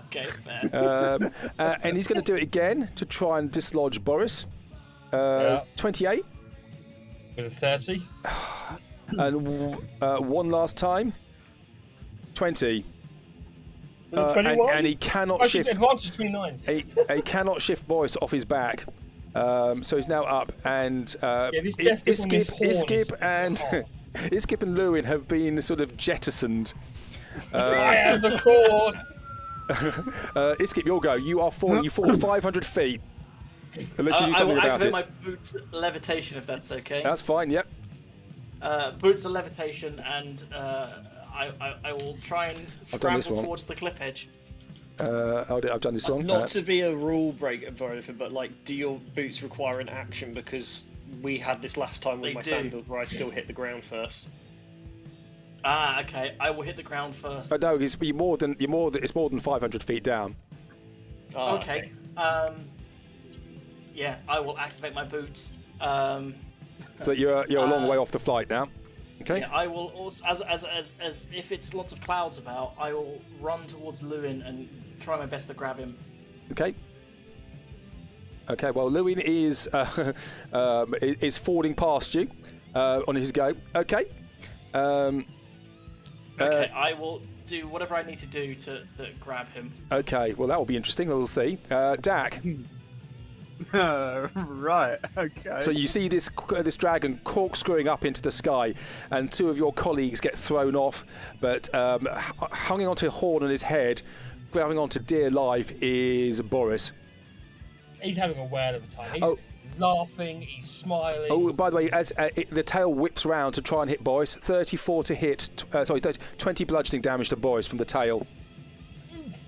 Okay, fair.
And he's going to do it again to try and dislodge Boris. 28.
With a 30.
And one last time. 20.
21?
and he cannot
Actually,
shift.
advantage 29.
He cannot shift Boris off his back. So he's now up, and
this death grip on this horn
Iskip
is
and
hard.
Iskip and Lewin have been sort of jettisoned.
I am the cord.
Iskip, your go. You are falling. You fall 500 feet. I'll let you do
I
something
will
about
activate
it.
my boots levitation if that's okay.
That's fine. Yep.
Boots of levitation, and I will try and
done this
scramble
wrong.
towards the cliff edge.
I've done this wrong.
Not to be a rule breaker or anything, but like, do your boots require an action? Because we had this last time with
They
my
do.
sandals where I still hit the ground first.
Okay. I will hit the ground first.
No, it's more than 500 feet down.
Oh,
Okay. Yeah, I will activate my boots.
So you're a long way off the flight now. Okay.
Yeah, I will also, as if it's lots of clouds about, I will run towards Lewin and try my best to grab him.
Okay. Okay. Well, Lewin is falling past you on his go. Okay.
Okay, I will do whatever I need to do to grab him.
Okay. Well, that will be interesting. We'll see. Dak.
Right. Okay.
So you see this dragon corkscrewing up into the sky, and two of your colleagues get thrown off, but hanging onto a horn on his head, grabbing onto dear life is Boris.
He's having a whale of a time. He's
Oh.
laughing, he's smiling.
Oh, by the way, as the tail whips round to try and hit Boris, 34 to hit. 20 bludgeoning damage to Boris from the tail.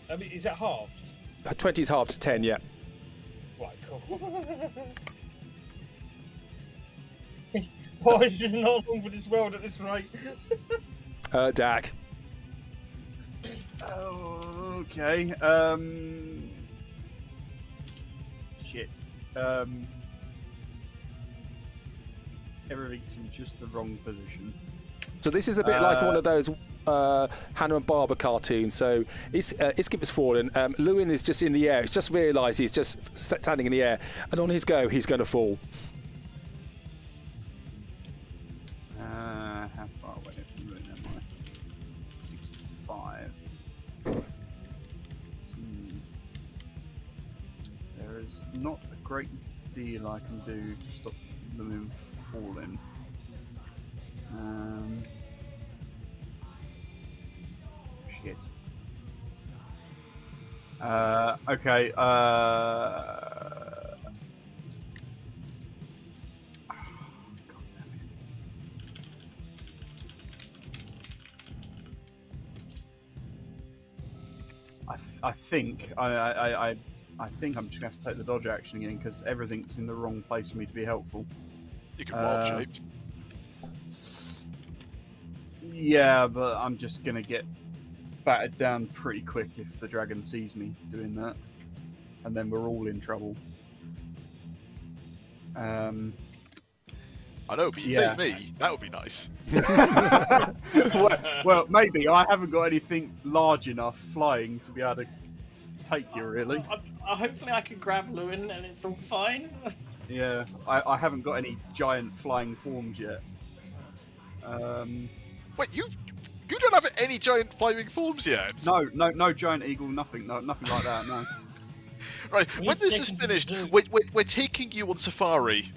I mean, is that halved?
20 is halved to 10. Yeah.
Right, cool. Boris is not long for this world at this rate.
Dak.
Okay. Shit. Everything's in just the wrong position.
So this is a bit like one of those Hannah and Barbara cartoons. So Iskip has fallen. Lewin is just in the air. He's just realised he's just standing in the air, and on his go, he's going to fall.
How far away from Lewin am I? 65. There is not a great deal I can do to stop Lewin falling. Shit. Okay. God damn it. I think I think I'm just gonna have to take the dodge action again because everything's in the wrong place for me to be helpful.
You can warp shape.
Yeah, but I'm just gonna get battered down pretty quick if the dragon sees me doing that, and then we're all in trouble.
I know, but you
yeah.
save me. That would be nice.
well, maybe I haven't got anything large enough flying to be able to take you, really.
Hopefully I can grab Lewin and it's all fine.
Yeah, I haven't got any giant flying forms yet.
Wait, you don't have any giant flying forms yet?
No giant eagle, nothing like that, no.
Right, when this is finished, we're taking you on safari.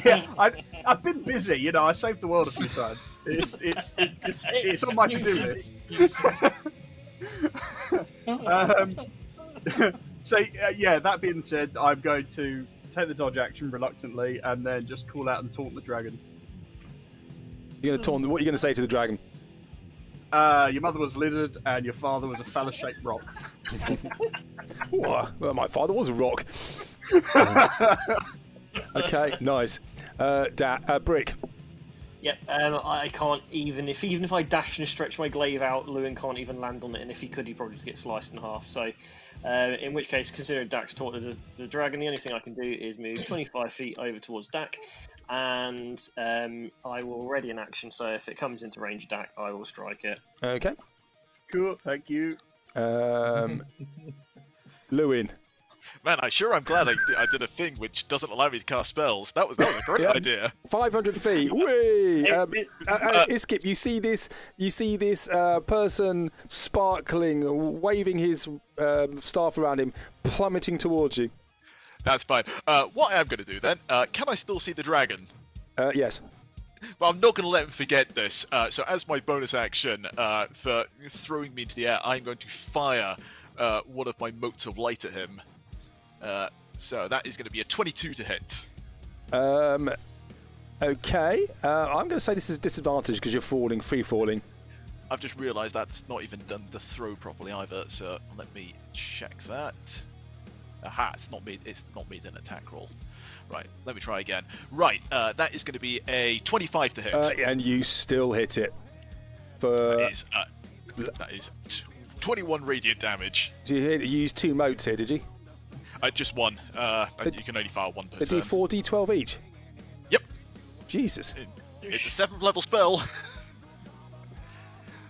Yeah, I've been busy, you know. I saved the world a few times. It's on my to-do list. So yeah, that being said, I'm going to take the dodge action reluctantly, and then just call out and taunt the dragon.
You're going to taunt. What are you going to say to the dragon?
Your mother was lizard, and your father was a phallus-shaped rock.
Well, my father was a rock. Okay, nice. Brick.
Yep, I can't even if I dash and stretch my glaive out, Lewin can't even land on it, and if he could, he'd probably just get sliced in half. So, in which case, considering Dak's taunted the dragon, the only thing I can do is move 25 feet over towards Dak, and I will ready an action. So if it comes into range of Dak, I will strike it.
Okay.
Cool, thank you.
Lewin.
Man, I'm glad I did a thing which doesn't allow me to cast spells. That was a great idea.
500 feet. Whee! Iskip, you see this person sparkling, waving his staff around him, plummeting towards you.
That's fine. What I am going to do then, can I still see the dragon?
Yes.
But I'm not going to let him forget this. So as my bonus action for throwing me into the air, I'm going to fire one of my motes of light at him. So that is going to be a 22 to hit.
Okay. I'm going to say this is a disadvantage because you're free falling.
I've just realised that's not even done the throw properly either. So let me check that. Aha! It's not made an attack roll. Right. Let me try again. Right. That is going to be a 25 to hit.
And you still hit it.
That is 21 radiant damage.
So you used 2 motes here, did you?
Just one. You can only fire one per
They do
turn.
4d12 each?
Yep.
Jesus.
It's a 7th level spell.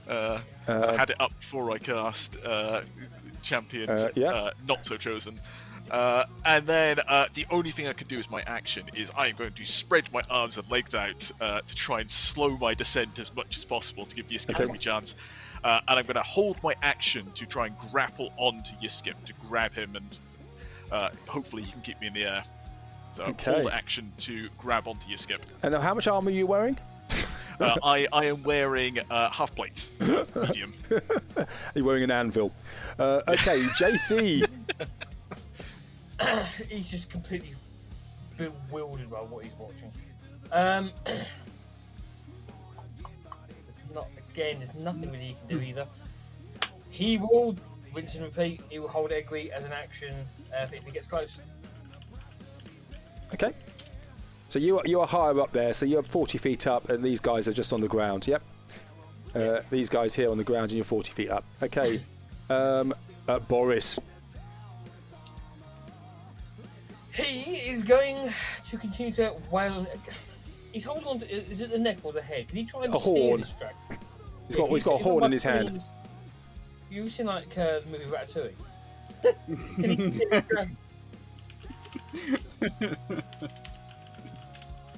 I had it up before I cast Champion, not so chosen. And then the only thing I can do as my action is I am going to spread my arms and legs out to try and slow my descent as much as possible to give Yiskip every chance. And I'm going to hold my action to try and grapple onto Yiskip to grab him, and hopefully he can keep me in the air. So hold action to grab onto Yiskip.
And how much armor are you wearing?
I am wearing half plate, medium.
You're wearing an anvil. Okay, JC.
He's just completely bewildered by what he's watching. There's nothing really he can do either. He will rinse and repeat. He will hold Egri as an action if he gets close.
Okay. So you are higher up there. So you're 40 feet up, and these guys are just on the ground. Yep. These guys here on the ground, and you're 40 feet up. Okay. Boris.
He is going to continue to wail. He's holding on to. Is it the neck or the head? Can he try and
A
steer
horn.
this dragon?
He's got a horn in his hand.
You've seen the movie Ratatouille? Can he steer this dragon?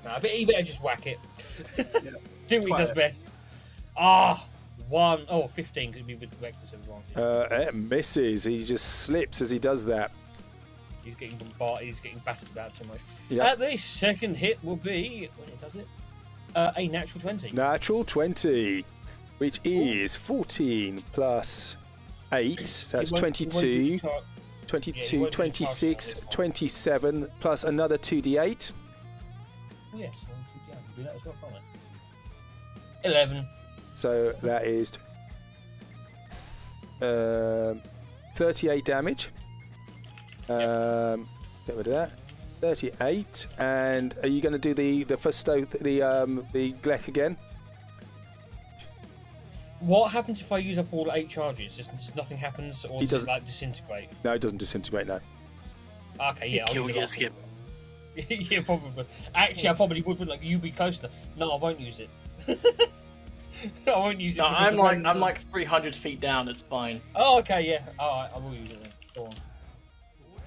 I bet he better just whack it. Do what he does best. 15 could be with Reckless advantage.
It misses. He just slips as he does that.
He's getting bombarded. He's getting battered about too much.
Yep.
The second hit will be, when it does it, a natural 20.
Natural 20, which is 14 plus 8. So that's 22. 22, 26, 27 plus another 2d8.
Yes, do that as well, can't I? 11.
So that is 38 damage. Get rid of that. 38. And are you going to do the Glek again?
What happens if I use up all 8 charges? Just nothing happens, or does it disintegrate?
No, it doesn't disintegrate. No.
Okay, yeah.
Kill your skip.
Yeah, probably. Actually, I probably would, but you be closer. No, I won't use it. I won't use it.
No, I'm like 300 feet down. It's fine.
Oh, okay, yeah. Alright, I will use it then. Go on.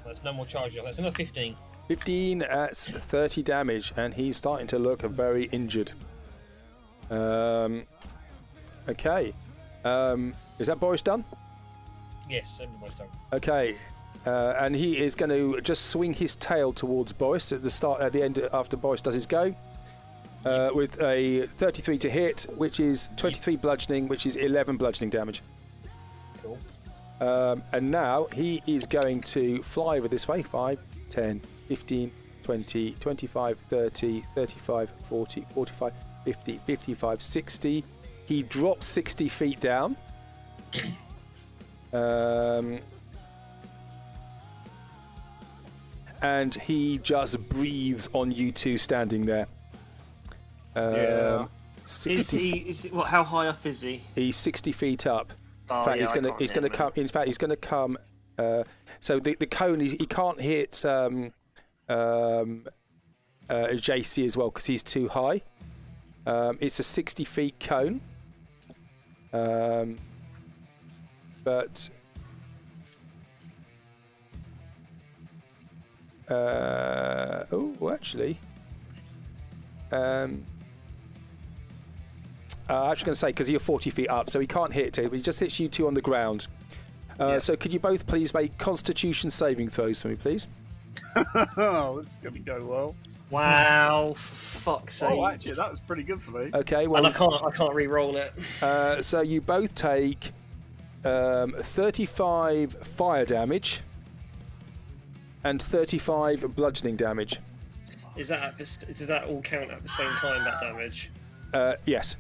There's no more charges. That's another 15.
15, that's 30 damage, and he's starting to look very injured. Okay. Is that Boris done?
Yes, everybody's done.
Okay. And he is going to just swing his tail towards Boris at the end, after Boris does his go. With a 33 to hit, which is 23 bludgeoning, which is 11 bludgeoning damage.
Cool.
And now he is going to fly over this way. 5, 10, 15, 20, 25, 30, 35, 40, 45, 50, 55, 60. He drops 60 feet down. And he just breathes on you two standing there.
Yeah.
60,
How high up is he?
He's 60 feet up.
Oh,
In fact,
yeah,
he's going to come. In fact, he's going to come. So the cone, he can't hit JC as well because he's too high. It's a 60 feet cone. But Actually. Actually going to say, because you're 40 feet up, so he can't hit it. He just hits you two on the ground. So could you both please make Constitution saving throws for me, please?
Oh, this is going to go well.
Wow, for fuck's sake.
Oh, actually, that was pretty good for me.
Okay, well...
And I can't re-roll it.
So you both take 35 fire damage and 35 bludgeoning damage.
Does that all count at the same time, that damage?
Yes.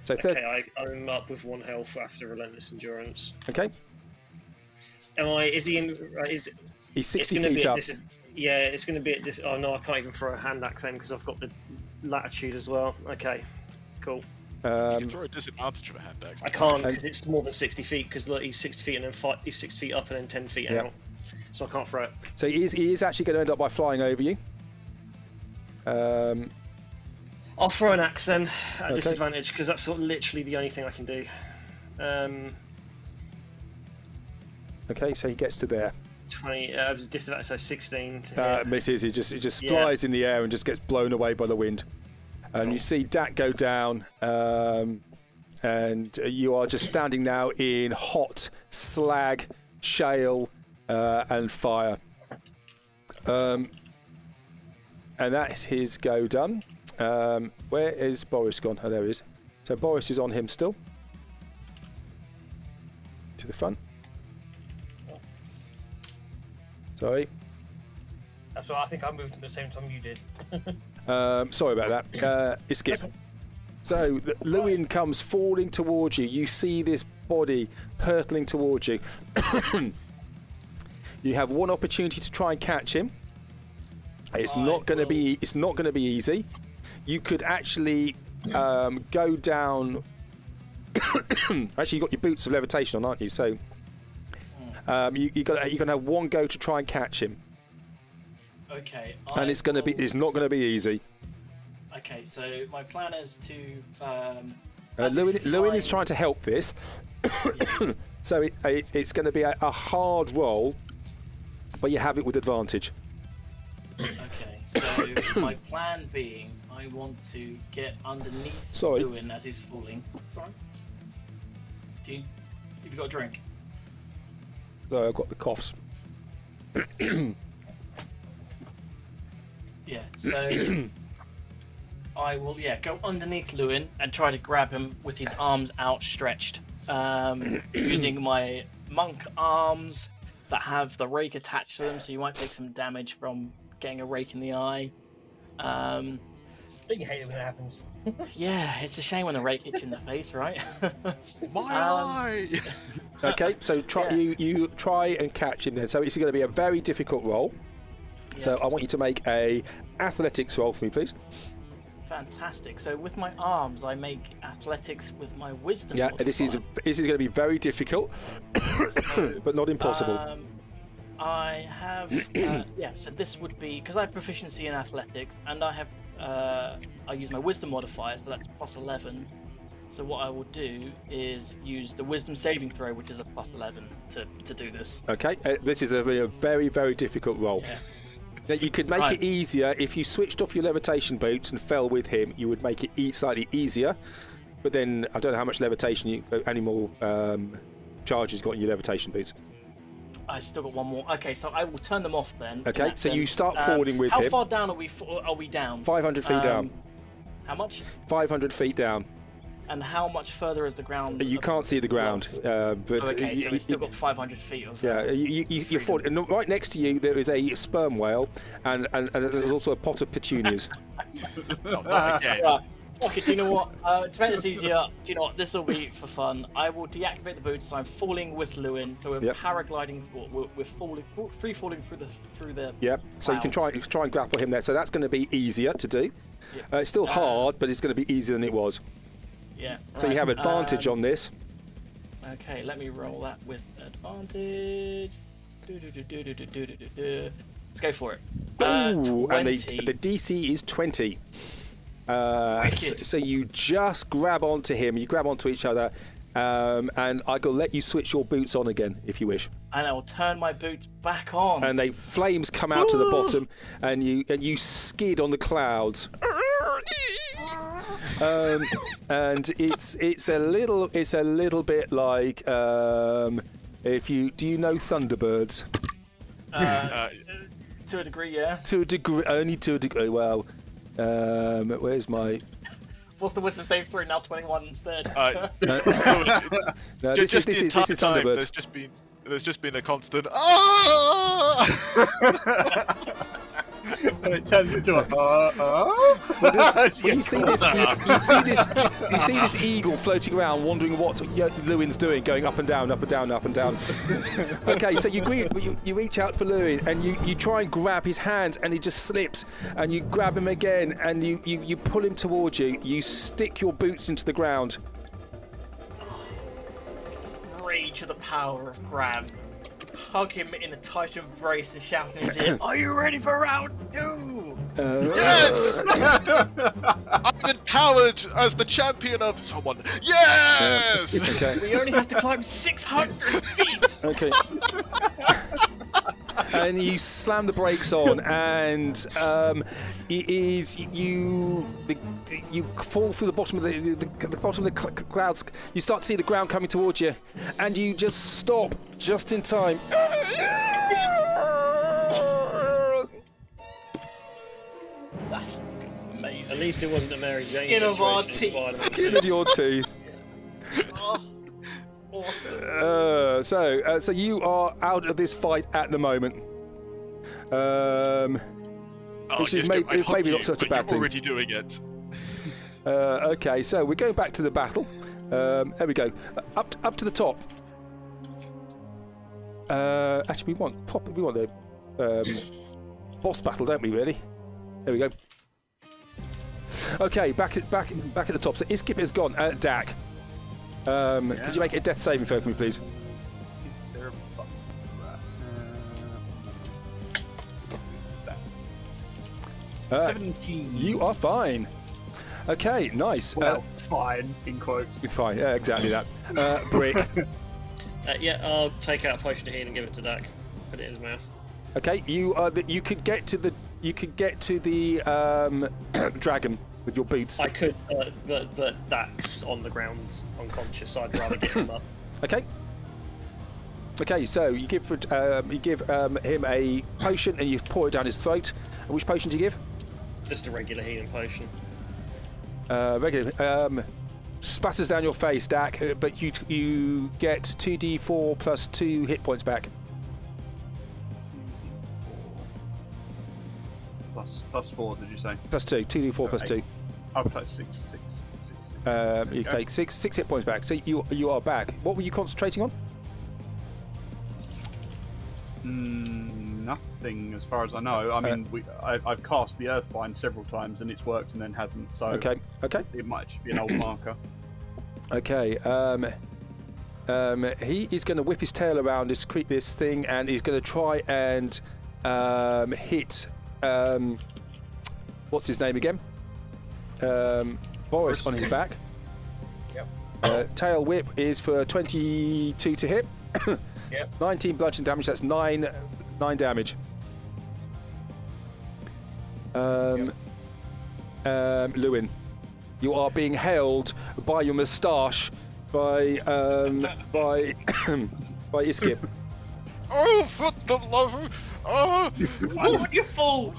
So
okay, I'm up with 1 health after Relentless Endurance.
Okay.
Is he in...
He's 60 feet up.
Yeah, it's going to be at this... Oh, no, I can't even throw a hand axe then because I've got the latitude as well. Okay, cool.
You can throw a disadvantage of a hand axe.
I can't because it's more than 60 feet because look, he's 60 feet and then he's 6 feet up and then 10 feet out. So I can't throw it.
So he is actually going to end up by flying over you.
I'll throw an axe then at disadvantage because that's literally the only thing I can do.
Okay, so he gets to there.
20 disadvantage, so 16.
Misses. He just flies in the air and just gets blown away by the wind. And you see Dat go down, and you are just standing now in hot slag, shale, and fire. And that's his go done. Where is Boris gone? Oh, there he is. So Boris is on him still. To the front. Sorry.
That's why I think I moved at the same time you did.
Sorry about that. Skip. So Lewin comes falling towards you. You see this body hurtling towards you. You have one opportunity to try and catch him. It's not going to be easy. You could actually go down. Actually, you've got your boots of levitation on, aren't you? So you're going to have one go to try and catch him.
Okay.
And it's not going to be easy.
Okay, so my plan is to.
Lewin is trying to help this, so it's going to be a hard roll, but you have it with advantage.
Okay, so my plan being, I want to get underneath Lewin as he's falling. Sorry. Have you got a drink?
So I've got the coughs.
Yeah, so I will, go underneath Lewin and try to grab him with his arms outstretched, using my monk arms that have the rake attached to them, so you might take some damage from getting a rake in the eye.
Don't you hate it when it happens?
Yeah, it's a shame when the rake hits you in the face, right?
My eye!
Okay, so you try and catch him then. So it's going to be a very difficult roll. Yeah. So I want you to make a athletics roll for me, please.
Fantastic. So with my arms, I make athletics with my wisdom.
Yeah, this is going to be very difficult, but not impossible.
I have so this would be because I have proficiency in athletics, and I have I use my wisdom modifier, so that's plus 11. So what I will do is use the wisdom saving throw, which is a plus 11 to do this. Okay,
this is a very, very difficult roll.
Yeah.
Now, you could make it easier if you switched off your levitation boots and fell with him. You would make it slightly easier, but then I don't know how much levitation any more charges got in your levitation boots.
I still got one more. Okay, so I will turn them off then.
Okay, so you start falling with him.
How far down are we down?
500 feet down.
How much?
500 feet down.
And how much further is the ground?
You can't see the ground, but
okay, so we've still got 500 feet of.
Yeah, you're falling. And right next to you there is a sperm whale, and there's also a pot of petunias.
Right. Okay, do you know what? To make this easier, do you know what? This will be for fun. I will deactivate the boots. So I'm falling with Lewin, so we're paragliding. We're free falling through the. Yep. So you can try and grapple him there. So that's going to be easier to do. Yeah. It's still hard, but it's going to be easier than it was. Yeah. So you have advantage on this. Okay, let me roll that with advantage. Let's go for it. Ooh, and the DC is 20. So you just grab onto him. You grab onto each other, and I will let you switch your boots on again if you wish. And I will turn my boots back on.
And flames come out to the bottom, and you skid on the clouds. And it's a little bit like do you know Thunderbirds?
To a degree, yeah.
To a degree, only to a degree. Well, where's my?
What's the wisdom save through now? 21 instead.
No, this is Thunderbirds.
There's just been a constant. Ah!
And it turns into a.
You see this eagle floating around, wondering what Lewin's doing, going up and down, up and down, up and down. Okay, so you reach out for Lewin, and you try and grab his hand, and he just slips, and you grab him again, and you pull him towards you. You stick your boots into the ground.
Rage of the power of grab. Hug him in a tight embrace and shout in his ear, "Are you ready for round 2?"
Yes! I'm empowered as the champion of someone. Yes!
Okay.
We only have to climb 600 feet.
Okay. And you slam the brakes on, and you fall through the bottom of the clouds. You start to see the ground coming towards you, and you just stop just in time.
That's amazing.
At least it wasn't a Mary Jane
Skin of our
situation in
teeth.
Spider-Man.
Skin of your teeth.
Oh, awesome.
So you are out of this fight at the moment. Which is maybe not such a bad
you're
thing.
already doing it.
Okay, so we're going back to the battle. There we go. Up to the top. Actually, we want the boss battle, don't we? Really? There we go. Okay, back at the top. So Iskip is gone. Dak, could you make a death saving throw for me, please?
Is there a button for that? 17.
You are fine. Okay, nice.
Well, fine, in quotes.
Fine, yeah, exactly that. Brick.
Yeah, I'll take out a potion of healing and give it to Dak. Put it in his mouth.
Okay, you could get to the dragon with your boots.
I could, but Dak's on the ground unconscious, so I'd rather get him up.
Okay. Okay, so you give him a potion and you pour it down his throat. And which potion do you give?
Just a regular healing potion.
Regular. Spatters down your face, Dak, but you get 2d4 plus 2 hit points back.
2d4 plus 4, did you say?
Plus 2. 2d4
So
plus 2.
I would take 6.
You take six hit points back. So you are back. What were you concentrating on?
Nothing, as far as I know. I mean, I've cast the Earthbind several times and it's worked and then hasn't. So
okay.
It might just be an old marker.
Okay. He is going to whip his tail around this thing, and he's going to try and hit. What's his name again? Boris on his back.
Yep.
Tail whip is for 22 to hit.
Yep.
19 bludgeon damage. That's 9 damage. Lewin, you are being held by your moustache by Iskip.
Oh, for the love of... Oh!
Why would you fall?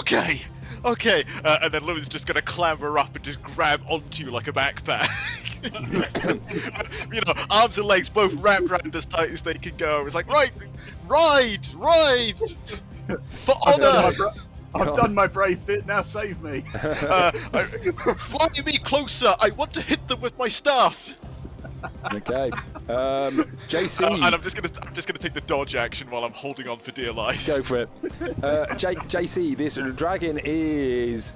Okay. And then Lewin's just gonna clamber up and just grab onto you like a backpack. You know, arms and legs both wrapped around as tight as they can go. It's like, right, for honor.
I've done my brave bit. Now save me.
Fly me closer. I want to hit them with my staff.
Okay. JC.
And I'm just gonna take the dodge action while I'm holding on for dear life.
Go for it. JC, this dragon is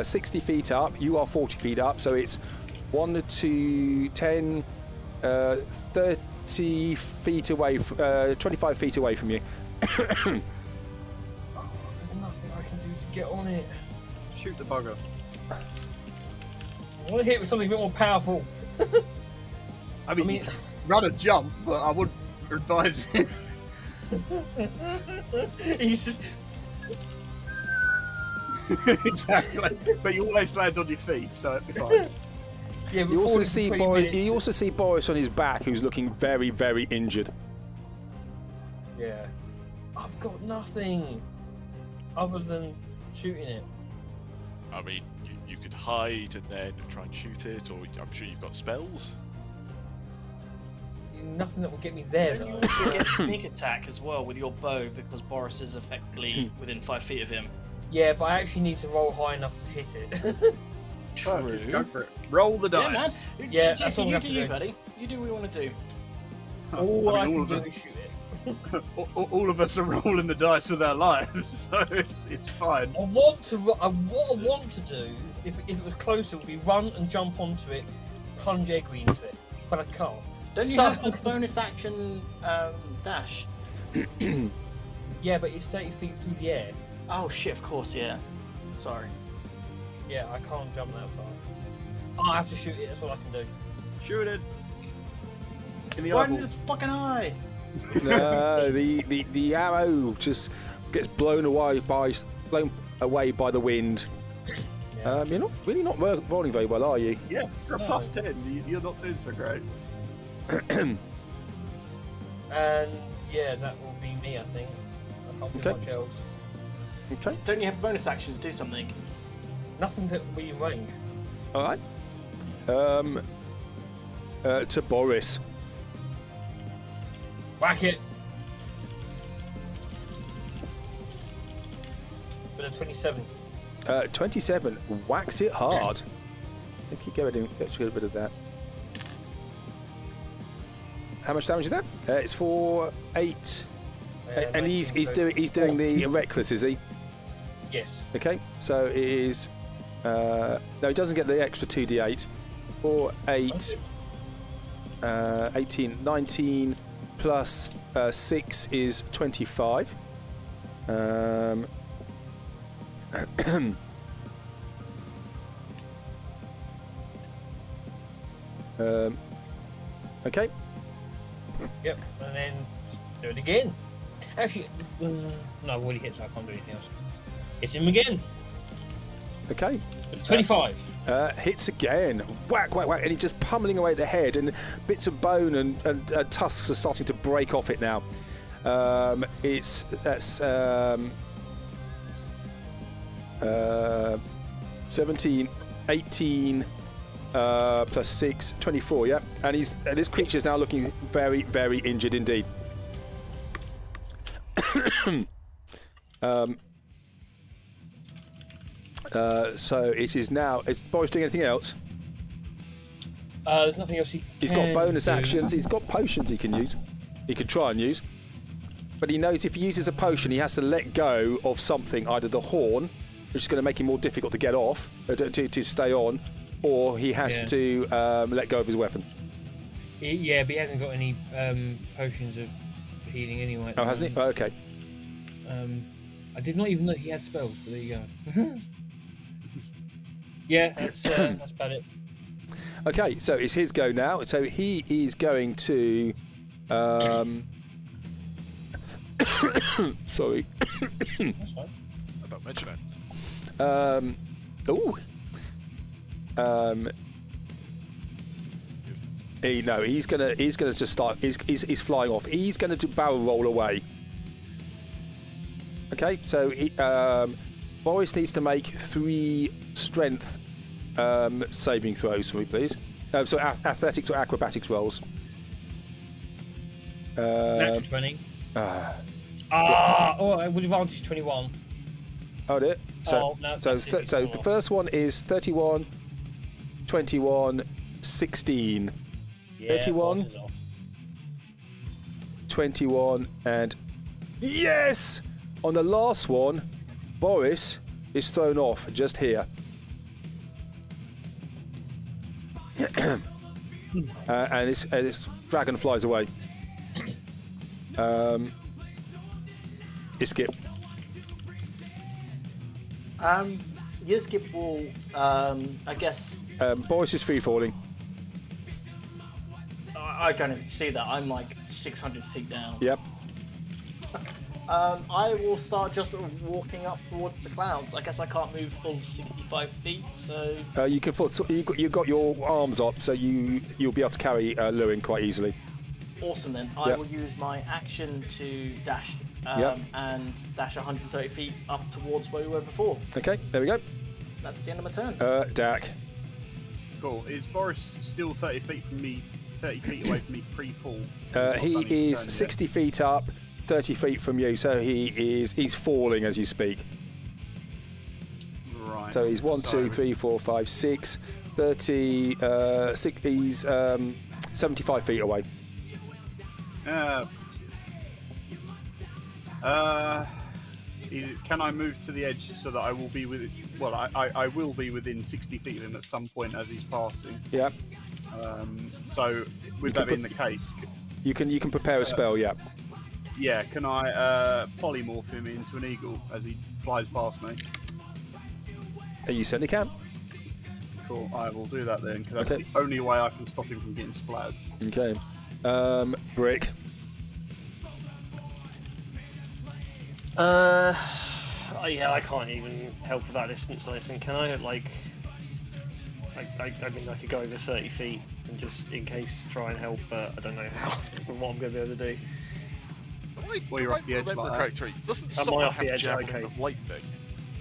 60 feet up. You are 40 feet up, so it's 1 to 10, 30 feet away, 25 feet away from you.
There's nothing I can do to get on it.
Shoot the bugger.
I want to hit it with something a bit more powerful.
I mean, run and jump, but I wouldn't advise it.
He's just...
Exactly. But you always land on your feet, so it'll be fine.
Yeah,
You also see Boris.
minutes...
You also see Boris on his back, who's looking very, very injured.
Yeah. I've got nothing other than shooting it.
I mean, you could hide and then try and shoot it, or I'm sure you've got spells.
Nothing that will get me there.
Don't you
Though.
also get sneak attack as well with your bow because Boris is effectively within 5 feet of him?
Yeah, but I actually need to roll high enough to hit it.
Well, just go for it. Roll the
Yeah, man.
dice.
Yeah,
Jesse,
that's all we
you
have
do
to
you,
do.
buddy. You do what you want to do.
All I
all
can
of
do
it.
is shoot it.
All of us are rolling the dice with our lives, so it's fine.
What I want to do, if it was closer, would be run and jump onto it, plunge Eggy into it, but I can't.
Don't you have a bonus action dash?
Yeah, but it's 30 feet through the air.
Oh shit, of course, yeah. Sorry.
Yeah, I can't jump that far. Oh, I have to shoot it, that's all I can do.
Shoot it. In the
Right
eyeball.
in his fucking eye!
No, the arrow just gets blown away by the wind.
Yeah.
You're not rolling very well, are you?
Yeah, for a
No.
plus 10, you're not doing so great.
And yeah, that will be me, I think. I can't do
Okay.
much else.
Okay.
Don't you have bonus actions to do something?
Nothing that will be in range.
All right. To Boris.
Whack it! With a 27.
27. Whacks it hard. I think let's get a bit of that. How much damage is that? It's for 8. And he's doing the reckless, is he?
Yes.
Okay, so it is. No, he doesn't get the extra 2d8. 4, 8, 18, 19 plus 6 is 25. Okay.
Yep, and then do it again. Actually, no, I've already hit, so I can't do anything else. Hit him again.
Okay.
25.
Hits again. Whack, whack, whack, and he's just pummeling away at the head, and bits of bone and tusks are starting to break off it now. That's 17, 18 plus 6, 24. Yeah, and this creature is now looking very, very injured indeed. So it is now. Is Boris doing anything else?
There's nothing else
He's got bonus
do.
actions. He's got potions he can use. He could try and use. But he knows if he uses a potion, he has to let go of something, either the horn, which is going to make him more difficult to get off, to stay on, or he has to let go of his weapon.
Yeah, but he hasn't got any potions of healing anyway.
Oh, hasn't he? Oh, okay.
I did not even know he had spells, but there you go. Yeah, that's about it.
Okay, so it's his go now. So he is going to. Sorry.
That's fine.
I don't mention it.
Oh. He's gonna just start. He's flying off. He's gonna do barrel roll away. Okay, so Boris needs to make 3 strength saving throws for me, please. So athletics or acrobatics rolls.
Natural 20. With advantage 21.
Oh, dear. So,
no,
so
that's
the first one is 31, 21, 16.
Yeah,
31.
boss is off.
21, and yes! On the last one, Boris is thrown off just here. And this dragon flies away. Skip.
Skip will, I guess.
Boris is free falling.
I
I don't even see that. I'm like 600 feet down.
Yep.
I will start just walking up towards the clouds. I guess I can't move full 65 feet, so...
You can. You've got your arms up, so you'll be able to carry Lewin quite easily.
Awesome then. I will use my action to dash and dash 130 feet up towards where we were before.
Okay, there we go.
That's the end of my turn.
Dak.
Cool. Is Boris still 30 feet from me? 30 feet away from me pre-fall?
He is 60 feet up, 30 feet from you, so he's falling as you speak.
Right.
So he's 1, 2, 3, 4, 5, 6, 30. He's 75 feet away.
Can I move to the edge so that I will be with? Well, I will be within 60 feet of him at some point as he's passing.
Yeah.
So, with that being the case,
you can prepare a spell. Yeah.
Yeah. Can I polymorph him into an eagle as he flies past me?
You certainly can.
Cool. I will do that then, because that's the only way I can stop him from getting splattered.
Okay. Brick.
Yeah, I can't even help with that distance or anything, can I? Like, I mean, I could go over 30 feet and just, in case, try and help, but I don't know what I'm going to be able to do.
Well, you're off the edge like that.
Correctly, doesn't
Am I
someone
off the
have
edge?
javelin
Okay.
of lightning?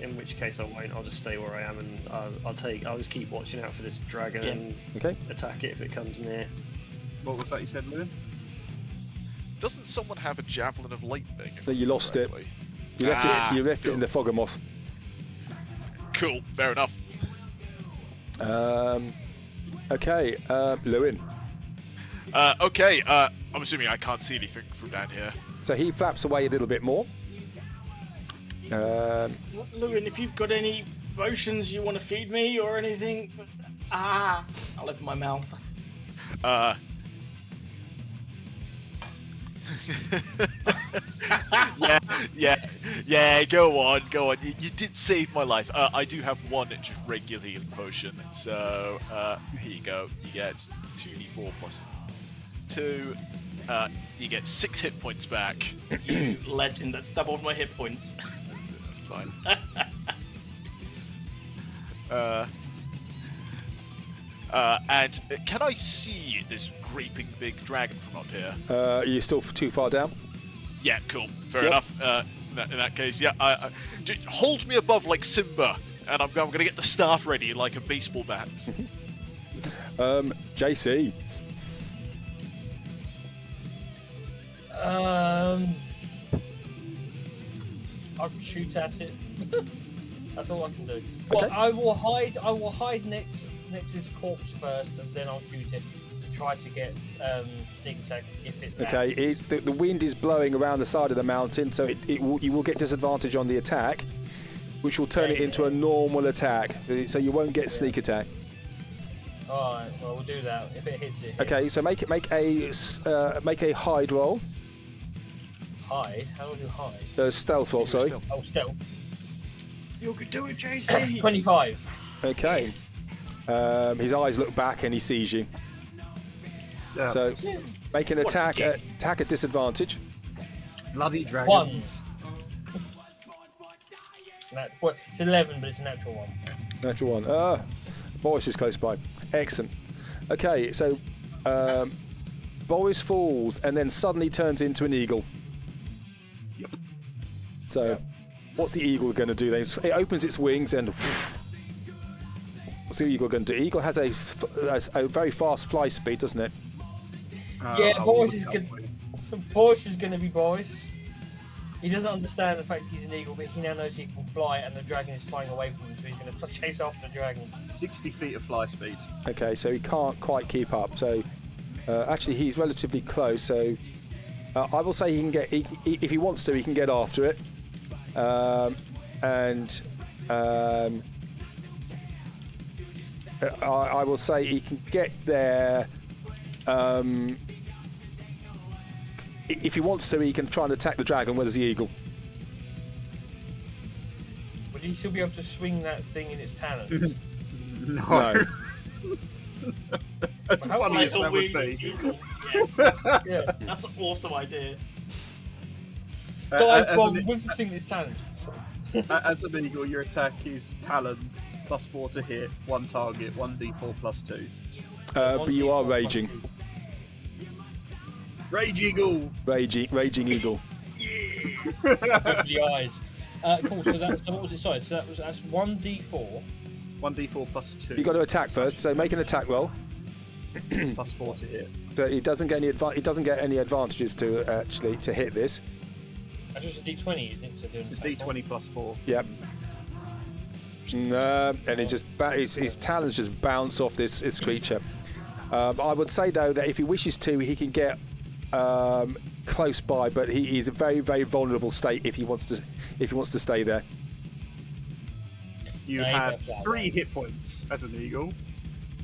In which case I won't, I'll just stay where I am and I'll just keep watching out for this dragon and attack it if it comes near.
What was that you said, Lewin?
Doesn't someone have a javelin of lightning?
No, you lost it. You left it in the Fogamoth.
Cool, fair enough.
Okay, Lewin.
Okay, I'm assuming I can't see anything from down here.
So he flaps away a little bit more.
Lewin, if you've got any potions you want to feed me or anything, I'll open my mouth. Yeah, go on. You did save my life. I do have one just regular healing potion, so here you go. You get 2d4 plus 2. You get 6 hit points back. You legend, that's doubled my hit points. That's fine. And can I see this graping big dragon from up here?
You're still too far down?
Yeah, cool. Fair enough. In that case, yeah. Hold me above like Simba, and I'm going to get the staff ready like a baseball bat.
JC.
I can shoot at it. That's all I can do.
Okay.
Well, I will hide next to his corpse first, and then I'll shoot it to try to get sneak attack if it.
Okay, it's the wind is blowing around the side of the mountain, so you will get disadvantage on the attack, which will turn it into a normal attack. So you won't get sneak attack.
All right. Well, we'll do that. If it hits it.
Okay, so make a hide roll.
Hide? How do you hide?
Stealth roll, sorry.
Oh, stealth.
You could do it, JC.
25.
Okay.
Yes.
His eyes look back and he sees you.
Yeah.
So make an attack at disadvantage.
Bloody dragons.
1. Well, it's 11, but it's a natural one.
Natural one. Boris is close by. Excellent. Okay, so Boris falls and then suddenly turns into an eagle.
Yep.
So, what's the eagle going to do then? It opens its wings and... What's the eagle going to do? Eagle has a very fast fly speed, doesn't it?
Yeah, Boris is good. Boris is going to be Boris. He doesn't understand the fact he's an eagle, but he now knows he can fly, and the dragon is flying away from him, so he's going to chase after the dragon.
60 feet of fly speed.
Okay, so he can't quite keep up. So, actually, he's relatively close. So, I will say he can get. If he wants to, he can get after it. I will say he can get there. If he wants to, he can try and attack the dragon. Where's the eagle?
Would he still be able to swing that thing in its talons?
No.
No.
As funny as that would be.
Yes.
Yeah.
That's an awesome idea.
Dive
as
bomb
an-
with the thing that's challenged.
As an eagle, your attack is talons, +4 to hit, 1 target, 1d4 +2.
But you are raging.
Rage eagle!
Raging eagle.
With the eyes. Cool. So that's what was it? Sorry. So that's 1d4.
1d4 +2.
You got to attack first, so make an attack roll.
+4 to hit.
But it doesn't get any advantages to actually to hit this.
That's just a d20, isn't it? So doing
The d20 +4.
Yep. No, and it just his talons just bounce off this creature. I would say though that if he wishes to, he can get close by, but he is a very, very vulnerable state if he wants to stay there.
You
No,
have
that's that
3
way.
hit points as an eagle,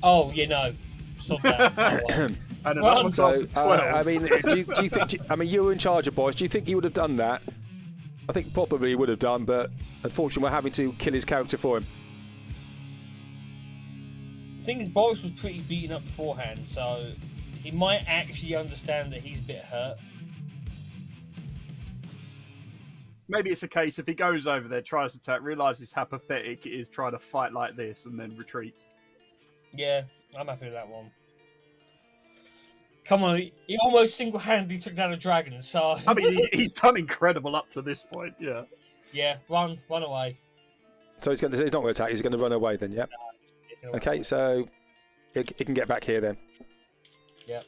Oh, you know. Stop that.
and another
Well,
one
So
lasts 12.
I mean, do you think? I mean, you were in charge of Boris. Do you think he would have done that? I think probably he would have done, but unfortunately, we're having to kill his character for him.
The thing is, Boris was pretty beaten up beforehand, so he might actually understand that he's a bit hurt.
Maybe it's a case if he goes over there, tries to attack, realises how pathetic it is trying to fight like this, and then retreats.
Yeah, I'm happy with that one. Come on, he almost single-handedly took down a dragon, so...
I mean, he's done incredible up to this point, yeah.
Yeah, run away.
So he's not going to attack. He's going to run away then. Yep.
He's gonna run
Okay,
away.
so he can get back here then.
Yep.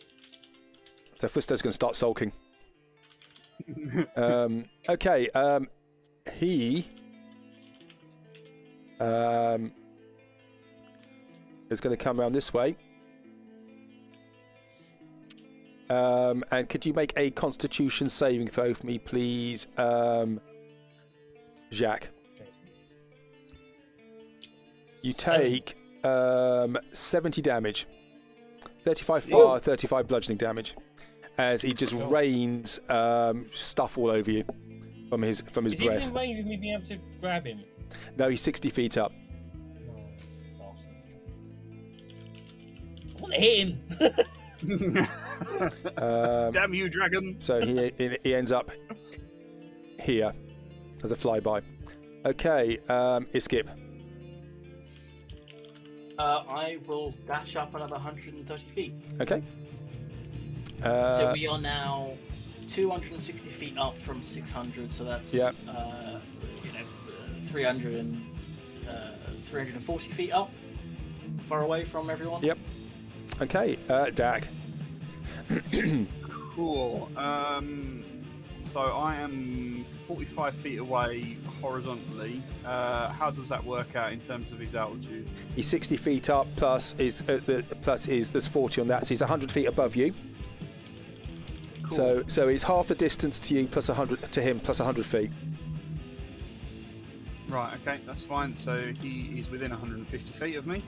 So Fusto's going to start sulking. Okay. He is going to come around this way. And could you make a Constitution saving throw for me, please, Jacques? You take 70 damage. 35 fire, 35 bludgeoning damage. As he just rains stuff all over you from his
Is
breath.
he within range of me being able to grab him?
No, he's 60 feet up.
Oh, bastard. I want to hit him!
Damn you, dragon!
So he ends up here as a flyby. Okay, Iskip.
I will dash up another 130 feet.
Okay.
So we are now 260 feet up from 600. So that's 340 feet up, far away from everyone.
Yep. Okay, Dak.
Cool. So I am 45 feet away horizontally. How does that work out in terms of his altitude?
He's 60 feet up plus there's 40 on that, so he's 100 feet above you.
Cool.
So it's half the distance to you plus 100 to him plus 100 feet.
Right, okay, that's fine. So he is within 150 feet of me.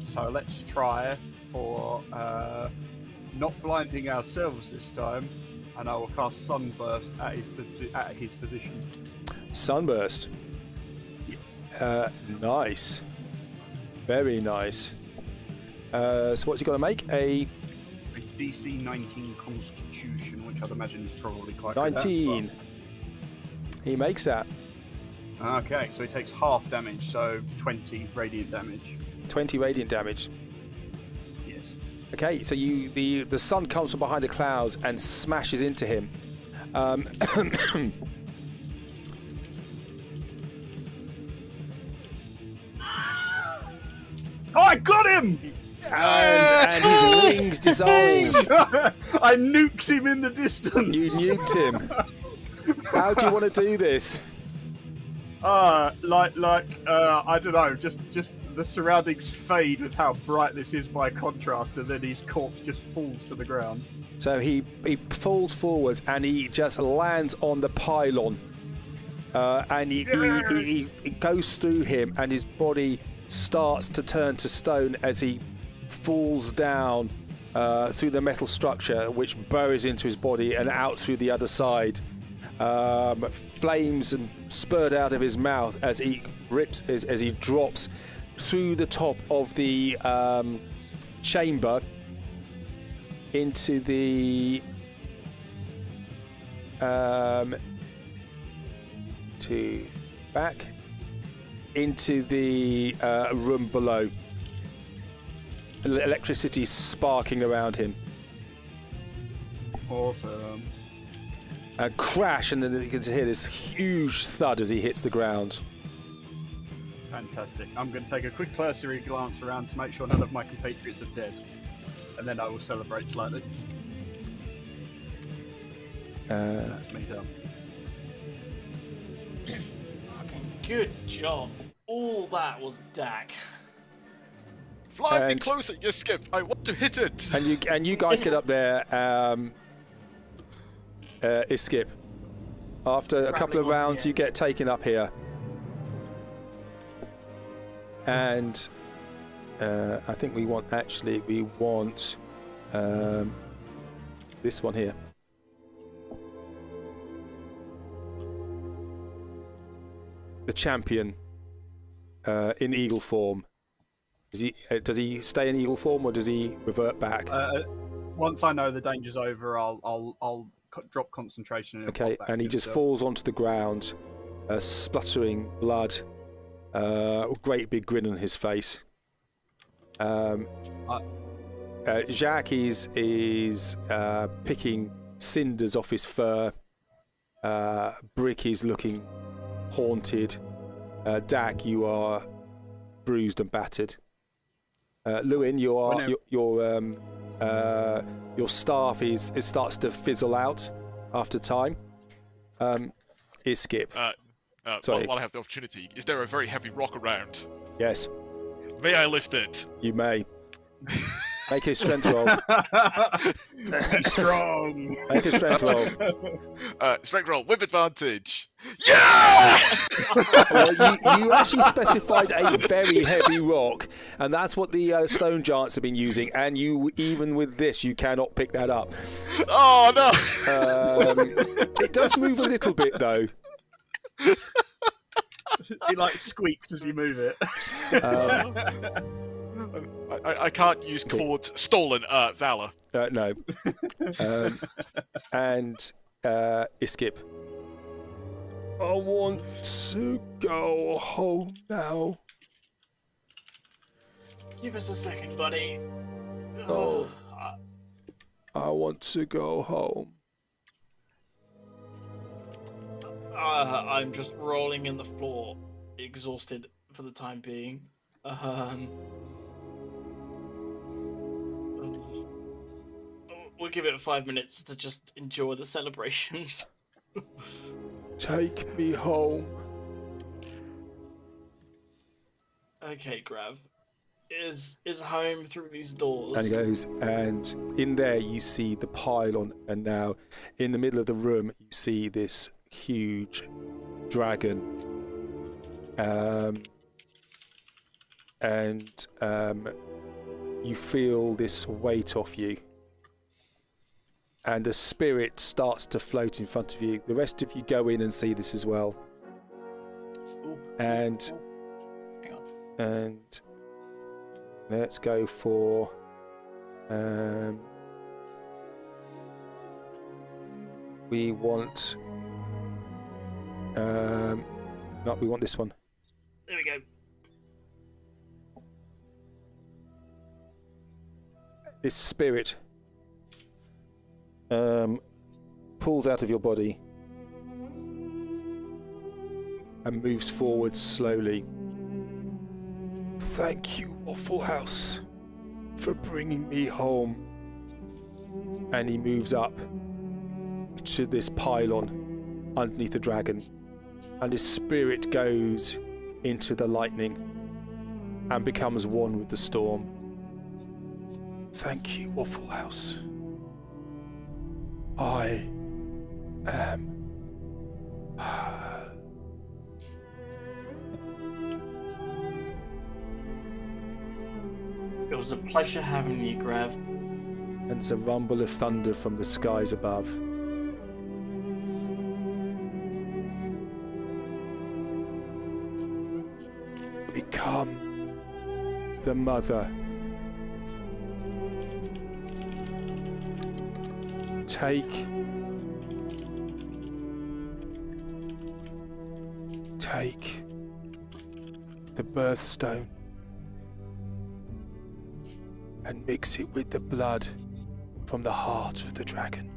So let's try for not blinding ourselves this time, and I will cast Sunburst at his position.
Sunburst.
Yes.
Nice. Very nice. So what's he got to make? A
A DC 19 Constitution, which I'd imagine is probably quite good at,
19. He makes that.
but- Okay, so he takes half damage, so 20 radiant damage.
20 radiant damage.
Yes.
Okay, so the sun comes from behind the clouds and smashes into him.
Oh, I got him!
and his wings dissolve.
I nuked him in the distance.
You nuked him. How do you want to do this?
I don't know, just the surroundings fade with how bright this is by contrast, and then his corpse just falls to the ground.
So he falls forwards and he just lands on the pylon, and he goes through him, and his body starts to turn to stone as he falls down through the metal structure, which burrows into his body and out through the other side. Flames and spurt out of his mouth as he as he drops through the top of the chamber into the to back into the room below. Electricity sparking around him.
Awesome.
A crash, and then you can hear this huge thud as he hits the ground.
Fantastic. I'm going to take a quick cursory glance around to make sure none of my compatriots are dead, and then I will celebrate slightly. That's me done.
Okay, good job. All that was Dak.
Fly me closer, you Skip. I want to hit it.
And you guys get up there. Skip. After a couple of rounds, you get taken up here. And I think we want this one here. The champion in eagle form. Does he stay in eagle form, or does he revert back?
Once I know the danger's over, I'll drop concentration.
Okay, and he just falls onto the ground, spluttering blood, great big grin on his face. Jacques is picking cinders off his fur. Brick is looking haunted. Dak, you are bruised and battered. Lewin, your staff starts to fizzle out after time. Is Skip?
Sorry. While I have the opportunity, is there a very heavy rock around?
Yes.
May I lift it?
You may. Make a strength roll.
Be strong.
Make a strength roll.
Strength roll with advantage. Yeah!
Well, you actually specified a very heavy rock, and that's what the stone giants have been using. And even with this, you cannot pick that up.
Oh no!
It does move a little bit, though.
It like squeaked as you move it.
I can't use called stolen valor.
No. And Skip. I want to go home now.
Give us a second, buddy.
Oh, I want to go home.
I'm just rolling in the floor, exhausted for the time being. We'll give it 5 minutes to just enjoy the celebrations.
Take me home.
Okay, Grav. Is home through these doors.
And he goes, and in there you see the pylon, and now in the middle of the room you see this huge dragon. You feel this weight off you. And a spirit starts to float in front of you. The rest of you go in and see this as well. And let's go for we want we want this one.
There we go.
This spirit pulls out of your body and moves forward slowly. Thank you, Wafflehouse, for bringing me home. And he moves up to this pylon underneath the dragon, and his spirit goes into the lightning and becomes one with the storm. Thank you, Wafflehouse. I am...
It was a pleasure having you, Grav.
And it's a rumble of thunder from the skies above. Become the mother Take the birthstone and mix it with the blood from the heart of the dragon.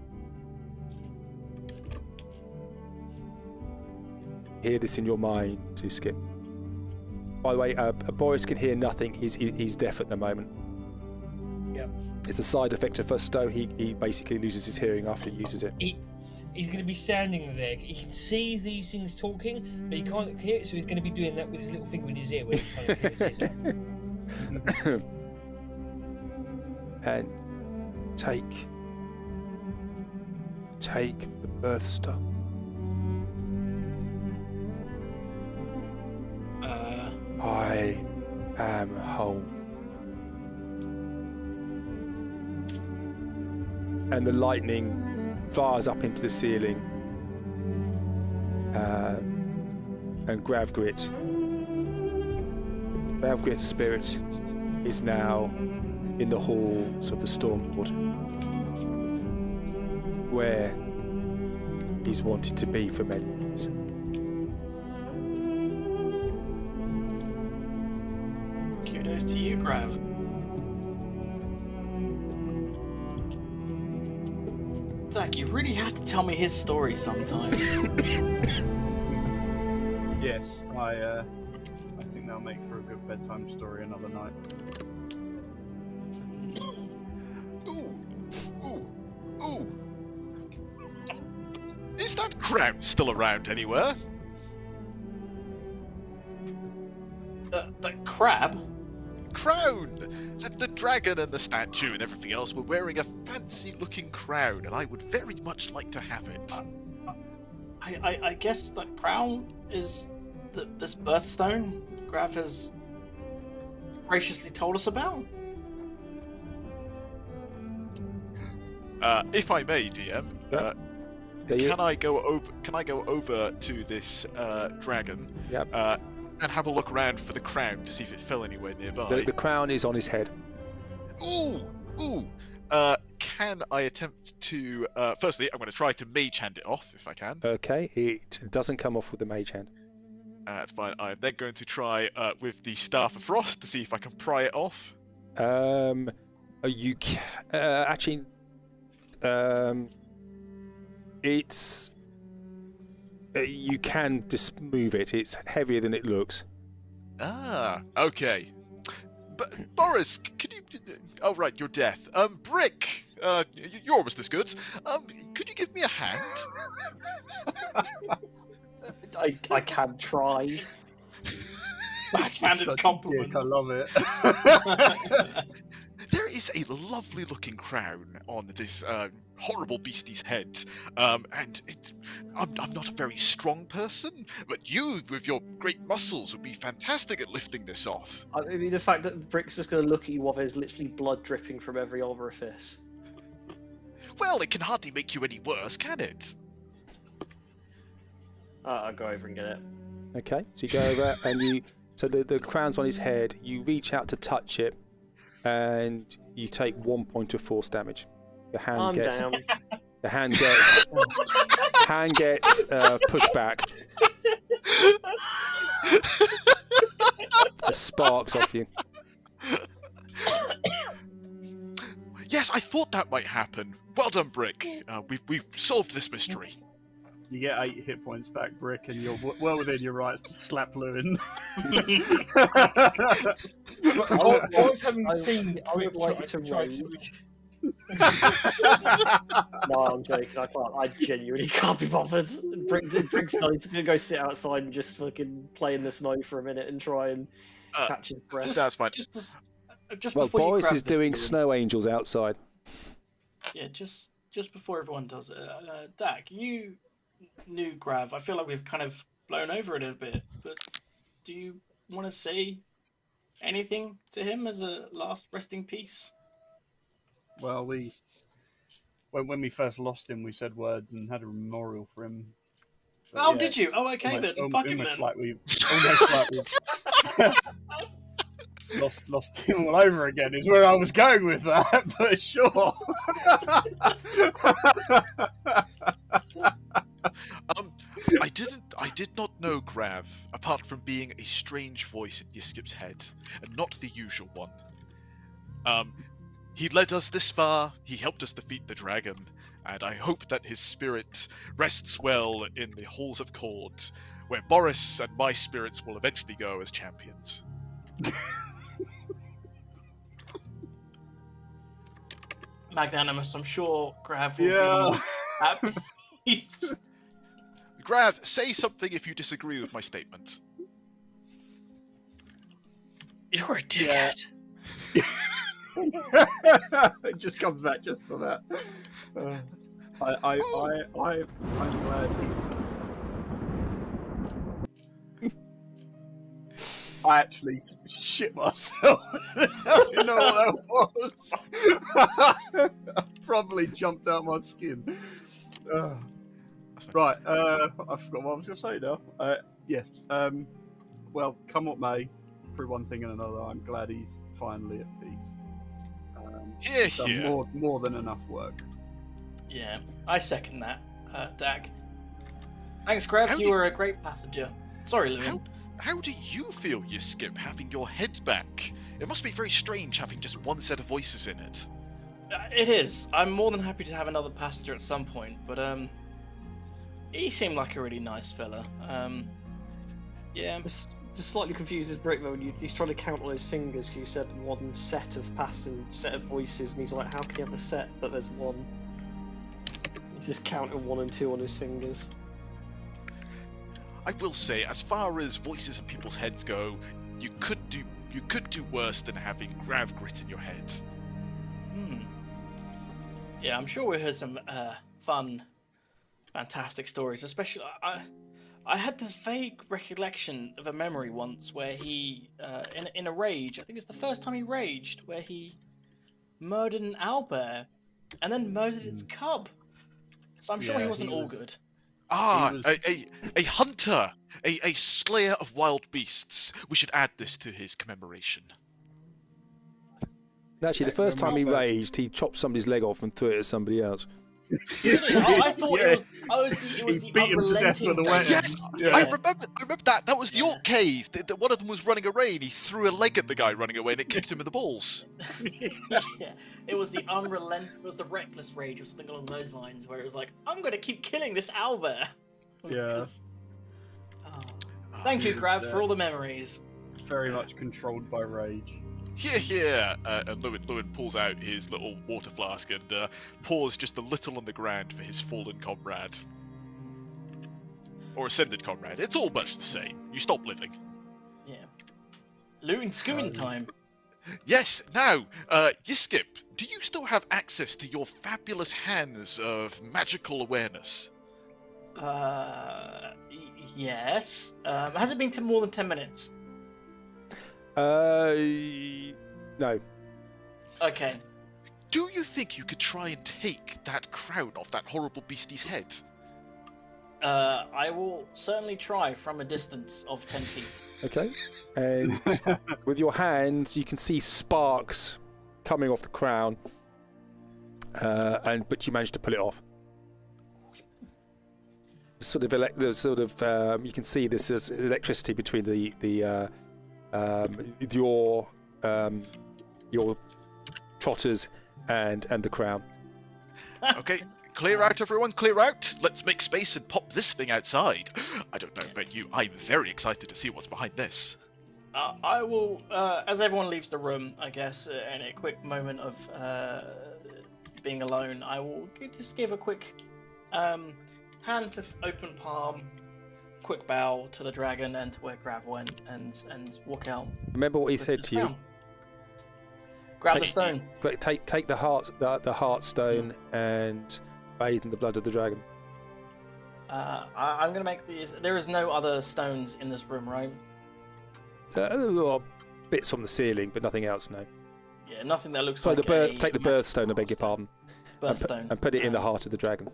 Hear this in your mind, Skip. By the way, Boris can hear nothing. He's deaf at the moment.
Yep.
It's a side effect of Fusto. He basically loses his hearing after he uses it.
He's going to be standing there. He can see these things talking, but he can't hear it, so he's going to be doing that with his little finger in his ear when he's trying to hear it.
And take the birthstone. I am home. And the lightning fires up into the ceiling. And Gravgrit's spirit is now in the halls of the Stormlord, where he's wanted to be for many years.
Kudos to you, Grav. Zach, you really have to tell me his story sometime.
Yes, I think that'll make for a good bedtime story another night.
Ooh. Is that crown still around anywhere?
The crab?
Crown! The dragon and the statue and everything else were wearing a fancy-looking crown, and I would very much like to have it.
I guess the crown is this birthstone Grav has graciously told us about.
If I may, DM, can I go over to this dragon?
Yep.
And have a look around for the crown to see if it fell anywhere nearby.
The crown is on his head.
Ooh. Can I attempt to? Firstly, I'm going to try to mage hand it off if I can.
Okay, it doesn't come off with the mage hand.
That's fine. I'm then going to try with the staff of frost to see if I can pry it off.
It's you can just move it. It's heavier than it looks.
Ah, okay. But Boris, could you? Oh right, you're deaf. Brick, you're almost as good. Could you give me a hand?
I can try.
Backhanded compliment.
Dick, I love it.
There is a lovely looking crown on this horrible beastie's head, and I'm not a very strong person, but you, with your great muscles, would be fantastic at lifting this off.
I mean, the fact that Brick's just going to look at you while there's literally blood dripping from every orifice.
Well, it can hardly make you any worse, can it?
I'll go over and get it.
Okay, so you go over and so the crown's on his head. You reach out to touch it, and you take 1 point of force damage. The hand gets
down.
The hand gets pushed back. The sparks off you.
Yes, I thought that might happen. Well done, Brick. We've solved this mystery.
You get 8 hit points back, Brick, and you're well within your rights to slap Lewin.
I would
like to rage. No, I'm joking. I can't. I genuinely can't be bothered. Brick's going to go sit outside and just fucking play in the snow for a minute and try and catch his breath.
That's fine.
Well, Boris is doing snow angels outside.
Yeah, just before everyone does it, Dak, you knew Grav. I feel like we've kind of blown over it a bit, but do you want to say anything to him as a last resting piece?
Well, when we first lost him, we said words and had a memorial for him. But
oh, yeah, did you? Oh, okay
almost,
then. Fuck him
almost
then.
like we, lost him all over again is where I was going with that, but sure.
I did not know Grav, apart from being a strange voice in Yiskip's head, and not the usual one. He led us this far, he helped us defeat the dragon, and I hope that his spirit rests well in the halls of Cord, where Boris and my spirits will eventually go as champions.
Magnanimous, I'm sure Grav will
Yeah.
be happy.
Grav, say something if you disagree with my statement.
You're a dickhead.
It just comes back just for that. I'm glad I actually shit myself. I didn't know what that was. I probably jumped out my skin. Right, I forgot what I was going to say now. Yes, well, come what may, through one thing and another, I'm glad he's finally at peace. He's done more than enough work.
Yeah, I second that, Dag. Thanks, Grav. You were a great passenger. Sorry, Lewin.
How do you feel, Yiskip, having your head back? It must be very strange having just one set of voices in it.
It is. I'm more than happy to have another passenger at some point, but he seemed like a really nice fella. Yeah.
Just slightly confused as Brick though. He's trying to count on his fingers because you said one set of voices, and he's like, "How can you have a set but there's one?" He's just counting 1 and 2 on his fingers.
I will say, as far as voices in people's heads go, you could do worse than having Grav grit in your head.
Yeah, I'm sure we heard some fun, fantastic stories. Especially, I had this vague recollection of a memory once where he, in a rage, I think it's the first time he raged, where he murdered an owlbear and then murdered its cub. So I'm sure he wasn't all good.
A hunter, a slayer of wild beasts. We should add this to his commemoration.
Actually, the first time he raged, he chopped somebody's leg off and threw it at somebody else.
I thought it was
He
the
beat him to death with a weapon.
Yes,
Yeah.
I remember that. That was the Orc Cave. One of them was running away, and he threw a leg at the guy running away, and it kicked him in the balls.
Yeah, it was the reckless rage or something along those lines, where it was like, I'm going to keep killing this owlbear.
Yeah.
Thank you, Grav, for all the memories.
Very much controlled by rage.
Here. And Lewin pulls out his little water flask and pours just a little on the ground for his fallen comrade. Or ascended comrade. It's all much the same. You stop living.
Yeah. Lewin skimming time.
Yes, now, Yiskip, do you still have access to your fabulous hands of magical awareness?
Yes. Has it been more than 10 minutes?
No.
Okay.
Do you think you could try and take that crown off that horrible beastie's head?
I will certainly try from a distance of 10 feet.
Okay. And with your hands, you can see sparks coming off the crown, but you managed to pull it off. You can see this is electricity between your trotters and the crown.
Okay, clear out, everyone, clear out. Let's make space and pop this thing outside. I don't know about you, I'm very excited to see what's behind this.
I will, as everyone leaves the room, I guess, in a quick moment of being alone, I will just give a quick hand to open palm, quick bow to the dragon and to where Grav went, and walk out.
Remember what he said to you.
Grab the stone.
Take the heart stone and bathe in the blood of the dragon.
I'm gonna make these. There is no other stones in this room, right?
There are bits on the ceiling, but nothing else. No.
Yeah, nothing that looks
so
like.
Take the birthstone. I beg your pardon.
Birthstone.
And put it in the heart of the dragon.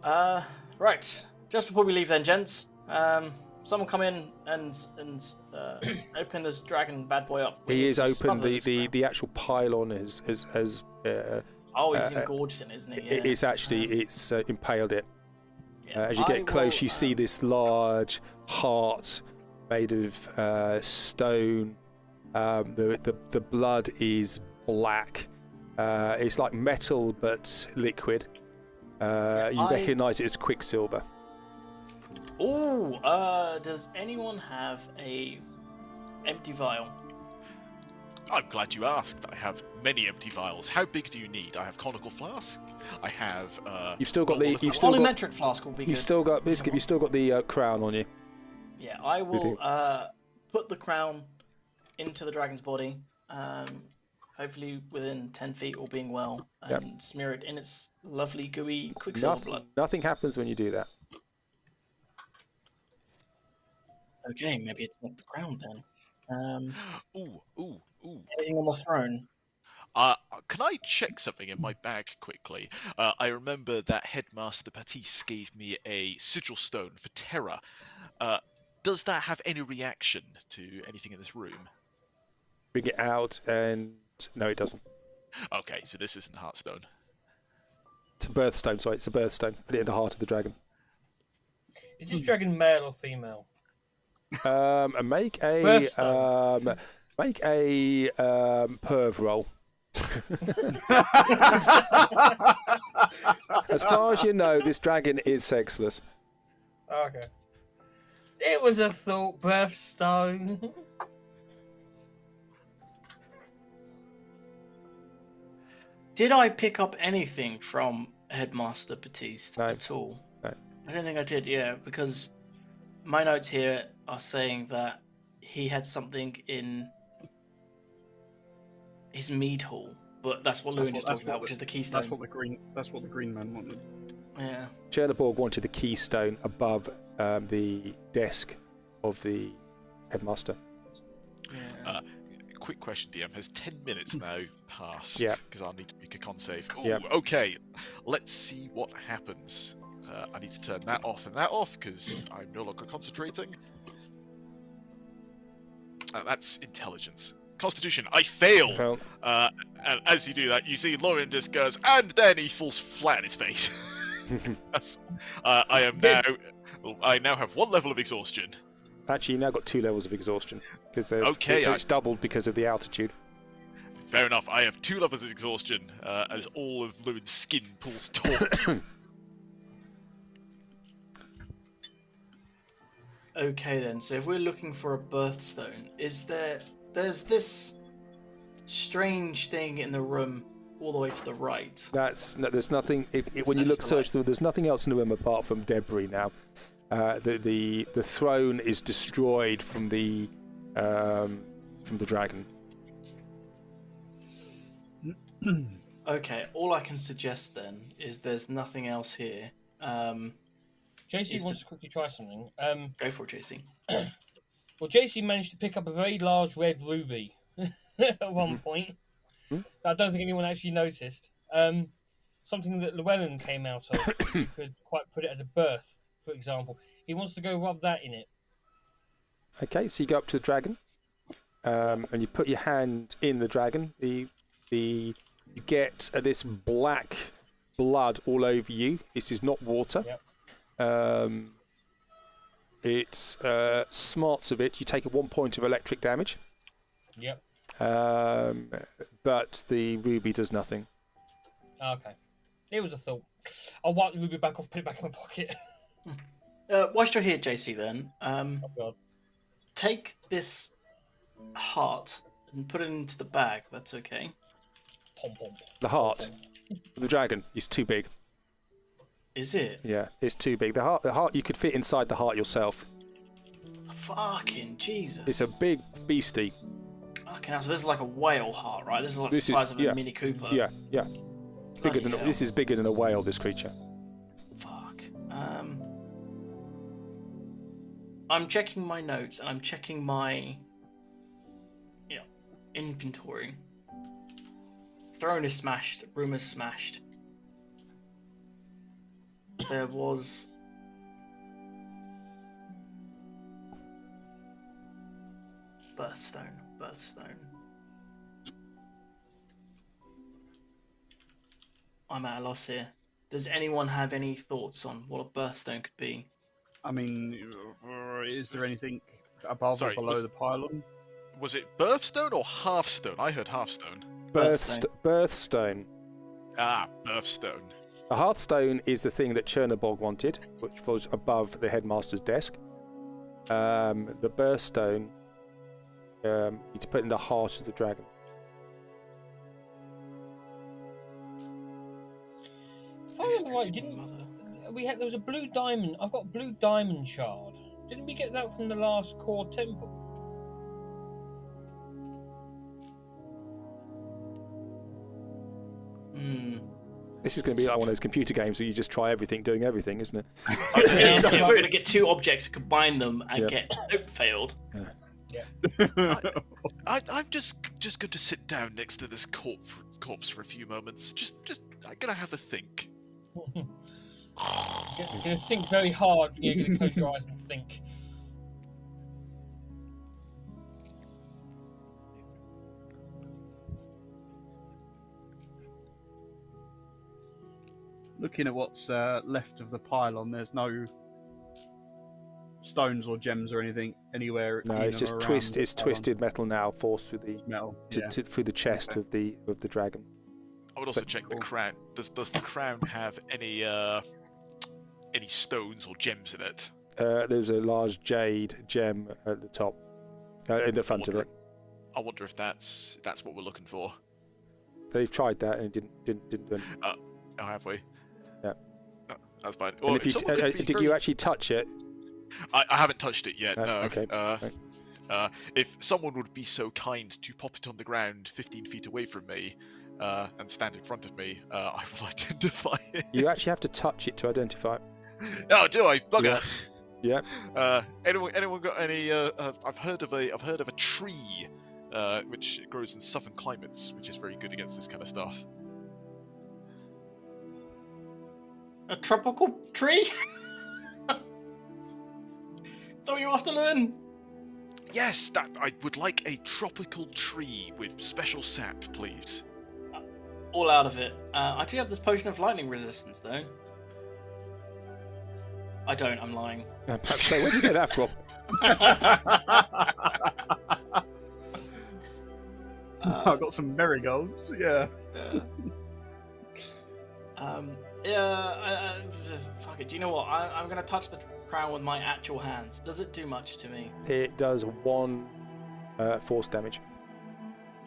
Right. Just before we leave, then, gents. someone come in and open this dragon bad boy up? We
He
need
is
to
open.
smother this crowd.
The actual pylon has
Oh, he's engorged in, isn't he? Yeah.
it's actually it's impaled it.
Yeah.
As you
I
get close,
will,
you see this large heart made of stone. The blood is black. It's like metal but liquid. You recognise it as quicksilver.
Oh, does anyone have a empty vial?
I'm glad you asked. I have many empty vials. How big do you need? I have conical flask. I have.
You've still got the.
You've still got volumetric flask will be good.
You've still got biscuit. You've still got the crown on you.
Yeah, I will put the crown into the dragon's body. Hopefully within 10 feet, all being well, and smear it in its lovely gooey quicksilver blood.
Nothing happens when you do that.
Okay, maybe it's not the crown then.
Ooh.
Anything on the throne?
Can I check something in my bag quickly? I remember that Headmaster Patisse gave me a sigil stone for terror. Does that have any reaction to anything in this room?
Bring it out, and no, it doesn't.
Okay, so this isn't the Heartstone.
It's a birthstone. Sorry, it's a birthstone. Put it in the heart of the dragon.
Is this dragon male or female?
Make a perv roll. As far as you know, this dragon is sexless.
Okay. It was a thought, birthstone.
Did I pick up anything from Headmaster Batiste at all?
No.
I don't think I did, yeah, because my notes here are saying that he had something in his mead hall, but that's what Lewin just talked about, which is the keystone.
That's what the green man wanted.
Yeah.
Chernaborg wanted the keystone above the desk of the headmaster.
Yeah.
Quick question, DM. Has 10 minutes now passed?
Yeah.
Because I'll need to make a con save. Ooh,
Yeah.
Okay. Let's see what happens. I need to turn that off and that off because I'm no longer concentrating. That's intelligence. Constitution, I fail. And as you do that, you see Lauren just goes, and then he falls flat on his face. I now have 1 level of exhaustion.
Actually, you now got 2 levels of exhaustion because it's doubled because of the altitude.
Fair enough. I have 2 levels of exhaustion as all of Lewin's skin pulls taut.
Okay then, so if we're looking for a birthstone, there's this strange thing in the room all the way to the right.
There's nothing. When you look search through, there's nothing else in the room apart from debris now. The throne is destroyed from the dragon.
Okay, all I can suggest then is there's nothing else here.
JC wants to quickly try something.
Go for it, JC.
Well, JC managed to pick up a very large red ruby at one point. I don't think anyone actually noticed. Something that Llewellyn came out of. You could quite put it as a birth, for example. He wants to go rub that in it.
Okay, so you go up to the dragon, and you put your hand in the dragon. You get this black blood all over you. This is not water.
Yep.
It's smarts of it. You take 1 point of electric damage.
Yep.
But the ruby does nothing.
Okay. It was a thought. I'll wipe the ruby back off, put it back in my pocket.
Whilst you're here, JC, then,
Oh God.
take this heart and put it into the bag. That's okay.
Pom pom.
The heart of the dragon is too big.
Is it?
Yeah, it's too big. The heart, you could fit inside the heart yourself.
Fucking Jesus.
It's a big beastie.
Okay, now so this is like a whale heart, right? This is like the size of a Mini Cooper.
Yeah. Bigger than
hell.
this is bigger than a whale. This creature.
Fuck. I'm checking my notes and I'm checking my inventory. Throne is smashed. Room is smashed. There was Birthstone. Birthstone. I'm at a loss here. Does anyone have any thoughts on what a birthstone could be?
I mean, is there anything above or below the pylon?
Was it birthstone or hearthstone? I heard hearthstone.
Birthstone.
Ah, birthstone.
The hearthstone is the thing that Chernobog wanted, which was above the headmaster's desk. The birthstone, you to put in the heart of the dragon.
There was a blue diamond. I've got a blue diamond shard. Didn't we get that from the last core temple?
This is going to be like one of those computer games where you just try everything, doing everything, isn't it?
Yeah, so I'm going to get two objects, combine them, and get nope, failed.
I'm just going to sit down next to this corpse for a few moments. I'm going to have a think.
You're going to think very hard. You're going to close your eyes and think.
Looking at what's left of the pylon, there's no stones or gems or anything anywhere.
No, it's just twisted metal now, forced through the
metal
through the chest of the dragon.
I would also check the crown. Does the crown have any stones or gems in it?
There's a large jade gem at the top, in the front of it.
I wonder if that's what we're looking for.
They've tried that and it didn't do anything.
Oh, have we?
Yeah.
That's fine.
Well, and if you did you actually touch it?
I haven't touched it yet. No.
Okay.
If someone would be so kind to pop it on the ground 15 feet away from me, and stand in front of me, I will identify it.
You actually have to touch it to identify it.
Oh, do I? Bugger.
Yeah.
Anyone got any? I've heard of a tree, which grows in southern climates, which is very good against this kind of stuff.
A tropical tree? So you have to learn.
Yes, that I would like a tropical tree with special sap, please.
All out of it. I do have this potion of lightning resistance, though. I don't. I'm lying.
Perhaps so. Where did you get that from?
I've got some marigolds. Yeah.
Fuck it. Do you know what? I'm going to touch the crown with my actual hands. Does it do much to me?
It does 1 force damage.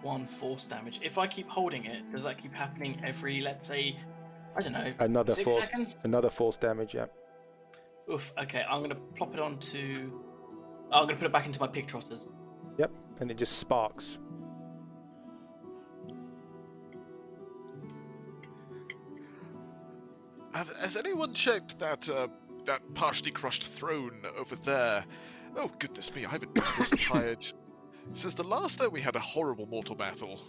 1 force damage. If I keep holding it, does that keep happening every, let's say, I don't know,
another
6
force,
seconds?
Another force damage, yeah.
Oof. Okay, I'm going to plop it onto... I'm going to put it back into my pig trotters.
Yep, and it just sparks.
Has anyone checked that partially crushed throne over there? Oh goodness me, I haven't been this tired since the last time we had a horrible mortal battle.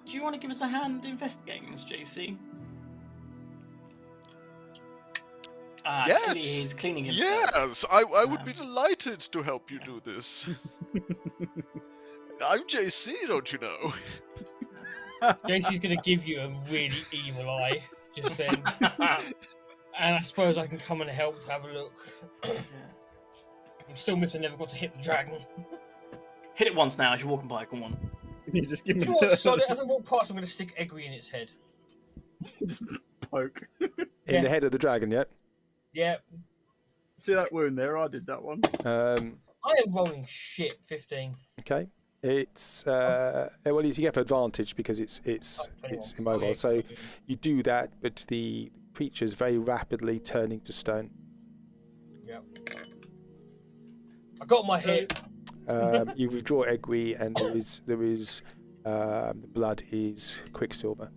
Do you want to give us a hand investigating this, JC?
Yes!
He's cleaning himself.
Yes! I would be delighted to help you do this. I'm JC, don't you know?
JC's going to give you a really evil eye, just then. And I suppose I can come and help have a look. I'm still missing, never got to hit the dragon.
Hit it once now as you're walking by, come on.
You just give me
As I walk past, I'm going to stick Egri in its head.
Just poke.
In the head of the dragon, yeah?
Yeah.
See that wound there? I did that one.
I am rolling shit, 15.
Okay. It's well, you get advantage because it's immobile.
Okay.
So you do that, but the creature's very rapidly turning to stone.
Yep. I got my hit.
You withdraw Egri, and there is the blood is quicksilver.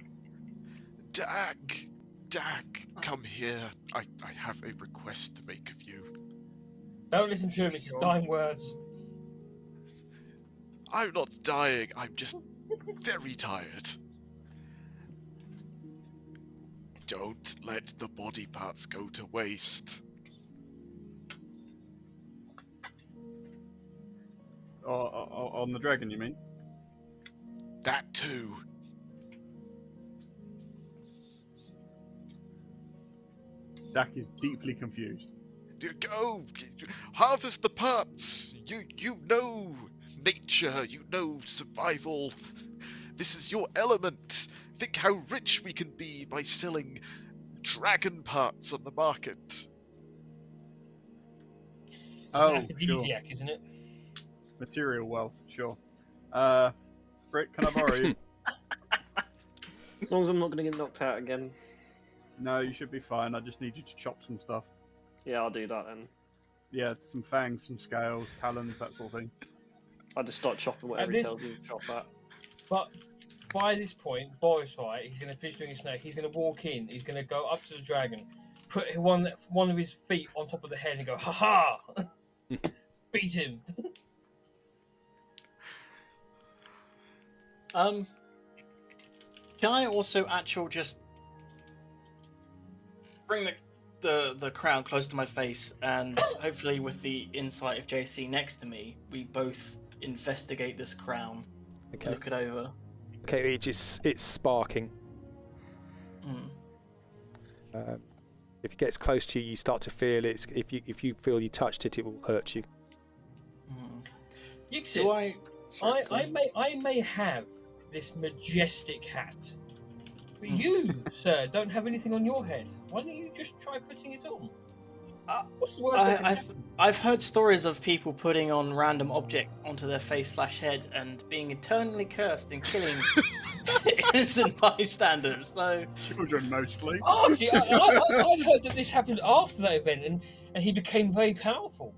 Dag, come here. I have a request to make of you.
Don't listen to him, it's dying words.
I'm not dying, I'm just very tired. Don't let the body parts go to waste.
on the dragon, you mean?
That too.
Dak is deeply confused.
Go, harvest the parts. You know nature. You know survival. This is your element. Think how rich we can be by selling dragon parts on the market.
Oh,
That's
sure.
aphrodisiac, isn't it?
Material wealth, sure. Britt, can I borrow you?
As long as I'm not going to get knocked out again.
No, you should be fine. I just need you to chop some stuff.
Yeah, I'll do that then.
Yeah, some fangs, some scales, talons, that sort of thing.
I just start chopping whatever he tells me to chop at.
But by this point, Boris, right, he's going to finish doing a snake. He's going to walk in. He's going to go up to the dragon, put one of his feet on top of the head, and go, "Ha ha!" Beat him.
Can I also just bring the crown close to my face, and hopefully with the insight of JC next to me, we both investigate this crown,
Okay.
look it over.
Okay, it's sparking. If it gets close to you, you start to feel it. If you feel you touched it, it will hurt you.
Do I? Sorry,
I may have this majestic hat, but you, sir, don't have anything on your head. Why don't you just try putting it on? What's the worst that can happen?
I've heard stories of people putting on random objects onto their face/head and being eternally cursed and killing innocent bystanders. So
Children mostly.
Oh, see, I've heard that this happened after that event, and he became very powerful.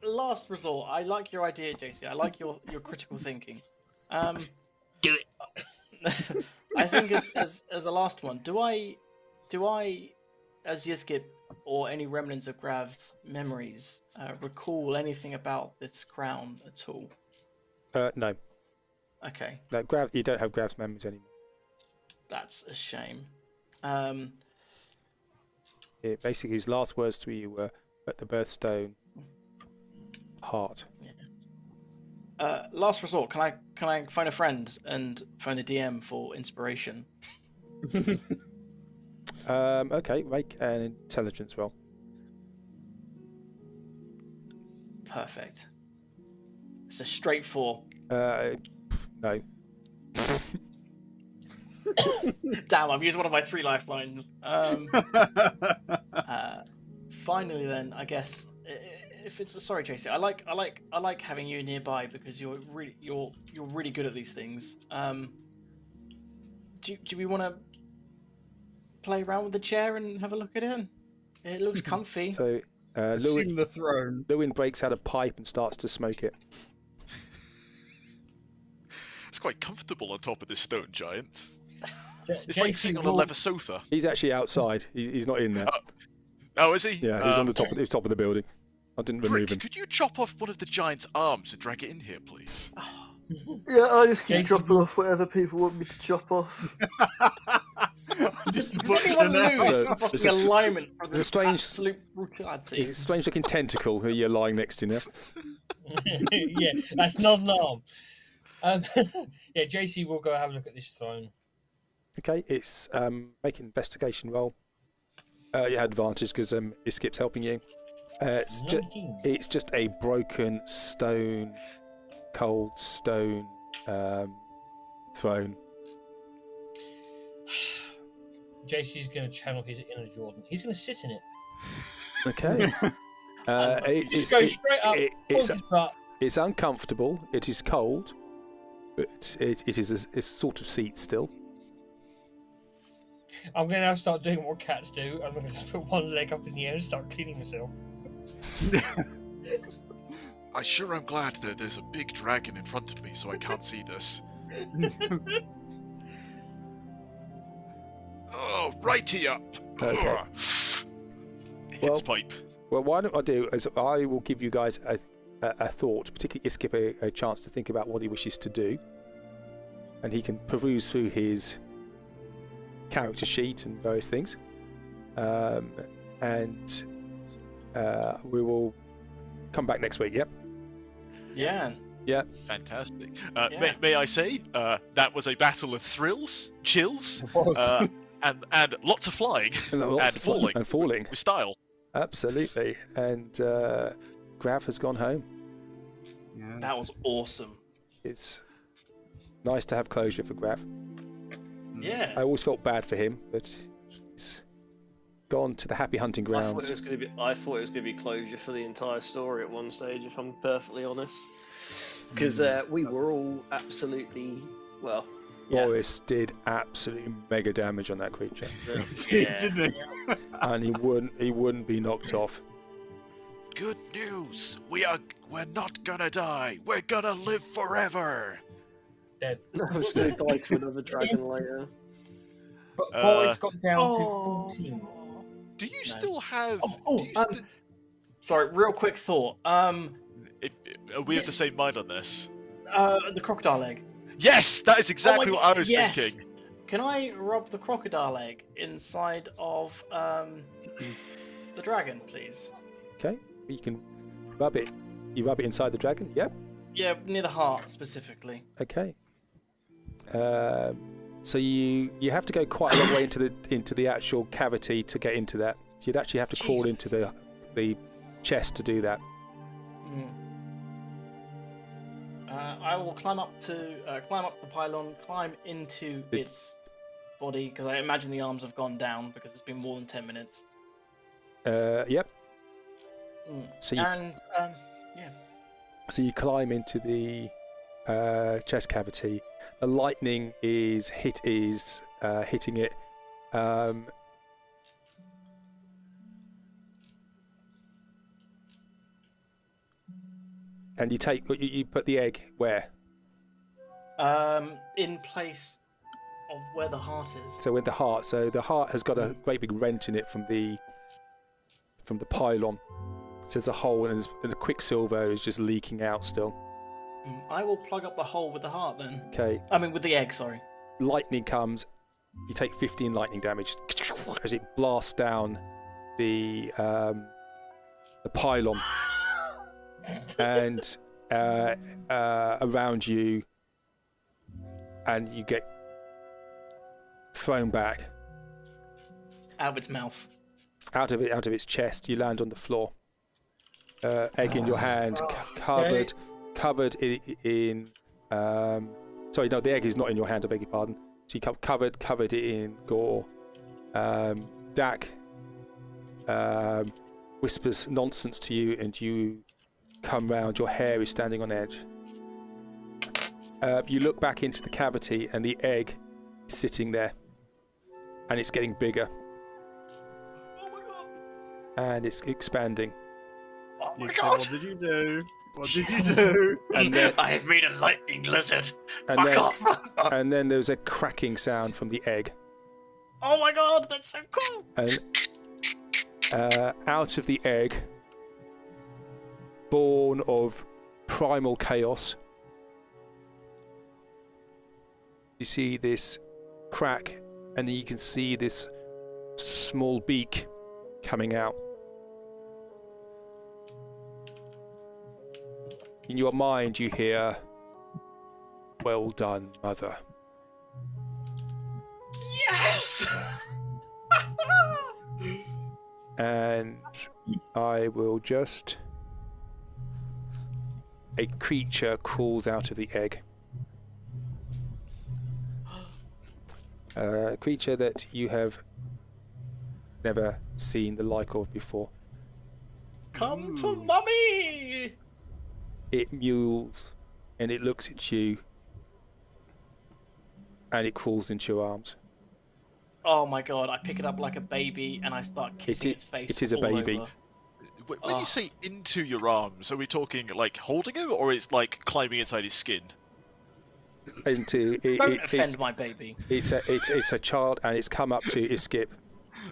Last resort, I like your idea, JC. I like your critical thinking.
Do it.
I think as a last one, do I, as Yiskip or any remnants of Grav's memories, recall anything about this crown at all?
No.
Okay.
No, you don't have Grav's memories anymore.
That's a shame.
Basically, his last words to you were, "At the birthstone, heart."
Yeah. Last resort, can I phone a friend and phone the DM for inspiration?
Okay, make an intelligence roll.
Perfect. It's a straight 4.
No.
Damn, I've used one of my 3 lifelines. Finally, then, I guess if it's sorry, JC, I like having you nearby because you're really good at these things. Do we want to play around with the chair and have a look at it? It looks comfy.
So,
Assume the throne.
Lewin breaks out a pipe and starts to smoke it.
It's quite comfortable on top of this stone giant. It's
JC
like sitting on a leather sofa.
He's actually outside. He's not in there.
Oh, is he?
Yeah, he's on the top of the building. I didn't remove him.
Could you chop off one of the giant's arms and drag it in here, please?
Yeah, I just keep
Jason,
dropping off whatever people want me to chop off.
Just
Does anyone lose
So,
fucking
there's a-
alignment for
there's a
this
strange-
absolute brutality?
It's a strange looking tentacle who you're lying next to now.
Yeah, that's not an arm. Yeah, JC will go have a look at this throne.
Okay, it's make an investigation roll. You had advantage because Iskip's helping you. It's
19.
just a broken stone, cold stone throne.
JC's going to channel his inner Jordan. He's going to sit in it.
Okay.
Just go straight up.
It's uncomfortable. It is cold, but it is a sort of seat still.
I'm going to now start doing what cats do. I'm going to just put one leg up in the air and start cleaning myself.
I sure am glad that there's a big dragon in front of me so I can't see this. Oh, righty up.
Okay.
Hits pipe.
Well, why don't I do is I will give you guys a thought, particularly Iskip a chance to think about what he wishes to do, and he can peruse through his character sheet and various things, and we will come back next week. Yep.
Yeah.
Yeah.
Fantastic.
Yeah.
May I say, that was a battle of thrills, chills,
It was.
and lots of flying and falling.
And falling.
With style.
Absolutely. And Grav has gone home.
Yes.
That was awesome.
It's nice to have closure for Grav.
Yeah.
I always felt bad for him, but he's gone to the happy hunting
I thought
grounds.
it was going to be closure for the entire story at one stage, if I'm perfectly honest. Because we were all absolutely well. Yeah.
Boris did absolutely mega damage on that creature,
Didn't he?
and he wouldn't be knocked off.
Good news. We're not gonna die. We're gonna live forever.
Dead.
I was going to die to another dragon later.
But Boris got down to
Oh.
14.
Do you still have?
Oh,
do you
sorry, real quick thought.
are we of the same mind on this?
The crocodile egg.
Yes, that is exactly
Oh my
what I was
yes.
thinking.
Can I rub the crocodile egg inside of the dragon, please?
Okay, you can rub it. You rub it inside the dragon. Yep.
Yeah, near the heart specifically.
Okay. So you have to go quite a long way into the actual cavity to get into that. You'd actually have to crawl into the chest to do that.
Mm. I will climb up the pylon, climb into its body because I imagine the arms have gone down because it's been more than 10 minutes.
Yep.
Mm.
So
yeah.
you climb into the chest cavity. The lightning is hitting it. And you put the egg where?
In place of where the heart is.
So with the heart. So the heart has got a great big rent in it from the pylon. So there's a hole and the quicksilver is just leaking out still.
I will plug up the hole with the heart then.
Okay.
I mean with the egg, sorry.
Lightning comes. You take 15 lightning damage as it blasts down the pylon. And around you, and you get thrown back
Out of its mouth.
out of its chest. You land on the floor. Egg in your hand, covered in. Sorry, no, the egg is not in your hand. I beg your pardon. So you covered it in gore. Dak whispers nonsense to you, and you come round. Your hair is standing on edge. You look back into the cavity, and the egg is sitting there, and it's getting bigger.
Oh my god!
And it's expanding.
Oh my
You
god!
What did you do? What did you do?
And then,
I have made a lightning lizard.
And
Fuck
then-
off!
and then there's a cracking sound from the egg,
Oh my god, that's so cool!
and out of the egg, born of primal chaos, you see this crack, and then you can see this small beak coming out. In your mind, you hear, "Well done, mother."
Yes!
And I will just... A creature crawls out of the egg. A creature that you have never seen the like of before.
Come to mummy!
It mewls, and it looks at you, and it crawls into your arms.
Oh my god, I pick it up like a baby and I start kissing its face.
It is a
all
baby.
over.
When you say into your arms, are we talking like holding him, or it's like climbing inside his skin?
Don't offend my baby.
It's a child, and it's come up to its skip,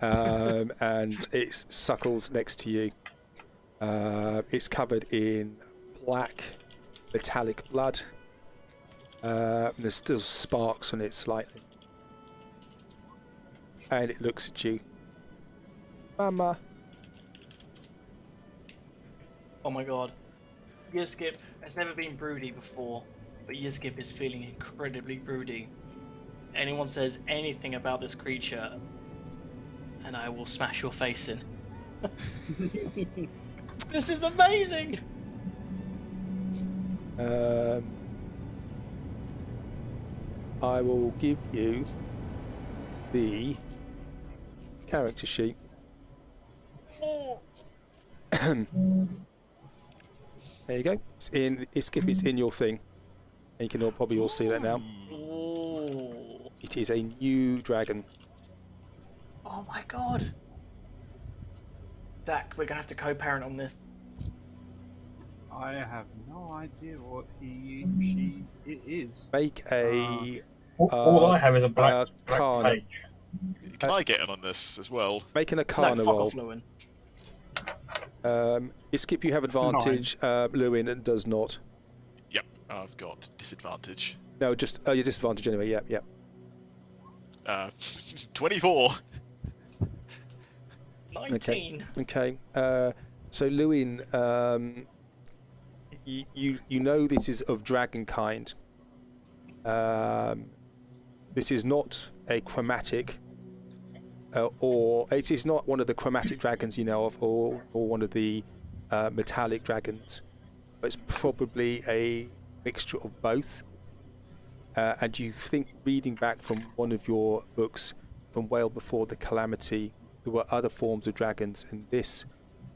and it suckles next to you. It's covered in black metallic blood. There's still sparks on it slightly, and it looks at you, Mama.
Oh my god. Yizkip has never been broody before, but Yizkip is feeling incredibly broody. Anyone says anything about this creature, and I will smash your face in. This is amazing!
I will give you the character sheet.
Oh.
There you go. It's in your thing. And you can probably all see that now.
Oh.
It is a new dragon.
Oh my god. Dak, we're gonna have to co-parent on this.
I have no idea what it is.
Make a
All I have is a black page.
Can I get in on this as well?
make an
No,
Arcana
fuck
roll.
off, Lewin.
Iskip, you have advantage. Lewin does not.
Yep, I've got disadvantage.
No, just your disadvantage anyway. Yep.
24.
19.
Okay. So Lewin, you know this is of dragon kind. This is not a chromatic, or it is not one of the chromatic dragons you know of, or one of the metallic dragons. But it's probably a mixture of both. And you think, reading back from one of your books from Whale Before the Calamity, there were other forms of dragons, and this,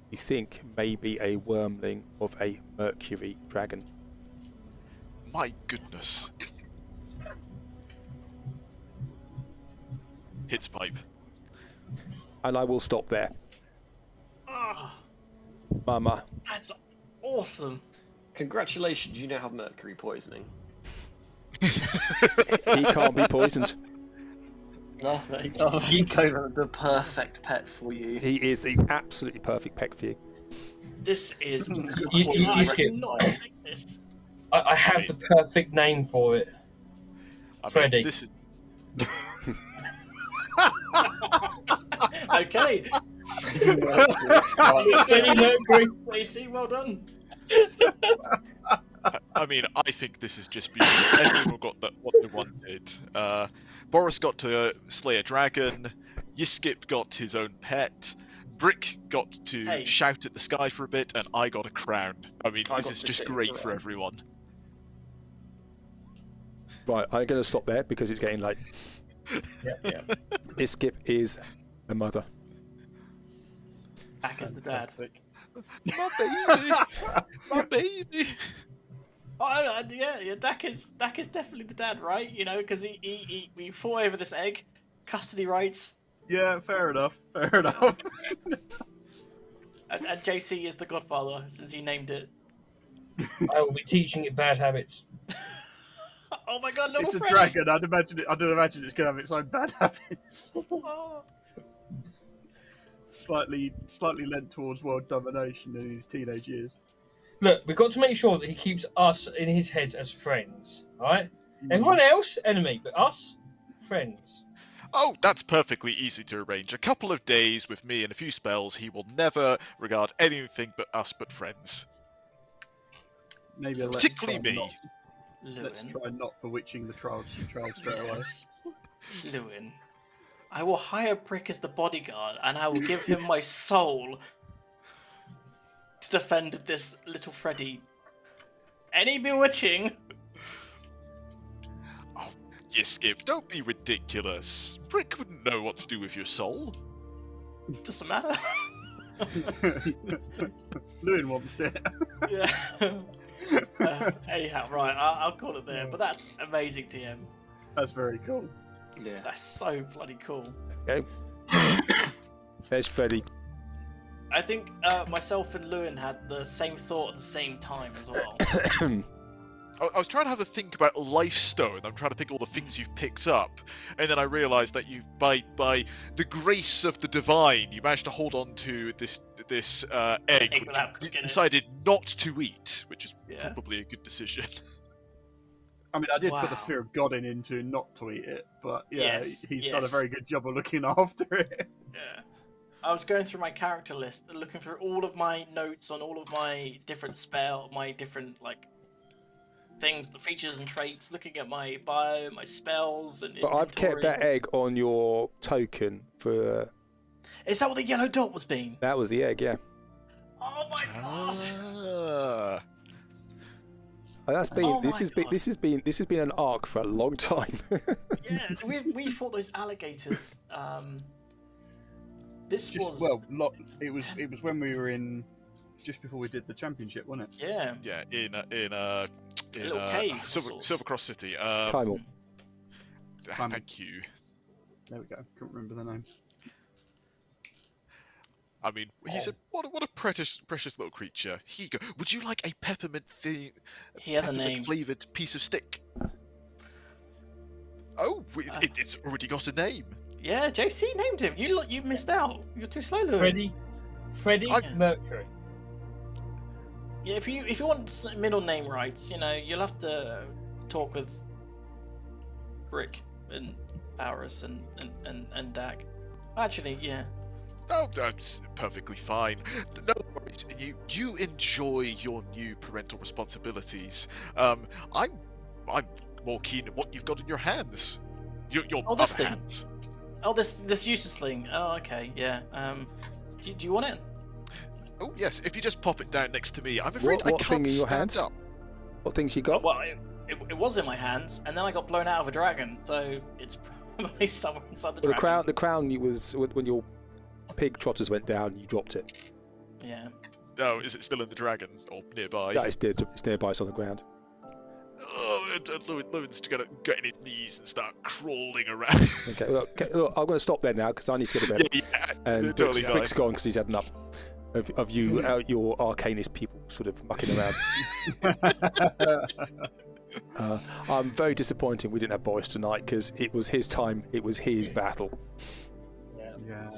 you think, may be a wormling of a Mercury dragon.
My goodness. Hits pipe.
And I will stop there.
Ah,
Mama.
that's awesome.
Congratulations, you now have mercury poisoning.
He can't be poisoned.
No, you go the perfect pet for you.
He is the absolutely perfect pet for you.
This is.
You
I
skip.
cannot take this.
I have the perfect name for it.
I mean,
Freddy.
this is
Okay.
Freddie Mercury.
Lacey, well done.
I mean, I think this is just beautiful. Everyone got what they wanted. Boris got to slay a dragon. Yiskip got his own pet. Brick got to shout at the sky for a bit, and I got a crown. I mean, this is just great for everyone.
Right, I'm going to stop there because it's getting late.
Yeah.
Iskip is the mother.
Dak is the dad.
My baby! My baby!
Oh, yeah. Dak is definitely the dad, right? You know, because we fought over this egg, custody rights.
Yeah, fair enough.
And JC is the godfather since he named it.
I will be teaching it bad habits.
Oh my god, little
It's a
Freddy.
dragon. I'd imagine it's going to have its own bad habits.
Oh.
slightly lent towards world domination in his teenage years.
Look, we've got to make sure that he keeps us in his head as friends, alright? Everyone else, enemy, but us, friends.
Oh, that's perfectly easy to arrange. A couple of days with me and a few spells, he will never regard anything but us but friends.
Maybe
Particularly me.
Let's try not bewitching the child straight away.
Lewin, I will hire Brick as the bodyguard, and I will give him my soul to defend this little Freddy. Any bewitching?
Oh, Yiskip, don't be ridiculous. Brick wouldn't know what to do with your soul.
Doesn't matter.
Lewin wants it.
Yeah. Anyhow, right, I'll call it there. But that's amazing, TM.
That's very cool.
Yeah.
That's so bloody cool.
Okay. There's Freddy.
I think myself and Lewin had the same thought at the same time as well.
I was trying to have a think about Lifestone. I'm trying to think of all the things you've picked up, and then I realised that you, by the grace of the divine, you managed to hold on to this egg, which you decided not to eat, which is probably a good decision.
I mean, I did put the fear of God into not to eat it, but he's done a very good job of looking after it.
Yeah. I was going through my character list, and looking through all of my notes on all of my different things, the features and traits, looking at my bio, my spells, and
But I've kept that egg on your token for.
Is that what the yellow dot was being?
That was the egg, yeah.
Oh my god!
And that's been. This has been an arc for a long time.
Yeah, we fought those alligators.
It was when we were in, just before we did the championship, wasn't it?
Yeah.
Yeah, in a
little cave.
Silver Cross City.
Primal.
Thank you.
There we go. Couldn't remember the name.
I mean, he's what a precious little creature. Here you go. Would you like a peppermint
He has a name.
Flavored piece of stick? Oh, it's already got a name.
Yeah, JC named him. You missed out. You're too slow, Louis.
Freddie Mercury.
Yeah, if you want middle name rights, you'll have to talk with Brick and Paris and Dak. Actually, yeah.
Oh, that's perfectly fine. No worries. You enjoy your new parental responsibilities. I'm more keen on what you've got in your hands. Your other
thing.
hands.
Oh, this useless thing. Oh, okay, yeah. Do you want it?
Oh yes. If you just pop it down next to me, I'm afraid
What
I can't
thing in your
stand
hands?
up.
What things you got?
Well, it was in my hands, and then I got blown out of a dragon, so it's probably somewhere inside the dragon.
The crown was when your pig trotters went down. You dropped it.
Yeah.
Oh, is it still in the dragon or nearby?
Yeah, it's dead. It's nearby. It's on the ground.
Oh, and Lewin's gonna get on his knees and start crawling around.
Okay, look, I'm going to stop there now because I need to go to bed.
Yeah,
And
totally
Brick's
fine.
gone because he's had enough of you, your arcanist people, sort of mucking around. I'm very disappointed we didn't have Boris tonight because it was his time. It was his battle.
Yeah.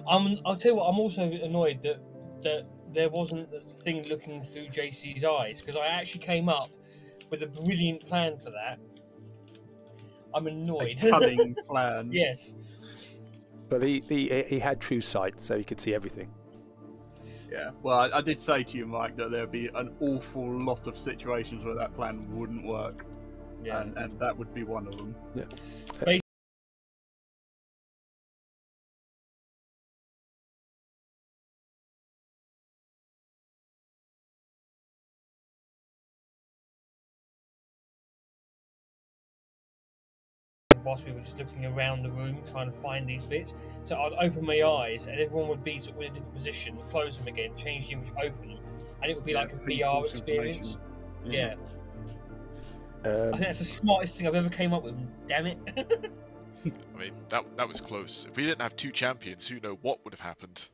I'll tell you what. I'm also annoyed that there wasn't a thing looking through JC's eyes, because I actually came up with a brilliant plan for that. I'm annoyed.
A cunning plan.
Yes.
But he had true sight, so he could see everything.
Yeah. Well, I did say to you, Mike, that there'd be an awful lot of situations where that plan wouldn't work.
Yeah.
And that would be one of them.
Yeah.
Whilst we were just looking around the room trying to find these bits, so I'd open my eyes and everyone would be sort of in a different position, close them again, change the image, open them, and it would be like a VR experience. Yeah. I think that's the smartest thing I've ever came up with. Damn it!
I mean, that was close. If we didn't have two champions, who know what would have happened?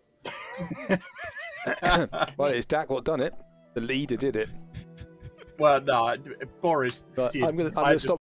Well, it's Dak what done it. The leader did it.
Well, no, Boris
But
did.
I'm going to stop.